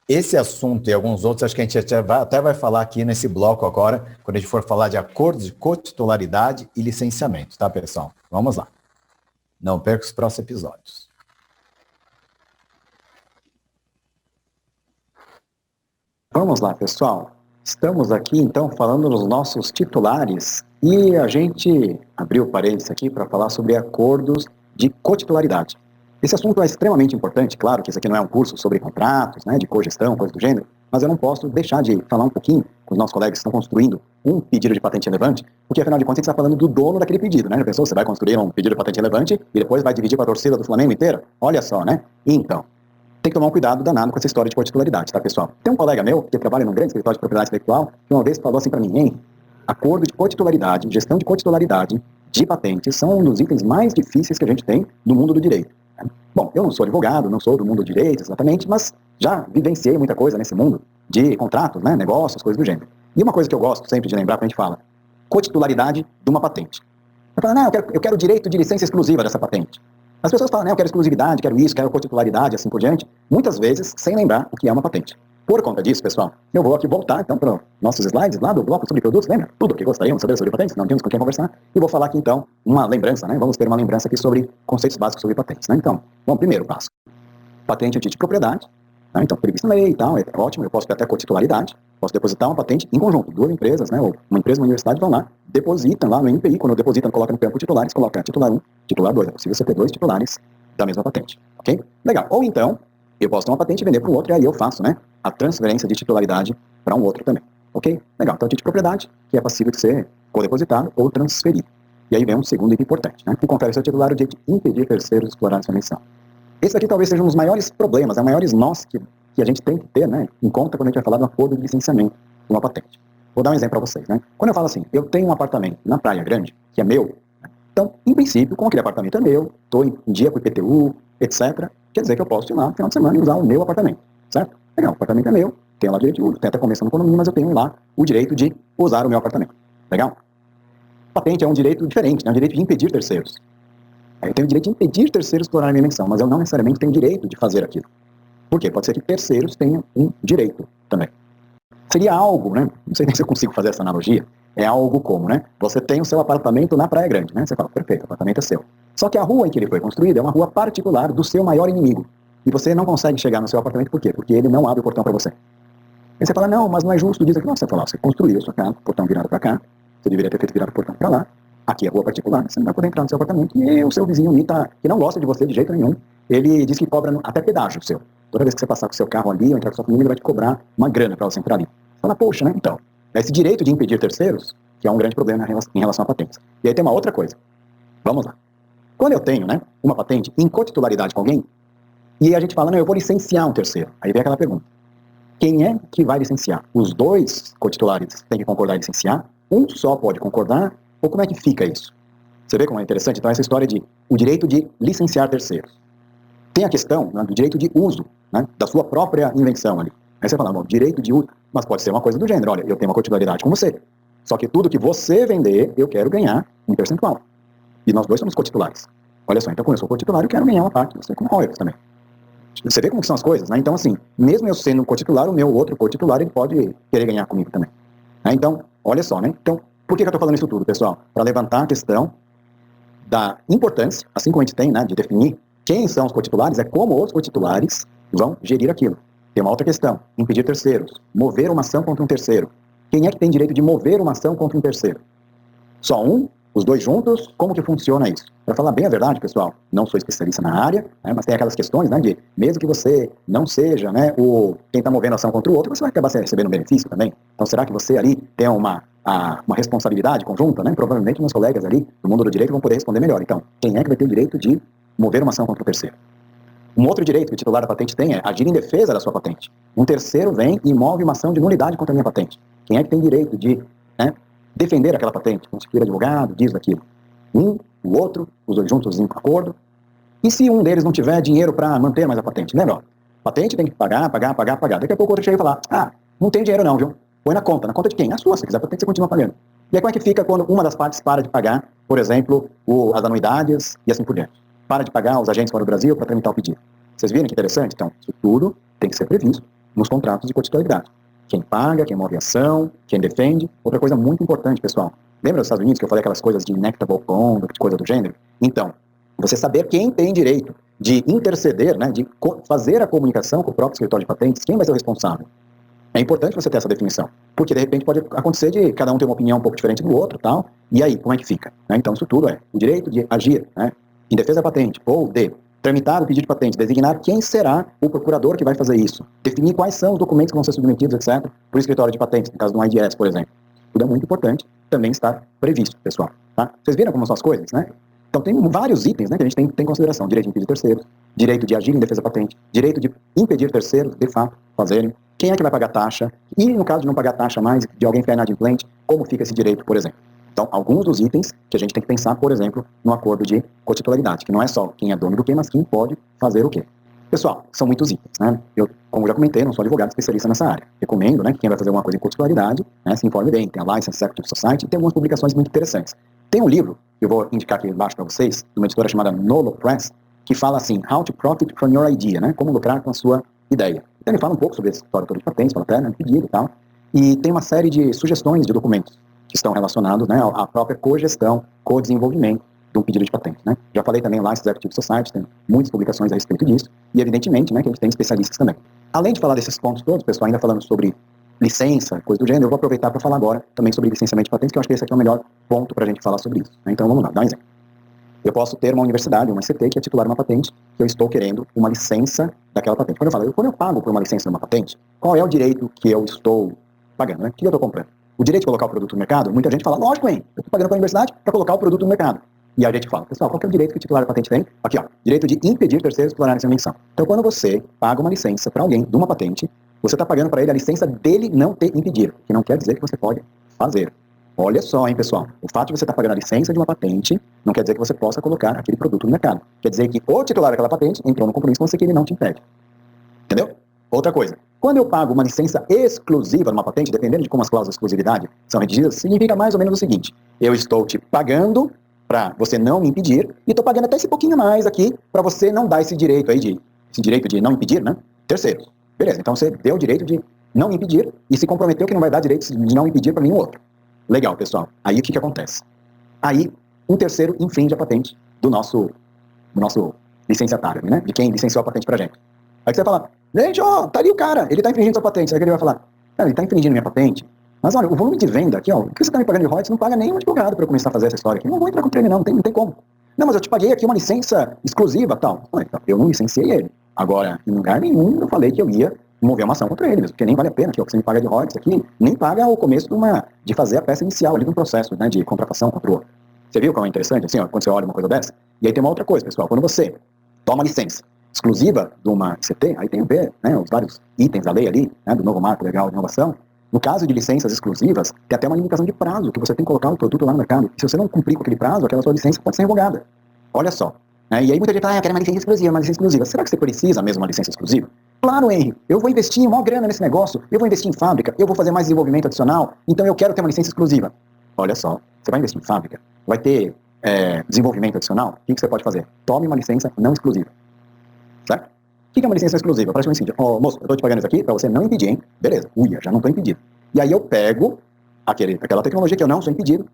Esse assunto e alguns outros, acho que a gente até vai falar aqui nesse bloco agora, quando a gente for falar de acordos de cotitularidade e licenciamento, tá, pessoal? Vamos lá. Não perca os próximos episódios. Vamos lá, pessoal. Estamos aqui, então, falando dos nossos titulares e a gente abriu parênteses aqui para falar sobre acordos de cotitularidade. Esse assunto é extremamente importante, claro que isso aqui não é um curso sobre contratos, né, de cogestão, coisa do gênero, mas eu não posso deixar de falar um pouquinho com os nossos colegas que estão construindo um pedido de patente relevante, porque afinal de contas a gente está falando do dono daquele pedido, né? Já pensou, você vai construir um pedido de patente relevante e depois vai dividir com a torcida do Flamengo inteira? Olha só, né? Então, tem que tomar um cuidado danado com essa história de cotitularidade, tá, pessoal? Tem um colega meu que trabalha num grande escritório de propriedade intelectual que uma vez falou assim para mim, hein? Acordo de cotitularidade, gestão de cotitularidade de patentes são um dos itens mais difíceis que a gente tem no mundo do direito. Bom, eu não sou advogado, não sou do mundo do direito exatamente, mas já vivenciei muita coisa nesse mundo de contratos, né, negócios, coisas do gênero. E uma coisa que eu gosto sempre de lembrar quando a gente fala, cotitularidade de uma patente. Eu falo, não, eu quero o direito de licença exclusiva dessa patente. As pessoas falam, não, eu quero exclusividade, quero isso, quero cotitularidade, assim por diante, muitas vezes sem lembrar o que é uma patente. Por conta disso, pessoal, eu vou aqui voltar, então, para os nossos slides lá do bloco sobre produtos, lembra? Tudo o que gostaríamos de saber sobre patentes, não tínhamos com quem conversar, e vou falar aqui, então, uma lembrança, né? Vamos ter uma lembrança aqui sobre conceitos básicos sobre patentes, né? Então, bom, primeiro passo, patente é um título de propriedade, né? Então, previsto na lei e tal, é ótimo, eu posso ter até cotitularidade, posso depositar uma patente em conjunto, duas empresas, né? Ou uma empresa e uma universidade vão lá, depositam lá no NPI, quando depositam, coloca no campo titulares, coloca titular 1, titular 2, é possível você ter dois titulares da mesma patente, ok? Legal, ou então, eu posso ter uma patente e vender para um outro, e aí eu faço, né, a transferência de titularidade para um outro também, ok? Legal, então título de propriedade, que é passível de ser codepositado ou transferido. E aí vem um segundo item importante, né, que confere ao seu titular o direito de impedir terceiros de explorar a sua menção. Esse aqui talvez seja um dos maiores problemas, maiores nós que a gente tem que ter, né, em conta quando a gente vai falar do acordo de licenciamento de uma patente. Vou dar um exemplo para vocês, né? Quando eu falo assim, eu tenho um apartamento na Praia Grande, que é meu, então, em princípio, como aquele apartamento é meu, estou em dia com o IPTU, etc., quer dizer que eu posso ir lá no final de semana e usar o meu apartamento, certo? Legal, o apartamento é meu, tenho lá o direito de uso, tem até convenção no condomínio, mas eu tenho lá o direito de usar o meu apartamento. Legal? Patente é um direito diferente, é um direito de impedir terceiros. Eu tenho o direito de impedir terceiros explorarem a minha invenção, mas eu não necessariamente tenho direito de fazer aquilo. Por quê? Pode ser que terceiros tenham um direito também. Seria algo, né? Não sei nem se eu consigo fazer essa analogia. É algo como, né? Você tem o seu apartamento na Praia Grande, né? Você fala, perfeito, o apartamento é seu. Só que a rua em que ele foi construído é uma rua particular do seu maior inimigo. E você não consegue chegar no seu apartamento, por quê? Porque ele não abre o portão para você. Aí você fala, não, mas não é justo disso aqui. Não, você fala, você construiu a sua casa, o portão virado para cá, você deveria ter feito virar o portão para lá. Aqui é rua particular, você não vai poder entrar no seu apartamento. E o seu vizinho ali, que não gosta de você de jeito nenhum, ele diz que cobra até pedágio seu. Toda vez que você passar com o seu carro ali, ou entrar com sua família, ele vai te cobrar uma grana para você entrar ali. Você fala, poxa, né? Então, esse direito de impedir terceiros, que é um grande problema em relação a patentes. E aí tem uma outra coisa. Vamos lá. Quando eu tenho, né, uma patente em cotitularidade com alguém, e a gente fala, não, eu vou licenciar um terceiro. Aí vem aquela pergunta. Quem é que vai licenciar? Os dois cotitulares têm que concordar em licenciar? Um só pode concordar? Ou como é que fica isso? Você vê como é interessante? Então, essa história de o direito de licenciar terceiros. Tem a questão, né, do direito de uso, né, da sua própria invenção ali. Aí você fala, bom, direito de uso, mas pode ser uma coisa do gênero, olha, eu tenho uma cotitularidade com você, só que tudo que você vender, eu quero ganhar um percentual. E nós dois somos cotitulares. Olha só, então quando eu sou cotitular, eu quero ganhar uma parte, você como royalties também. Você vê como que são as coisas, né? Então, assim, mesmo eu sendo um cotitular, o meu outro cotitular, ele pode querer ganhar comigo também. Né? Então, olha só, né? Então, por que eu estou falando isso tudo, pessoal? Para levantar a questão da importância, assim como a gente tem, né, de definir quem são os cotitulares, é como os cotitulares vão gerir aquilo. Tem uma outra questão, impedir terceiros, mover uma ação contra um terceiro. Quem é que tem direito de mover uma ação contra um terceiro? Só um? Os dois juntos? Como que funciona isso? Para falar bem a verdade, pessoal, não sou especialista na área, né, mas tem aquelas questões, né, de mesmo que você não seja, né, quem está movendo a ação contra o outro, você vai acabar recebendo um benefício também. Então, será que você ali tem uma responsabilidade conjunta, né? Provavelmente meus colegas ali do mundo do direito vão poder responder melhor. Então, quem é que vai ter o direito de mover uma ação contra o terceiro? Um outro direito que o titular da patente tem é agir em defesa da sua patente. Um terceiro vem e move uma ação de nulidade contra a minha patente. Quem é que tem direito de, né, defender aquela patente? Constituir advogado, diz daquilo. O outro, os dois juntos em acordo. E se um deles não tiver dinheiro para manter mais a patente? Lembra? Patente tem que pagar. Daqui a pouco o outro chega e fala, não tem dinheiro não, viu? Põe na conta. Na conta de quem? A sua. Se quiser patente, você continua pagando. E aí como é que fica quando uma das partes para de pagar, por exemplo, as anuidades e assim por diante? Para de pagar os agentes fora do Brasil para tramitar o pedido. Vocês viram que interessante? Então, isso tudo tem que ser previsto nos contratos de cotitularidade. Quem paga, quem move a ação, quem defende. Outra coisa muito importante, pessoal. Lembra dos Estados Unidos que eu falei aquelas coisas de inevitable conduct, coisa do gênero? Então, você saber quem tem direito de interceder, né, de fazer a comunicação com o próprio escritório de patentes, quem vai ser o responsável? É importante você ter essa definição, porque de repente pode acontecer de cada um ter uma opinião um pouco diferente do outro, tal, e aí, como é que fica? Né? Então, isso tudo é o direito de agir, né, em defesa da patente, ou de tramitar o pedido de patente, designar quem será o procurador que vai fazer isso, definir quais são os documentos que vão ser submetidos, etc., para o escritório de patentes, no caso do IDS, por exemplo. Tudo é muito importante, também está previsto, pessoal. Tá? Vocês viram como são as coisas, né? Então, tem vários itens, né, que a gente tem em consideração. Direito de impedir terceiros, direito de agir em defesa da patente, direito de impedir terceiros, de fato, fazerem, quem é que vai pagar taxa, e no caso de não pagar taxa mais, de alguém ficar inadimplente, como fica esse direito, por exemplo. Então, alguns dos itens que a gente tem que pensar, por exemplo, no acordo de cotitularidade, que não é só quem é dono do quê, mas quem pode fazer o quê. Pessoal, são muitos itens, né? Eu, como já comentei, não sou advogado especialista nessa área. Recomendo, né, que quem vai fazer alguma coisa em cotitularidade, né, se informe bem. Tem a License Executive Society e tem algumas publicações muito interessantes. Tem um livro, que eu vou indicar aqui embaixo para vocês, de uma editora chamada Nolo Press, que fala assim, How to Profit from Your Idea, né? Como lucrar com a sua ideia. Então ele fala um pouco sobre esse história todo de patentes, fala até, né, pedido e tal. E tem uma série de sugestões de documentos que estão relacionados, né, à própria cogestão, co-desenvolvimento de um pedido de patente, né? Já falei também lá, License Executive Society, tem muitas publicações a respeito disso, e evidentemente, né, que a gente tem especialistas também. Além de falar desses pontos todos, pessoal, ainda falando sobre licença, coisa do gênero, eu vou aproveitar para falar agora também sobre licenciamento de patentes, que eu acho que esse aqui é o melhor ponto para a gente falar sobre isso, né? Então vamos lá, dá um exemplo. Eu posso ter uma universidade, uma ICT, que é titular uma patente, que eu estou querendo uma licença daquela patente. Quando eu pago por uma licença de uma patente, qual é o direito que eu estou pagando, né? O que eu estou comprando? O direito de colocar o produto no mercado? Muita gente fala, lógico, hein? Eu estou pagando para a universidade para colocar o produto no mercado. E aí a gente fala, pessoal, qual que é o direito que o titular da patente tem? Aqui, ó, direito de impedir terceiros explorarem essa invenção. Então, quando você paga uma licença para alguém de uma patente, você está pagando para ele a licença dele não ter impedir, que não quer dizer que você pode fazer. Olha só, hein, pessoal, o fato de você estar pagando a licença de uma patente não quer dizer que você possa colocar aquele produto no mercado. Quer dizer que o titular daquela patente entrou no compromisso com você que ele não te impede. Entendeu? Outra coisa, quando eu pago uma licença exclusiva numa patente, dependendo de como as cláusulas de exclusividade são redigidas, significa mais ou menos o seguinte: eu estou te pagando para você não me impedir, e estou pagando até esse pouquinho mais aqui para você não dar esse direito aí de não impedir, né? Terceiros. Beleza, então você deu o direito de não me impedir e se comprometeu que não vai dar direito de não impedir para nenhum outro. Legal, pessoal. Aí o que acontece? Aí um terceiro infringe a patente do nosso licenciatário, né? De quem licenciou a patente pra gente. Aí você vai falar, gente, ó, tá ali o cara, ele tá infringindo sua patente. Aí ele vai falar, cara, ele tá infringindo minha patente, mas olha, o volume de venda aqui, ó, o que você tá me pagando de royalties não paga nem um advogado pra eu começar a fazer essa história aqui. Não vou entrar com crime não tem como. Não, mas eu te paguei aqui uma licença exclusiva, tal. Então, eu não licenciei ele. Agora, em lugar nenhum eu falei que eu ia mover uma ação contra ele, porque nem vale a pena, que o que você me paga de royalties aqui, nem paga o começo de fazer a peça inicial ali de um processo, né, de contratação contra o outro. Você viu como é interessante, assim, ó, quando você olha uma coisa dessa? E aí tem uma outra coisa, pessoal, quando você toma licença exclusiva de uma CT, aí tem a ver, né, os vários itens da lei ali, né, do novo marco legal de inovação. No caso de licenças exclusivas, tem até uma limitação de prazo, que você tem que colocar o produto lá no mercado. Se você não cumprir com aquele prazo, aquela sua licença pode ser revogada. Olha só. E aí muita gente fala, eu quero uma licença exclusiva, uma licença exclusiva. Será que você precisa mesmo uma licença exclusiva? Claro, Henry, eu vou investir maior grana nesse negócio, eu vou investir em fábrica, eu vou fazer mais desenvolvimento adicional, então eu quero ter uma licença exclusiva. Olha só, você vai investir em fábrica, vai ter desenvolvimento adicional, o que você pode fazer? Tome uma licença não exclusiva. Certo? O que é uma licença exclusiva? Praticamente assim, moço, eu tô te pagando isso aqui pra você não impedir, hein? Beleza, já não tô impedido. E aí eu pego aquela tecnologia que eu não sou impedido,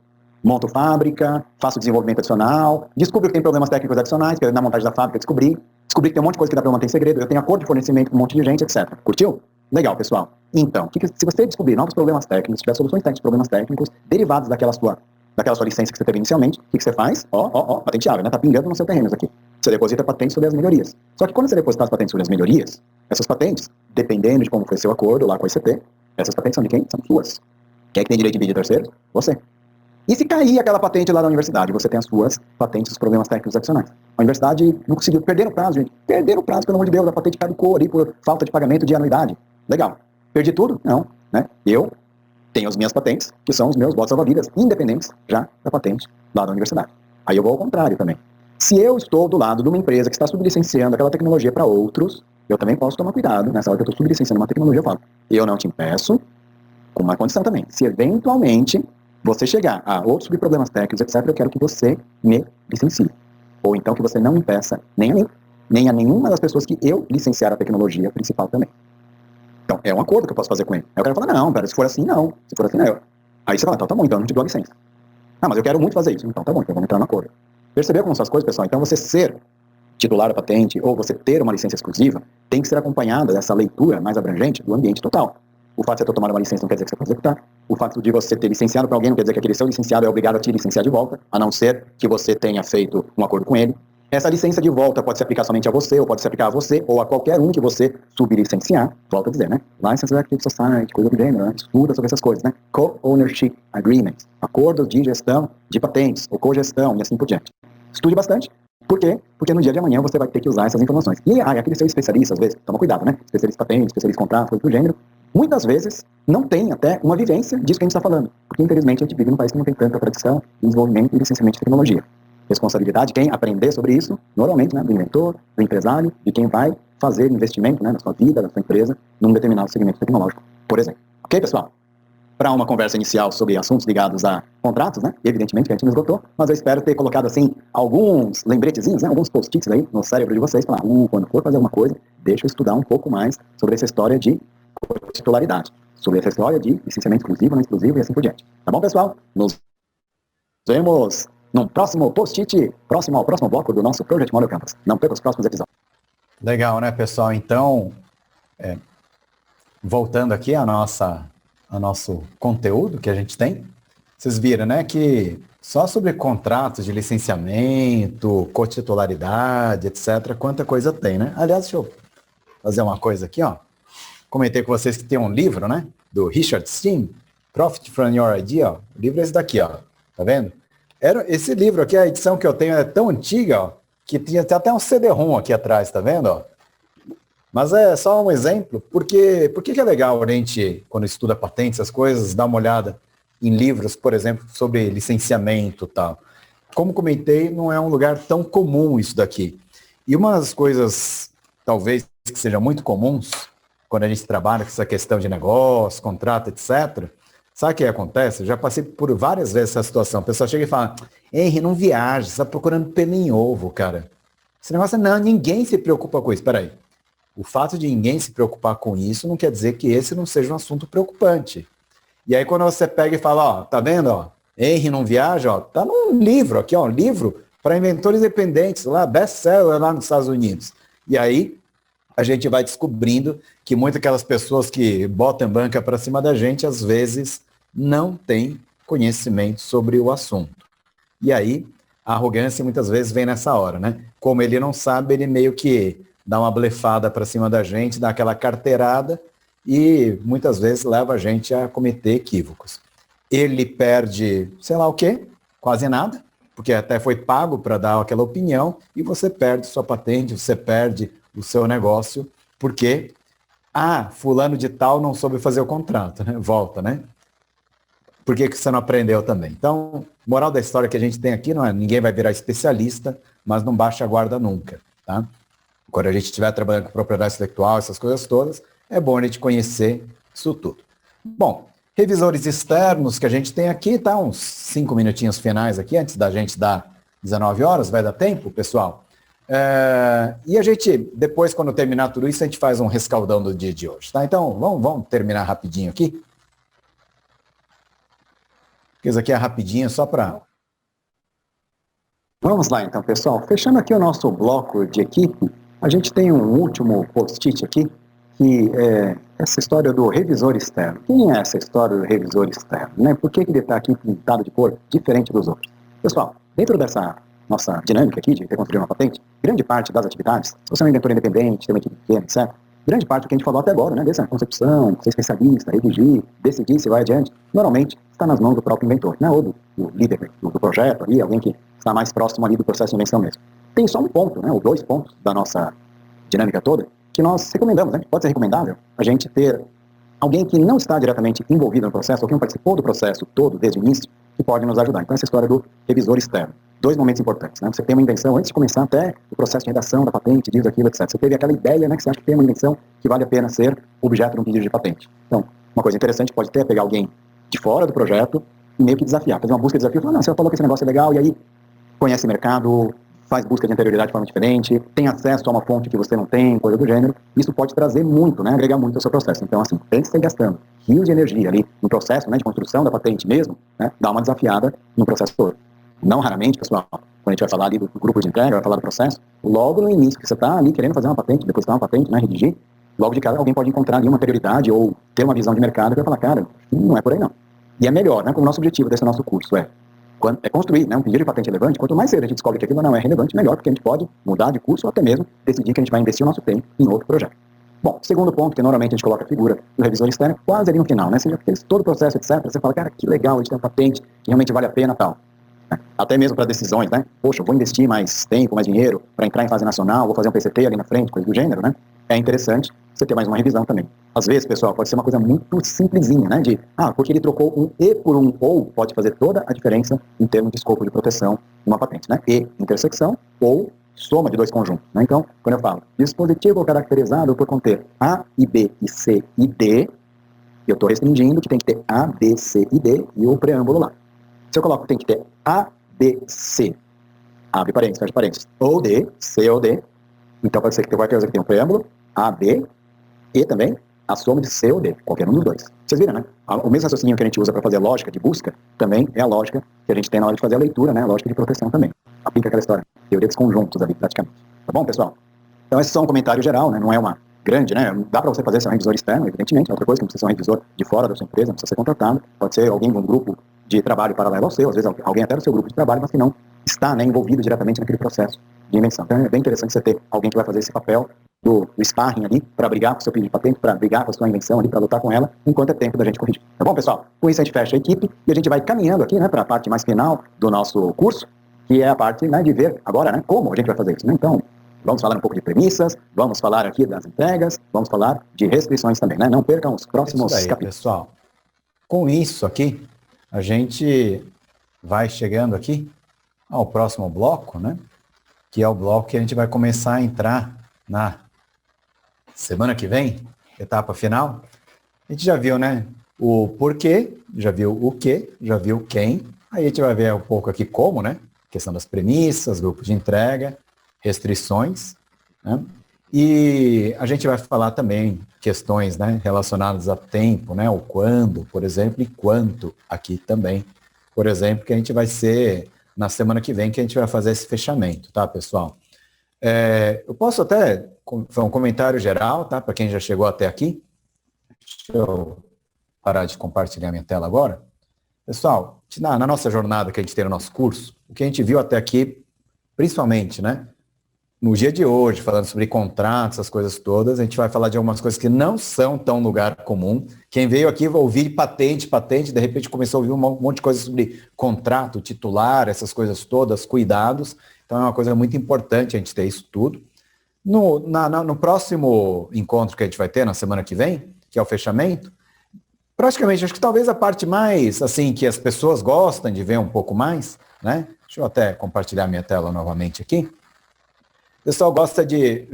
monto fábrica, faço desenvolvimento adicional, descubro que tem problemas técnicos adicionais, que na montagem da fábrica descobri que tem um monte de coisa que dá pra manter em segredo, eu tenho acordo de fornecimento com um monte de gente, etc. Curtiu? Legal, pessoal. Então, se você descobrir novos problemas técnicos, se tiver soluções técnicas, problemas técnicos, derivados daquela sua licença que você teve inicialmente, o que você faz? Patenteável, né? Tá pingando no seu terreno isso aqui. Você deposita patentes sobre as melhorias. Só que quando você depositar as patentes sobre as melhorias, essas patentes, dependendo de como foi seu acordo lá com a ICT, essas patentes são de quem? São suas. Quem é que tem direito de pedir terceiros? Você. E se cair aquela patente lá da universidade, você tem as suas patentes, os problemas técnicos adicionais. A universidade não conseguiu, perderam o prazo, gente. Perderam o prazo, pelo amor de Deus, a patente caducou ali por falta de pagamento de anuidade. Legal. Perdi tudo? Não. Né? Eu tenho as minhas patentes, que são os meus votos salva-vidas, independentes já da patente lá da universidade. Aí eu vou ao contrário também. Se eu estou do lado de uma empresa que está sublicenciando aquela tecnologia para outros, eu também posso tomar cuidado. Nessa hora que eu estou sublicenciando uma tecnologia, eu falo, eu não te impeço, com uma condição também. Se eventualmente você chegar a outros subproblemas técnicos, etc., eu quero que você me licencie. Ou então que você não impeça nem a mim, nem a nenhuma das pessoas que eu licenciar a tecnologia principal também. Então, é um acordo que eu posso fazer com ele. Aí o cara fala, não, pera, se for assim, não. Se for assim, não. Aí você fala, então tá bom, então eu não te dou a licença. Ah, mas eu quero muito fazer isso. Então tá bom, então vamos entrar no acordo. Percebeu como são as coisas, pessoal? Então você ser titular da patente ou você ter uma licença exclusiva tem que ser acompanhada dessa leitura mais abrangente do ambiente total. O fato de você ter tomado uma licença não quer dizer que você pode executar. O fato de você ter licenciado para alguém não quer dizer que aquele seu licenciado é obrigado a te licenciar de volta, a não ser que você tenha feito um acordo com ele. Essa licença de volta pode se aplicar somente a você, ou pode se aplicar a você, ou a qualquer um que você sublicenciar. Volto a dizer, né? License Active Society, coisa do gênero, né? Estuda sobre essas coisas, né? Co-ownership agreements, acordos de gestão de patentes, ou cogestão, e assim por diante. Estude bastante. Por quê? Porque no dia de amanhã você vai ter que usar essas informações. E aquele seu especialista, às vezes, toma cuidado, né? Especialista em patente, especialista em contrato, coisa do gênero, muitas vezes não tem até uma vivência disso que a gente está falando. Porque, infelizmente, a gente vive num país que não tem tanta tradição em desenvolvimento e licenciamento de tecnologia. Responsabilidade, quem aprender sobre isso, normalmente, né, do inventor, do empresário, de quem vai fazer investimento, né, na sua vida, na sua empresa, num determinado segmento tecnológico, por exemplo. Ok, pessoal? Para uma conversa inicial sobre assuntos ligados a contratos, né, evidentemente que a gente não esgotou, mas eu espero ter colocado, assim, alguns lembretezinhos, né, alguns post-its aí no cérebro de vocês, para quando for fazer alguma coisa, deixa eu estudar um pouco mais sobre essa história de titularidade, sobre essa história de licenciamento exclusivo, não exclusivo e assim por diante. Tá bom, pessoal? Nos vemos num próximo post-it, próximo ao próximo bloco do nosso Project Model Campus. Não perca os próximos episódios. Legal, né, pessoal? Então, voltando aqui ao nosso conteúdo que a gente tem, vocês viram, né, que só sobre contratos de licenciamento, cotitularidade, etc., quanta coisa tem, né? Aliás, deixa eu fazer uma coisa aqui, ó. Comentei com vocês que tem um livro, né, do Richard Stein, Profit from Your Idea, ó. O livro é esse daqui, ó. Tá vendo? Esse livro aqui, a edição que eu tenho é tão antiga, ó, que tinha até um CD-ROM aqui atrás, tá vendo? Ó? Mas é só um exemplo, porque por que é legal a gente, quando estuda patentes, essas coisas, dar uma olhada em livros, por exemplo, sobre licenciamento e tal. Como comentei, não é um lugar tão comum isso daqui. E umas coisas, talvez, que sejam muito comuns, quando a gente trabalha com essa questão de negócio, contrato, etc., sabe o que acontece? Eu já passei por várias vezes essa situação. O pessoal chega e fala, Henry, não viaja, você está procurando pelo em ovo, cara. Esse negócio não, ninguém se preocupa com isso. Peraí. O fato de ninguém se preocupar com isso não quer dizer que esse não seja um assunto preocupante. E aí quando você pega e fala, ó, tá vendo, ó, Henry não viaja, ó, tá num livro aqui, ó, um livro para inventores independentes, lá, best-seller lá nos Estados Unidos. E aí a gente vai descobrindo que muitas aquelas pessoas que botam banca para cima da gente, às vezes, não têm conhecimento sobre o assunto. E aí, a arrogância muitas vezes vem nessa hora, né? Como ele não sabe, ele meio que dá uma blefada para cima da gente, dá aquela carteirada e muitas vezes leva a gente a cometer equívocos. Ele perde, sei lá o quê, quase nada, porque até foi pago para dar aquela opinião, e você perde sua patente, você perde o seu negócio, porque, fulano de tal não soube fazer o contrato, né? Volta, né? Por que você não aprendeu também? Então, moral da história que a gente tem aqui, não é ninguém vai virar especialista, mas não baixa a guarda nunca, tá? Quando a gente estiver trabalhando com propriedade intelectual, essas coisas todas, é bom a gente conhecer isso tudo. Bom, revisores externos que a gente tem aqui, tá? Uns 5 minutinhos finais aqui, antes da gente dar 19 horas, vai dar tempo, pessoal? E a gente, depois, quando terminar tudo isso, a gente faz um rescaldão do dia de hoje, tá? Então, vamos terminar rapidinho aqui. Isso aqui é rapidinho, só para... Vamos lá, então, pessoal. Fechando aqui o nosso bloco de equipe, a gente tem um último post-it aqui, que é essa história do revisor externo. Quem é essa história do revisor externo, né? Por que ele está aqui pintado de cor diferente dos outros? Pessoal, dentro dessa nossa dinâmica aqui de reconstruir uma patente, grande parte das atividades, se você é um inventor independente, tem uma equipe pequena, etc., grande parte do que a gente falou até agora, né, dessa concepção, ser especialista, redigir, decidir se vai adiante, normalmente está nas mãos do próprio inventor, né, ou do líder do projeto ali, alguém que está mais próximo ali do processo de invenção mesmo. Tem só um ponto, né, ou 2 pontos da nossa dinâmica toda, que nós recomendamos, né, pode ser recomendável a gente ter alguém que não está diretamente envolvido no processo, ou que não participou do processo todo desde o início, que pode nos ajudar. Então, essa história do revisor externo. 2 momentos importantes, né? Você tem uma invenção, antes de começar até o processo de redação da patente, disso, aquilo, etc. Você teve aquela ideia, né, que você acha que tem uma invenção que vale a pena ser objeto de um pedido de patente. Então, uma coisa interessante pode ter é pegar alguém de fora do projeto e meio que desafiar, fazer uma busca de desafio, falar, não, você falou que esse negócio é legal, e aí conhece o mercado, faz busca de anterioridade de forma diferente, tem acesso a uma fonte que você não tem, coisa do gênero. Isso pode trazer muito, né, agregar muito ao seu processo. Então, assim, pense em gastando rios de energia ali no processo, né, de construção da patente mesmo, né, dá uma desafiada no processo todo. Não raramente, pessoal, quando a gente vai falar ali do grupo de entrega, vai falar do processo, logo no início que você está ali querendo fazer uma patente, depositar uma patente, né, redigir, logo de cara alguém pode encontrar ali uma prioridade ou ter uma visão de mercado que vai falar, cara, não é por aí não. E é melhor, né, como o nosso objetivo desse nosso curso é construir, né, um pedido de patente relevante. Quanto mais cedo a gente descobre que aquilo não é relevante, melhor, porque a gente pode mudar de curso ou até mesmo decidir que a gente vai investir o nosso tempo em outro projeto. Bom, segundo ponto, que normalmente a gente coloca a figura do revisor externo quase ali no final, né? Você já fez todo o processo, etc. Você fala, cara, que legal, a gente tem uma patente que realmente vale a pena e tal. Até mesmo para decisões, né? Poxa, eu vou investir mais tempo, mais dinheiro para entrar em fase nacional, vou fazer um PCT ali na frente, coisa do gênero, né? É interessante você ter mais uma revisão também. Às vezes, pessoal, pode ser uma coisa muito simplesinha, né? Porque ele trocou um E por um OU, pode fazer toda a diferença em termos de escopo de proteção de uma patente, né? E, intersecção, ou soma de 2 conjuntos, né? Então, quando eu falo dispositivo caracterizado por conter A e B e C e D, eu estou restringindo que tem que ter A, B, C e D e o preâmbulo lá. Se eu coloco que tem que ter A, B, C, abre parênteses, fecha parênteses, ou D, C ou D, então pode ser que vai ter que tem um preâmbulo, A, B, e também a soma de C ou D, qualquer um dos 2. Vocês viram, né? O mesmo raciocínio que a gente usa para fazer a lógica de busca, também é a lógica que a gente tem na hora de fazer a leitura, né? A lógica de proteção também. Aplica aquela história, teoria dos conjuntos ali, praticamente. Tá bom, pessoal? Então, esse é só um comentário geral, né? Não é uma grande, né? Dá para você fazer ser um revisor externo, evidentemente. Outra coisa, que não precisa ser um revisor de fora da sua empresa, não precisa ser contratado. Pode ser alguém de um grupo de trabalho paralelo ao seu, às vezes alguém até do seu grupo de trabalho, mas que não está, né, envolvido diretamente naquele processo de invenção. Então, é bem interessante você ter alguém que vai fazer esse papel do sparring ali, para brigar com o seu pedido de patente, para brigar com a sua invenção ali, para lutar com ela, enquanto é tempo da gente corrigir. Tá bom, pessoal? Com isso a gente fecha a equipe e a gente vai caminhando aqui, né, para a parte mais final do nosso curso, que é a parte, né, de ver agora, né, como a gente vai fazer isso, né? Então, vamos falar um pouco de premissas, vamos falar aqui das entregas, vamos falar de restrições também, né? Não percam os próximos capítulos. Pessoal, com isso aqui, a gente vai chegando aqui ao próximo bloco, né? Que é o bloco que a gente vai começar a entrar na semana que vem. etapa final, a gente já viu, né? O porquê, já viu o que, já viu quem. Aí a gente vai ver um pouco aqui como, né? Questão das premissas, grupo de entrega, restrições, né? E a gente vai falar também questões, né, relacionadas a tempo, né? O quando, por exemplo, e quanto aqui também. Por exemplo, que a gente vai ser na semana que vem que a gente vai fazer esse fechamento, tá, pessoal? Eu posso até, foi um comentário geral, tá? Para quem já chegou até aqui. Deixa eu parar de compartilhar minha tela agora. Pessoal, na nossa jornada que a gente tem no nosso curso, o que a gente viu até aqui, principalmente, né? No dia de hoje, falando sobre contratos, essas coisas todas, a gente vai falar de algumas coisas que não são tão lugar comum. Quem veio aqui vai ouvir patente, de repente começou a ouvir um monte de coisas sobre contrato, titular, essas coisas todas, cuidados. Então é uma coisa muito importante a gente ter isso tudo. No próximo encontro que a gente vai ter, na semana que vem, que é o fechamento, praticamente, acho que talvez a parte mais, assim, que as pessoas gostam de ver um pouco mais, né? Deixa eu até compartilhar minha tela novamente aqui. O pessoal gosta de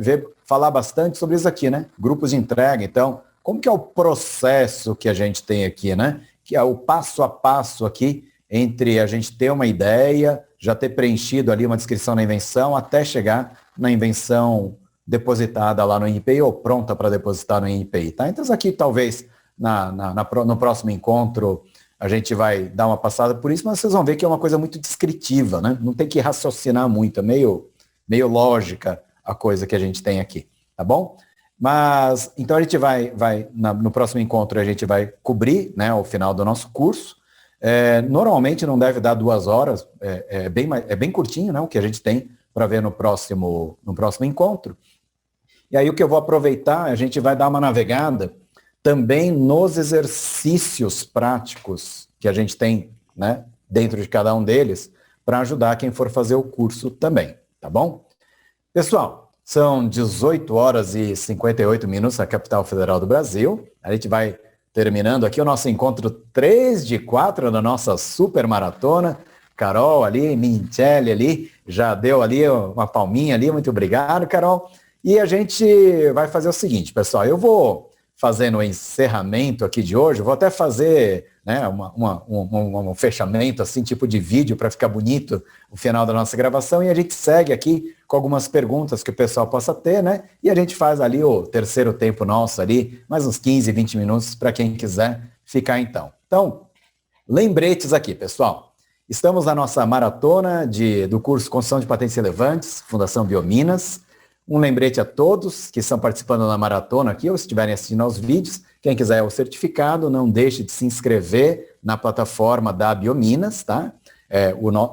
falar bastante sobre isso aqui, né? Grupos de entrega. Então, como que é o processo que a gente tem aqui, né? Que é o passo a passo aqui entre a gente ter uma ideia, já ter preenchido ali uma descrição da invenção, até chegar na invenção depositada lá no INPI ou pronta para depositar no INPI, tá? Então, isso aqui talvez no próximo encontro a gente vai dar uma passada por isso, mas vocês vão ver que é uma coisa muito descritiva, né? Não tem que raciocinar muito, é meio lógica a coisa que a gente tem aqui, tá bom? Mas, então a gente no próximo encontro a gente vai cobrir, né, o final do nosso curso. Normalmente não deve dar 2 horas, é bem curtinho, né, o que a gente tem para ver no próximo encontro. E aí o que eu vou aproveitar, a gente vai dar uma navegada também nos exercícios práticos que a gente tem, né, dentro de cada um deles, para ajudar quem for fazer o curso também. Tá bom? Pessoal, são 18 horas e 58 minutos na capital federal do Brasil. A gente vai terminando aqui o nosso encontro 3 de 4 da nossa super maratona. Carol ali, Minchelli ali, já deu ali uma palminha ali. Muito obrigado, Carol. E a gente vai fazer o seguinte, pessoal. Eu vou fazendo o encerramento aqui de hoje, vou até fazer, né, um fechamento, assim, tipo de vídeo, para ficar bonito o final da nossa gravação, e a gente segue aqui com algumas perguntas que o pessoal possa ter, né, e a gente faz ali o terceiro tempo nosso ali, mais uns 15, 20 minutos para quem quiser ficar então. Então, lembretes aqui, pessoal. Estamos na nossa maratona do curso Construção de Patentes Relevantes, Fundação Biominas. Um lembrete a todos que estão participando da maratona aqui, ou se estiverem assistindo aos vídeos, quem quiser o certificado, não deixe de se inscrever na plataforma da Biominas, tá?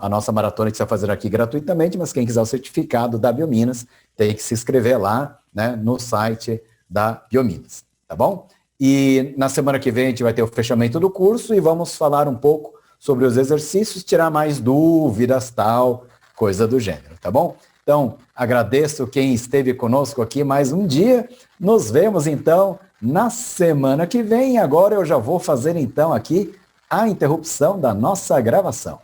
A nossa maratona que está fazendo aqui gratuitamente, mas quem quiser o certificado da Biominas, tem que se inscrever lá, né, no site da Biominas, tá bom? E na semana que vem a gente vai ter o fechamento do curso e vamos falar um pouco sobre os exercícios, tirar mais dúvidas, tal, coisa do gênero, tá bom? Então, agradeço quem esteve conosco aqui mais um dia. Nos vemos, então, na semana que vem. Agora eu já vou fazer, então, aqui a interrupção da nossa gravação.